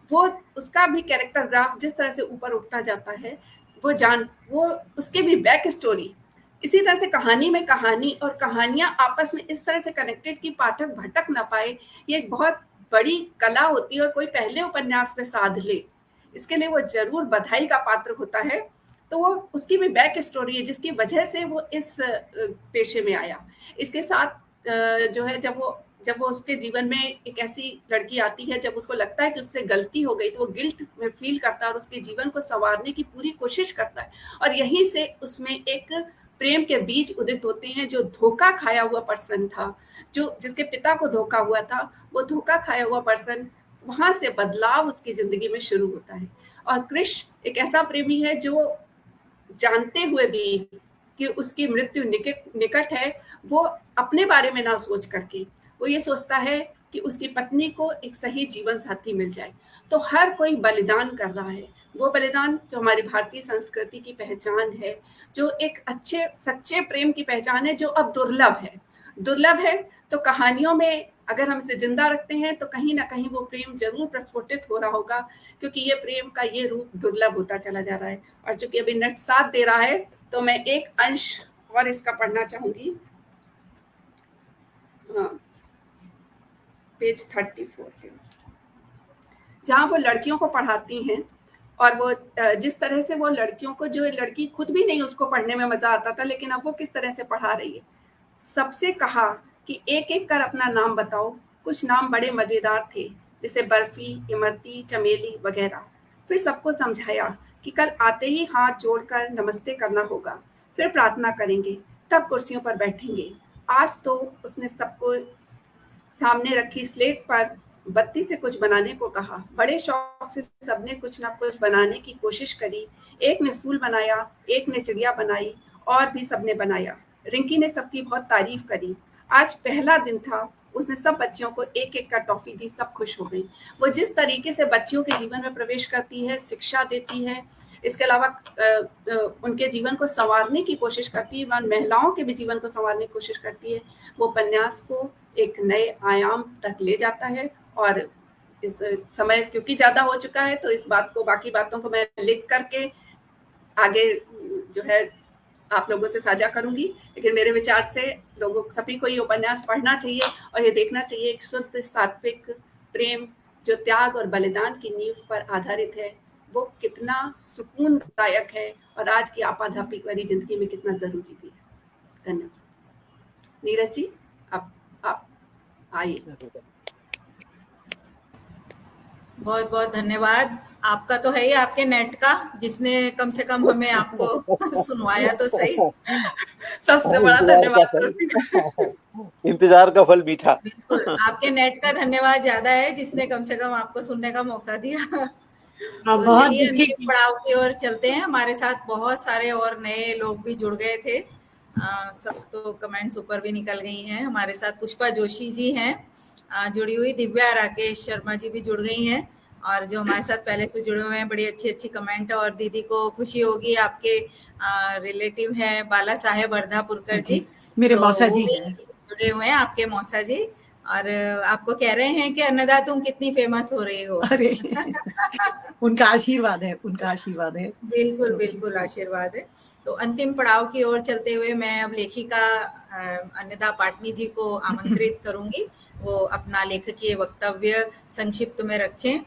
वो उसका भी कैरेक्टर ग्राफ जिस तरह से ऊपर उठता जाता है, वो उसके भी बैक स्टोरी, इसी तरह से कहानी में कहानी और कहानियां आपस में इस तरह से कनेक्टेड कि पाठक भटक ना पाए, ये एक बहुत बड़ी कला होती है। और कोई पहले उपन्यास पे साध ले, इसके लिए वो जरूर बधाई का पात्र होता है। तो वो उसकी भी बैक स्टोरी है जिसकी वजह से वो इस पेशे में आया। इसके साथ जो है जब वो उसके जीवन में एक ऐसी लड़की आती है, जब उसको लगता है कि उससे गलती हो गई, तो वो गिल्ट में फील करता है और उसके जीवन को संवारने की पूरी कोशिश करता है। और यहीं से उसमें एक प्रेम के बीज उदित होते हैं। जो धोखा खाया हुआ पर्सन था, जो जिसके पिता को धोखा हुआ था, वो धोखा खाया हुआ पर्सन, वहां से बदलाव उसकी जिंदगी में शुरू होता है। और कृष एक ऐसा प्रेमी है जो जानते हुए भी कि उसकी मृत्यु निकट है, वो अपने बारे में ना सोच करके वो ये सोचता है कि उसकी पत्नी को एक सही जीवन साथी मिल जाए। तो हर कोई बलिदान कर रहा है, वो बलिदान जो हमारी भारतीय संस्कृति की पहचान है, जो एक अच्छे सच्चे प्रेम की पहचान है, जो अब दुर्लभ है। तो कहानियों में अगर हम इसे जिंदा रखते हैं तो कहीं ना कहीं वो प्रेम जरूर प्रस्फुटित हो रहा होगा, क्योंकि ये प्रेम का ये रूप दुर्लभ होता चला जा रहा है। और चूंकि अभी नेट साथ दे रहा है तो मैं एक अंश और इसका पढ़ना चाहूंगी, पेज 34 जहां वो लड़कियों को पढ़ाती हैं। और वो जिस तरह से वो लड़कियों को, जो लड़की खुद भी नहीं उसको पढ़ने में मजा आता था, लेकिन अब वो किस तरह से पढ़ा रही है। सबसे कहा कि एक एक कर अपना नाम बताओ। कुछ नाम बड़े मजेदार थे, जैसे बर्फी, इमरती, चमेली वगैरह। फिर सबको समझाया कि कल आते ही हाथ जोड़कर नमस्ते करना होगा, फिर प्रार्थना करेंगे, तब कुर्सियों पर बैठेंगे। आज तो उसने सबको सामने रखी स्लेट पर बत्ती से कुछ बनाने को कहा। बड़े शौक से सबने कुछ ना कुछ बनाने की कोशिश करी। एक ने फूल बनाया, एक ने चिड़िया बनाई, और भी सबने बनाया। रिंकी ने सबकी बहुत तारीफ करी। आज पहला दिन था, उसने सब बच्चियों को एक एक का टॉफी दी, सब खुश हो गई। वो जिस तरीके से बच्चियों के जीवन में प्रवेश करती है, शिक्षा देती है, इसके अलावा उनके जीवन को संवारने की कोशिश करती है, महिलाओं के भी जीवन को संवारने की कोशिश करती है, वो उपन्यास को एक नए आयाम तक ले जाता है। और इस समय क्योंकि ज्यादा हो चुका है तो इस बात को, बाकी बातों को मैं लिख करके आगे जो है आप लोगों से साझा करूंगी। लेकिन मेरे विचार से लोगों सभी को ये उपन्यास पढ़ना चाहिए और ये देखना चाहिए एक शुद्ध सात्विक प्रेम जो त्याग और बलिदान की नींव पर आधारित है, वो कितना सुकूनदायक है और आज की आपाधापी वाली जिंदगी में कितना जरूरी भी है। धन्यवाद। नीरज जी, आप आइए। बहुत बहुत धन्यवाद। आपका तो है ही, आपके नेट का, जिसने कम से कम हमें आपको सुनवाया तो सही। सबसे बड़ा इंतजार का धन्यवाद। फल इंतजार का फल मीठा। बिल्कुल, आपके नेट का धन्यवाद ज्यादा है, जिसने कम से कम आपको सुनने का मौका दिया। हाँ, तो बहुत चलिए दुखी अंतिम पड़ाव की ओर चलते हैं। हमारे साथ बहुत सारे और नए लोग भी जुड़ गए थे। सब तो कमेंट्स ऊपर भी निकल गई हैं। हमारे साथ पुष्पा जोशी जी हैं जुड़ी हुई, दिव्या राकेश शर्मा जी भी जुड़ गई हैं, और जो हमारे साथ पहले से जुड़े हुए हैं, बड़ी अच्छी अच्छी कमेंट। और दीदी को खुशी होगी, आपके रिलेटिव हैं बाला साहेब अर्धापुरकर जी, जी, मेरे तो मौसा वो जी भी हैं। जुड़े हुए हैं, आपके मौसा जी। और आपको कह रहे हैं कि अन्नदा तुम कितनी फेमस हो रही हो। अरे उनका आशीर्वाद है, उनका आशीर्वाद है। बिल्कुल तो बिल्कुल आशीर्वाद है। तो अंतिम पड़ाव की ओर चलते हुए मैं अब लेखिका अन्नदा पाटनी जी को आमंत्रित करूंगी, वो अपना लेखकीय वक्तव्य संक्षिप्त में रखें।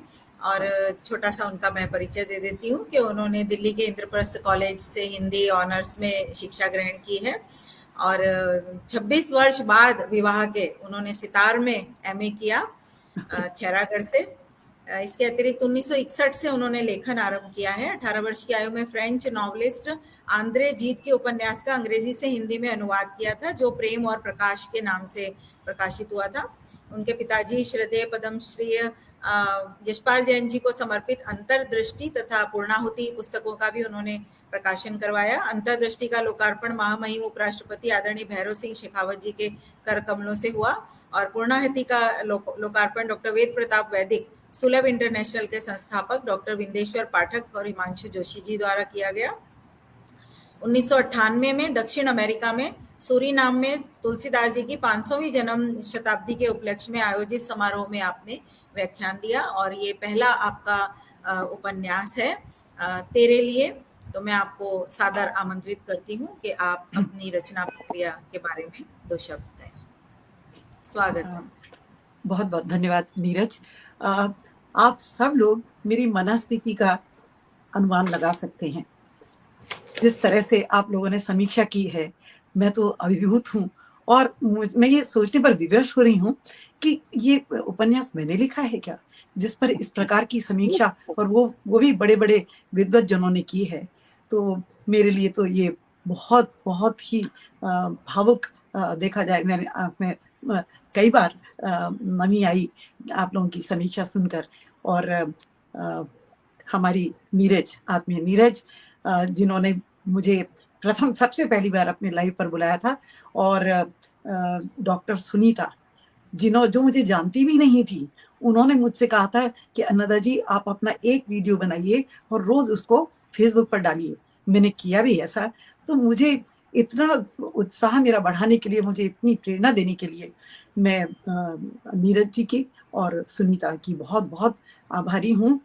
और छोटा सा उनका मैं परिचय दे देती हूँ कि उन्होंने दिल्ली के इंद्रप्रस्थ कॉलेज से हिंदी ऑनर्स में शिक्षा ग्रहण की है, और 26 वर्ष बाद विवाह के उन्होंने सितार में एमए किया खैरागढ़ से। इसके अतिरिक्त 1961 से उन्होंने लेखन आरंभ किया है। 18 वर्ष की आयु में फ्रेंच नॉवलिस्ट आंद्रे जीत के उपन्यास का अंग्रेजी से हिंदी में अनुवाद किया था, जो प्रेम और प्रकाश के नाम से प्रकाशित हुआ था। उनके पिताजी श्रद्धेय पद्मश्री यशपाल जैन जी को समर्पित अंतर्दृष्टि तथा पूर्णाहुति पुस्तकों का भी उन्होंने प्रकाशन करवाया। अंतर्दृष्टि का लोकार्पण महामहिम उपराष्ट्रपति आदरणीय भैरव सिंह शेखावत जी के कर कमलों से हुआ, और पूर्णाहुति का लोकार्पण डॉक्टर वेद प्रताप वैदिक सुलभ इंटरनेशनल के संस्थापक डॉक्टर विंदेश्वर पाठक और हिमांशु जोशी जी द्वारा किया गया। 1998 में दक्षिण अमेरिका में सूरीनाम में तुलसीदास जी की 500वीं जन्म शताब्दी के उपलक्ष्य में आयोजित समारोह में आपने व्याख्यान दिया, और ये पहला आपका उपन्यास है तेरे लिए। तो मैं आपको सादर आमंत्रित करती हूँ कि आप अपनी रचना प्रक्रिया के बारे में 2 शब्द कहें। स्वागत है। बहुत बहुत धन्यवाद नीरज। आप सब लोग मेरी मनस्थिति का अनुमान लगा सकते हैं। जिस तरह से आप लोगों ने समीक्षा की है, मैं तो अभिभूत हूँ, और मैं ये सोचने पर विवश हो रही हूँ कि ये उपन्यास मैंने लिखा है क्या, जिस पर इस प्रकार की समीक्षा, और वो भी बड़े बड़े विद्वज्जनों ने की है। तो मेरे लिए तो ये बहुत बहुत ही भावुक देखा जाए। मेरे आँख में कई बार नमी आई आप लोगों की समीक्षा सुनकर। और हमारी नीरज, आत्मीय नीरज, जिन्होंने मुझे प्रथम सबसे पहली बार अपने लाइव पर बुलाया था, और डॉक्टर सुनीता, जो मुझे जानती भी नहीं थी, उन्होंने मुझसे कहा था कि अन्नदा जी आप अपना एक वीडियो बनाइए और रोज उसको फेसबुक पर डालिए। मैंने किया भी ऐसा। तो मुझे इतना उत्साह मेरा बढ़ाने के लिए, मुझे इतनी प्रेरणा देने के लिए मैं नीरज जी की और सुनीता की बहुत बहुत आभारी हूँ।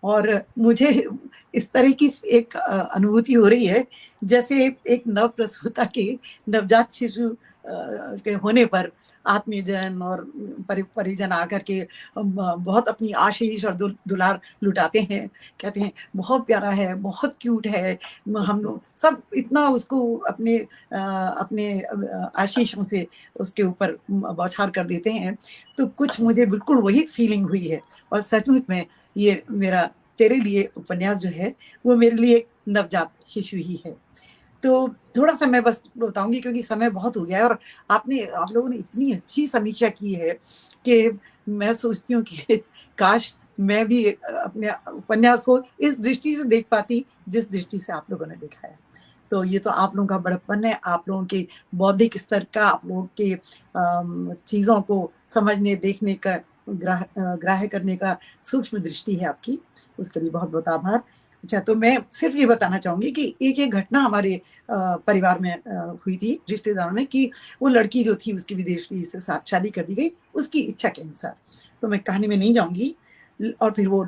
और मुझे इस तरह की एक अनुभूति हो रही है जैसे एक नव प्रसूता के नवजात शिशु के होने पर आत्मीयजन और परिजन आकर के बहुत अपनी आशीष और दुलार लुटाते हैं, कहते हैं बहुत प्यारा है, बहुत क्यूट है। हम लोग सब इतना उसको अपने आशीषों से उसके ऊपर बौछार कर देते हैं। तो कुछ मुझे बिल्कुल वही फीलिंग हुई है। और सचमुच में ये मेरा तेरे लिए उपन्यास जो है वो मेरे लिए नवजात शिशु ही है। तो थोड़ा सा मैं बस बताऊंगी क्योंकि समय बहुत हो गया है, और आप लोगों ने इतनी अच्छी समीक्षा की है कि मैं सोचती हूँ कि काश मैं भी अपने उपन्यास को इस दृष्टि से देख पाती जिस दृष्टि से आप लोगों ने देखा है। तो ये तो आप लोगों का बड़प्पन है, आप लोगों के बौद्धिक स्तर का, आप लोगों के चीज़ों को समझने देखने का ग्राह्य करने का सूक्ष्म दृष्टि है आपकी, उसके लिए बहुत बहुत आभार। अच्छा, तो मैं सिर्फ ये बताना चाहूंगी कि एक घटना हमारे परिवार में हुई थी, रिश्तेदारों में, कि वो लड़की जो थी उसकी विदेशी से शादी कर दी गई उसकी इच्छा के अनुसार। तो मैं कहानी में नहीं जाऊंगी। और फिर वो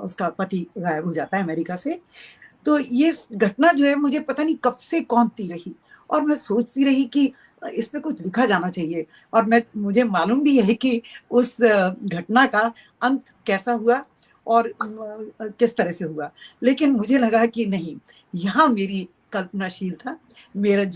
उसका पति गायब हो जाता है अमेरिका से। तो ये घटना जो है मुझे पता नहीं कब से कौंधती रही, और मैं सोचती रही कि इस पे कुछ लिखा जाना चाहिए। और मुझे मालूम भी है कि उस घटना का अंत कैसा हुआ और किस तरह से हुआ, लेकिन मुझे लगा कि नहीं, यहाँ मेरी कल्पनाशीलता, मेरी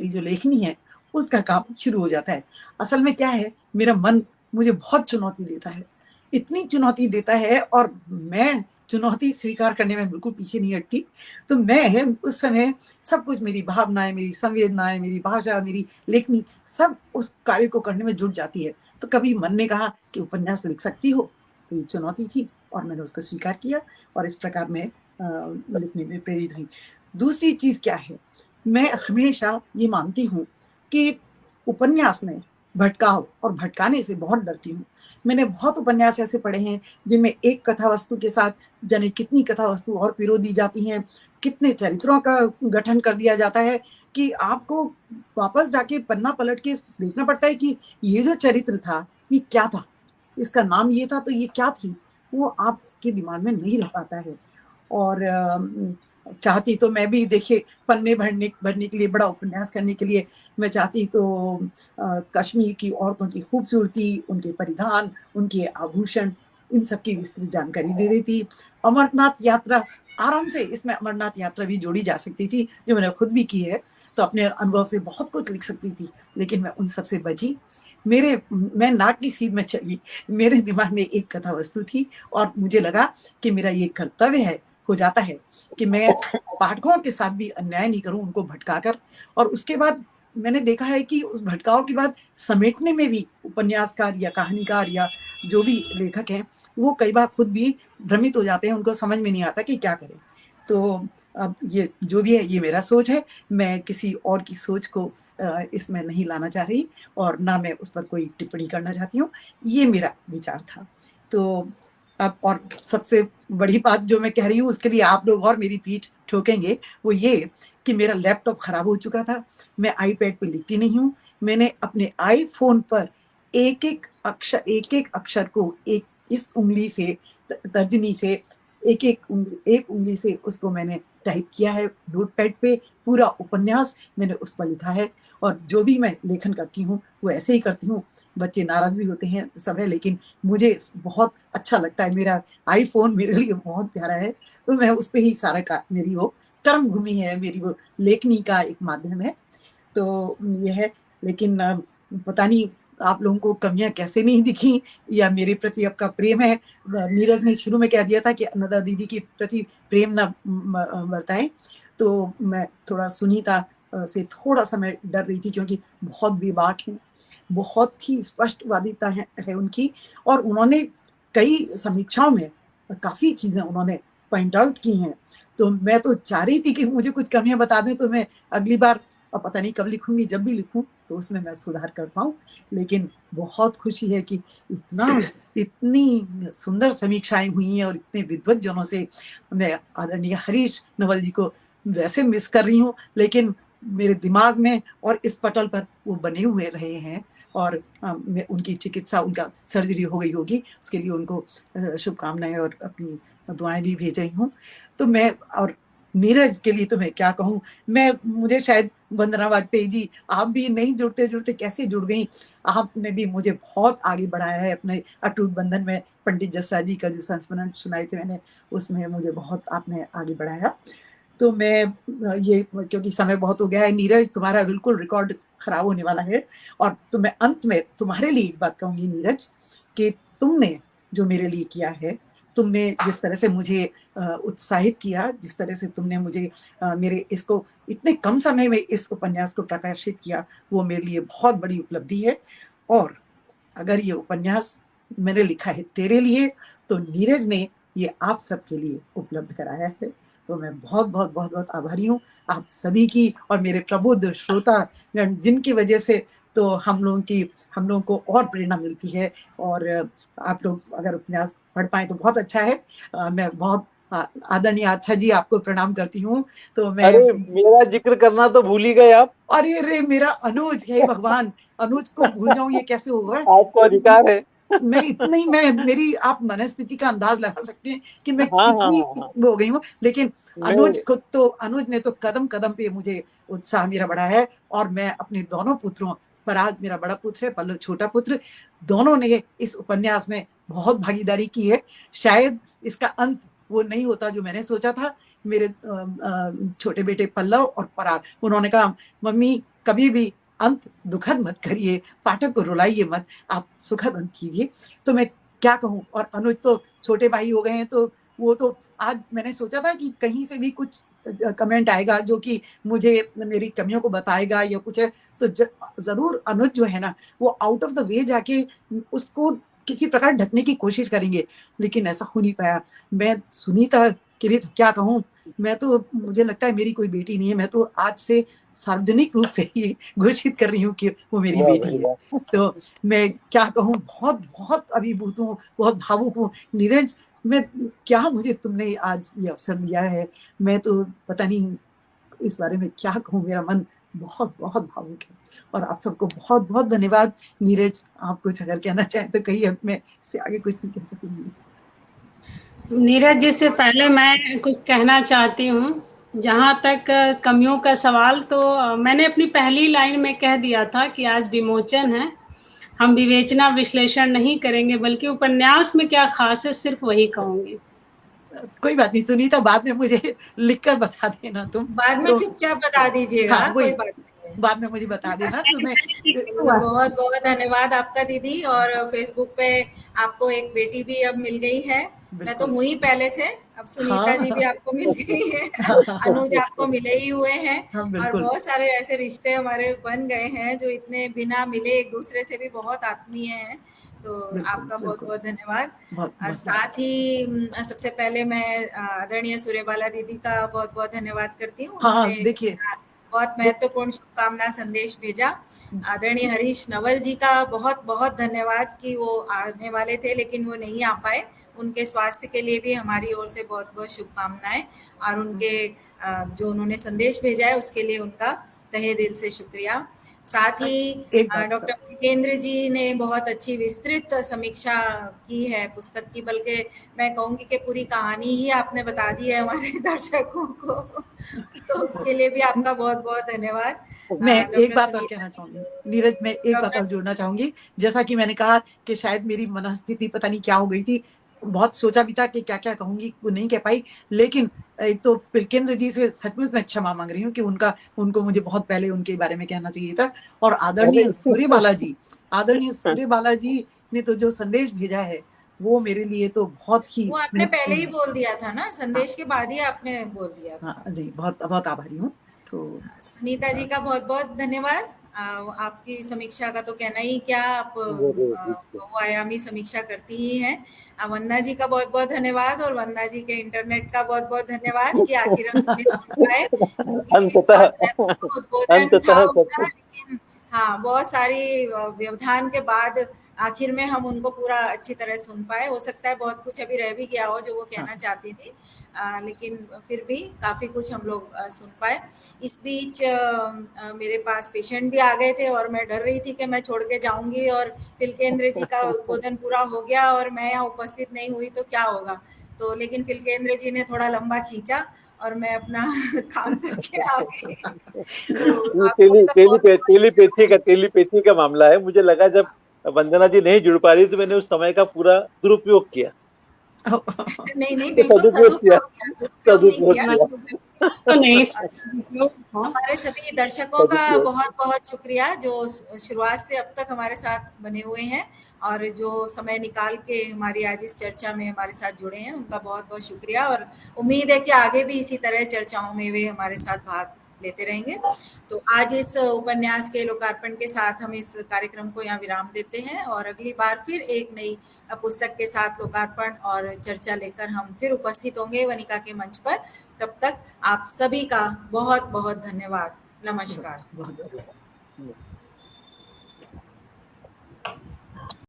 जो लेखनी है उसका काम शुरू हो जाता है। असल में क्या है, मेरा मन मुझे बहुत चुनौती देता है इतनी चुनौती देता है, और मैं चुनौती स्वीकार करने में बिल्कुल पीछे नहीं हटती। तो मैं उस समय सब कुछ, मेरी भावनाएं, मेरी संवेदनाएं, मेरी भाषा, मेरी लेखनी, सब उस कार्य को करने में जुट जाती है। तो कभी मन ने कहा कि उपन्यास लिख सकती हो, तो ये चुनौती थी और मैंने उसको स्वीकार किया और इस प्रकार मैं लिखने में प्रेरित हुई। दूसरी चीज क्या है, मैं हमेशा ये मानती हूँ कि उपन्यास में भटकाव और भटकाने से बहुत डरती हूँ। मैंने बहुत उपन्यास ऐसे पढ़े हैं जिनमें एक कथा वस्तु के साथ जाने कितनी कथा वस्तु और पिरो दी जाती हैं, कितने चरित्रों का गठन कर दिया जाता है कि आपको वापस जाके पन्ना पलट के देखना पड़ता है कि ये जो चरित्र था ये क्या था, इसका नाम ये था तो ये क्या थी, वो आपके दिमाग में नहीं रह पाता है। और चाहती तो मैं भी, देखिए, पन्ने भरने के लिए, बड़ा उपन्यास करने के लिए मैं चाहती तो कश्मीर की औरतों की खूबसूरती, उनके परिधान, उनके आभूषण, इन सब की विस्तृत जानकारी दे देती। अमरनाथ यात्रा, आराम से इसमें अमरनाथ यात्रा भी जोड़ी जा सकती थी, जो मैंने खुद भी की है, तो अपने अनुभव से बहुत कुछ लिख सकती थी, लेकिन मैं उन सबसे बची। मैं नाक की सीध में चली, मेरे दिमाग में एक कथा वस्तु थी और मुझे लगा कि मेरा ये कर्तव्य है, हो जाता है कि मैं पाठकों के साथ भी अन्याय नहीं करूं, उनको भटकाकर। और उसके बाद मैंने देखा है कि उस भटकाव के बाद समेटने में भी उपन्यासकार या कहानीकार या जो भी लेखक हैं, वो कई बार खुद भी भ्रमित हो जाते हैं, उनको समझ में नहीं आता कि क्या करें। तो अब ये जो भी है, ये मेरा सोच है, मैं किसी और की सोच को इसमें नहीं लाना चाह रही और ना मैं उस पर कोई टिप्पणी करना चाहती हूँ। ये मेरा विचार था। तो अब और सबसे बड़ी बात जो मैं कह रही हूँ, उसके लिए आप लोग और मेरी पीठ ठोकेंगे, वो ये कि मेरा लैपटॉप खराब हो चुका था, मैं आईपैड पे लिखती नहीं हूँ, मैंने अपने आईफोन पर एक एक अक्षर को एक इस उंगली से, तर्जनी से एक उंगली से उसको मैंने टाइप किया है नोटपैड पे। पूरा उपन्यास मैंने उस पर लिखा है और जो भी मैं लेखन करती हूँ वो ऐसे ही करती हूँ। बच्चे नाराज भी होते हैं सब है, लेकिन मुझे बहुत अच्छा लगता है। मेरा आईफोन मेरे लिए बहुत प्यारा है, तो मैं उस पर ही सारा का, मेरी वो कर्म भूमि है, मेरी वो लेखनी का एक माध्यम है। तो ये है, लेकिन पता नहीं आप लोगों को कमियां कैसे नहीं दिखी या मेरे प्रति आपका प्रेम है। नीरज ने शुरू में कह दिया था कि अन्नदा दीदी के प्रति प्रेम ना बरताएं, तो मैं थोड़ा सुनीता से थोड़ा सा मैं डर रही थी, क्योंकि बहुत बेबाक है, बहुत ही स्पष्टवादिता है उनकी, और उन्होंने कई समीक्षाओं में काफी चीजें उन्होंने पॉइंट आउट की हैं। तो मैं तो चाह रही थी कि मुझे कुछ कमियां बता दें, तो मैं अगली बार, अब पता नहीं कब लिखूंगी, जब भी लिखूं तो उसमें मैं सुधार कर पाऊं। लेकिन बहुत खुशी है कि इतनी सुंदर समीक्षाएं हुई हैं और इतने विद्वत जनों से। मैं आदरणीय हरीश नवल जी को वैसे मिस कर रही हूँ, लेकिन मेरे दिमाग में और इस पटल पर वो बने हुए रहे हैं और मैं उनकी चिकित्सा, उनका सर्जरी हो गई होगी, उसके लिए उनको शुभकामनाएं और अपनी दुआएं भी भेज रही हूँ। तो मैं, और नीरज के लिए तो मैं क्या कहूँ, मुझे शायद वंदना वाजपेयी जी, आप भी नहीं जुड़ते जुड़ते कैसे जुड़ गई, आपने भी मुझे बहुत आगे बढ़ाया है अपने अटूट बंधन में। पंडित जसराज जी का जो संस्मरण सुनाए थे मैंने, उसमें मुझे बहुत आपने आगे बढ़ाया। तो मैं ये, क्योंकि समय बहुत हो गया है, नीरज तुम्हारा बिल्कुल रिकॉर्ड खराब होने वाला है, और तो मैं अंत में तुम्हारे लिए एक बात कहूंगी नीरज, कि तुमने जो मेरे लिए किया है, तुमने जिस तरह से मुझे उत्साहित किया, जिस तरह से तुमने मुझे मेरे इसको इतने कम समय में इस उपन्यास को प्रकाशित किया, वो मेरे लिए बहुत बड़ी उपलब्धि है। और अगर ये उपन्यास मैंने लिखा है तेरे लिए, तो नीरज ने ये आप सबके लिए उपलब्ध कराया है। तो मैं बहुत बहुत बहुत बहुत आभारी हूँ आप सभी की, और मेरे प्रबुद्ध श्रोता जिनकी वजह से तो हम लोगों को और प्रेरणा मिलती है। और आप लोग अगर उपन्यास पढ़ पाए तो बहुत अच्छा है। मैं बहुत आदरणीय अच्छा जी आपको प्रणाम करती हूँ। तो मैं, अरे मेरा जिक्र करना तो भूल ही गए आप। अरे मेरा अनुज है, भगवान, अनुज को भूल जाऊं ये कैसे होगा? आपको अधिकार है। मैं मेरी आप मनस्थिति का अंदाज लगा सकते हैं कि मैं कितनी हो गई हूँ। लेकिन अनुज ने तो कदम कदम पे मुझे उत्साह मेरा बढ़ा है, और मैं अपने दोनों पुत्रों, पराग मेरा बड़ा पुत्र है, पल्लव छोटा पुत्र, दोनों ने इस उपन्यास में बहुत भागीदारी की है। शायद इसका अंत वो नहीं होता जो मैंने सोचा था। मेरे छोटे बेटे पल्लव और पराग, उन्होंने कहा मम्मी कभी भी अंत दुखद मत करिए, पाठक को रुलाइए मत, आप सुखद अंत कीजिए। तो मैं क्या कहूँ। और अनुज तो छोटे भाई हो गए हैं, तो वो तो आज मैंने सोचा था कि कहीं से भी कुछ कमेंट आएगा जो कि मुझे मेरी कमियों को बताएगा या कुछ है, तो जरूर अनुज जो है ना वो आउट ऑफ द वे जाके उसको किसी प्रकार ढकने की कोशिश करेंगे, लेकिन ऐसा हो नहीं पाया। मैं सुनीता के लिए तो क्या कहूँ, मैं तो, मुझे लगता है मेरी कोई बेटी नहीं है, मैं तो आज से सार्वजनिक रूप से ही घोषित कर रही हूँ कि वो मेरी बेटी है। तो मैं क्या कहूँ, बहुत बहुत अभिभूत हूँ, बहुत भावुक हूँ। नीरज, मैं क्या, मुझे तुमने आज ये अवसर दिया है, मैं तो पता नहीं इस बारे में क्या कहूँ, मेरा मन बहुत बहुत भावुक है। और आप सबको बहुत बहुत धन्यवाद। नीरज, आप कुछ अगर कहना चाहें तो कहिए, मैं इससे आगे कुछ नहीं कह सकूंगी। नीरज जी से पहले मैं कुछ कहना चाहती हूँ। जहाँ तक कमियों का सवाल, तो मैंने अपनी पहली लाइन में कह दिया था कि आज विमोचन है, हम विवेचना विश्लेषण नहीं करेंगे, बल्कि उपन्यास में क्या खास है सिर्फ वही कहूंगी। कोई बात नहीं सुनीता, बाद में मुझे लिखकर बता देना तुम, बाद में चुपचाप बता दीजिएगा। हाँ, कोई बात नहीं, बाद में मुझे बता देना। तो मैं बहुत बहुत धन्यवाद आपका दीदी। और फेसबुक पे आपको एक बेटी भी अब मिल गई है। मैं तो हुई पहले से, अब सुनीता जी भी आपको मिल गई है, अनुज आपको मिले ही हुए हैं, और बहुत सारे ऐसे रिश्ते हमारे बन गए हैं जो इतने बिना मिले एक दूसरे से भी बहुत आत्मीय हैं। तो आपका बहुत बहुत धन्यवाद। और साथ ही सबसे पहले मैं आदरणीय सूर्यबाला दीदी का बहुत बहुत धन्यवाद करती हूँ। देखिए, बहुत महत्वपूर्ण शुभकामना संदेश भेजा। आदरणीय हरीश नवल जी का बहुत बहुत धन्यवाद कि वो आने वाले थे लेकिन वो नहीं आ पाए। उनके स्वास्थ्य के लिए भी हमारी ओर से बहुत बहुत शुभकामनाएं, और उनके जो उन्होंने संदेश भेजा है उसके लिए उनका तहे दिल से शुक्रिया। साथ ही डॉक्टर पुलकेंद्र जी ने बहुत अच्छी विस्तृत समीक्षा की है पुस्तक की, बल्कि मैं कहूंगी कि पूरी कहानी ही आपने बता दी है हमारे दर्शकों को, तो उसके लिए भी आपका बहुत बहुत धन्यवाद। मैं एक बात और कहना चाहूंगी नीरज, मैं एक बात और जोड़ना चाहूंगी। जैसा कि मैंने कहा कि शायद मेरी मनस्थिति पता नहीं क्या हो गई थी, बहुत सोचा भी था कि क्या क्या कहूंगी, वो नहीं कह पाई। लेकिन एक तो पुलकेंद्र जी से सचमुच मैं क्षमा मांग रही हूँ कि उनको मुझे बहुत पहले उनके बारे में कहना चाहिए था। और आदरणीय सूर्यबाला जी ने तो जो संदेश भेजा है वो मेरे लिए तो बहुत ही, वो आपने पहले ही बोल दिया था ना, संदेश के बाद ही आपने बोल दिया था। हाँ जी, बहुत बहुत आभारी हूँ। तो सुनीता जी का बहुत बहुत धन्यवाद। आपकी समीक्षा का तो कहना ही क्या, आप बहुआयामी समीक्षा करती ही हैं। वंदना जी का बहुत बहुत धन्यवाद, और वंदना जी के इंटरनेट का बहुत बहुत धन्यवाद कि आखिर उन्होंने सुन पाए। उद्बोधन था उनका, लेकिन हाँ, बहुत सारी व्यवधान के बाद आखिर में हम उनको पूरा अच्छी तरह सुन पाए। हो सकता है बहुत कुछ अभी रह भी गया हो जो वो कहना चाहती थी, लेकिन फिर भी काफी कुछ हम लोग सुन पाए। इस बीच मेरे पास पेशेंट भी आ गए थे और मैं डर रही थी कि मैं छोड़ के जाऊंगी और पुलकेंद्र जी का उद्बोधन पूरा हो गया और मैं यहाँ उपस्थित नहीं हुई तो क्या होगा। तो लेकिन पुलकेंद्र जी ने थोड़ा लंबा खींचा और मैं अपना काम करके आ गई। टेलीपैथी का मामला है। मुझे लगा जब वंदना जी नहीं जुड़ पा रही तो मैंने उस समय का पूरा दुरुपयोग किया। नहीं बिल्कुल सदुपयोग नहीं किया। हमारे सभी दर्शकों का बहुत बहुत शुक्रिया जो शुरुआत से अब तक हमारे साथ बने हुए हैं और जो समय निकाल के हमारी आज इस चर्चा में हमारे साथ जुड़े हैं, उनका बहुत बहुत शुक्रिया। और उम्मीद है कि आगे भी इसी तरह चर्चाओं में वे हमारे साथ भाग लेते रहेंगे। तो आज इस उपन्यास के लोकार्पण के साथ हम इस कार्यक्रम को यहाँ विराम देते हैं और अगली बार फिर एक नई पुस्तक के साथ लोकार्पण और चर्चा लेकर हम फिर उपस्थित होंगे वनिका के मंच पर। तब तक आप सभी का बहुत बहुत धन्यवाद। नमस्कार।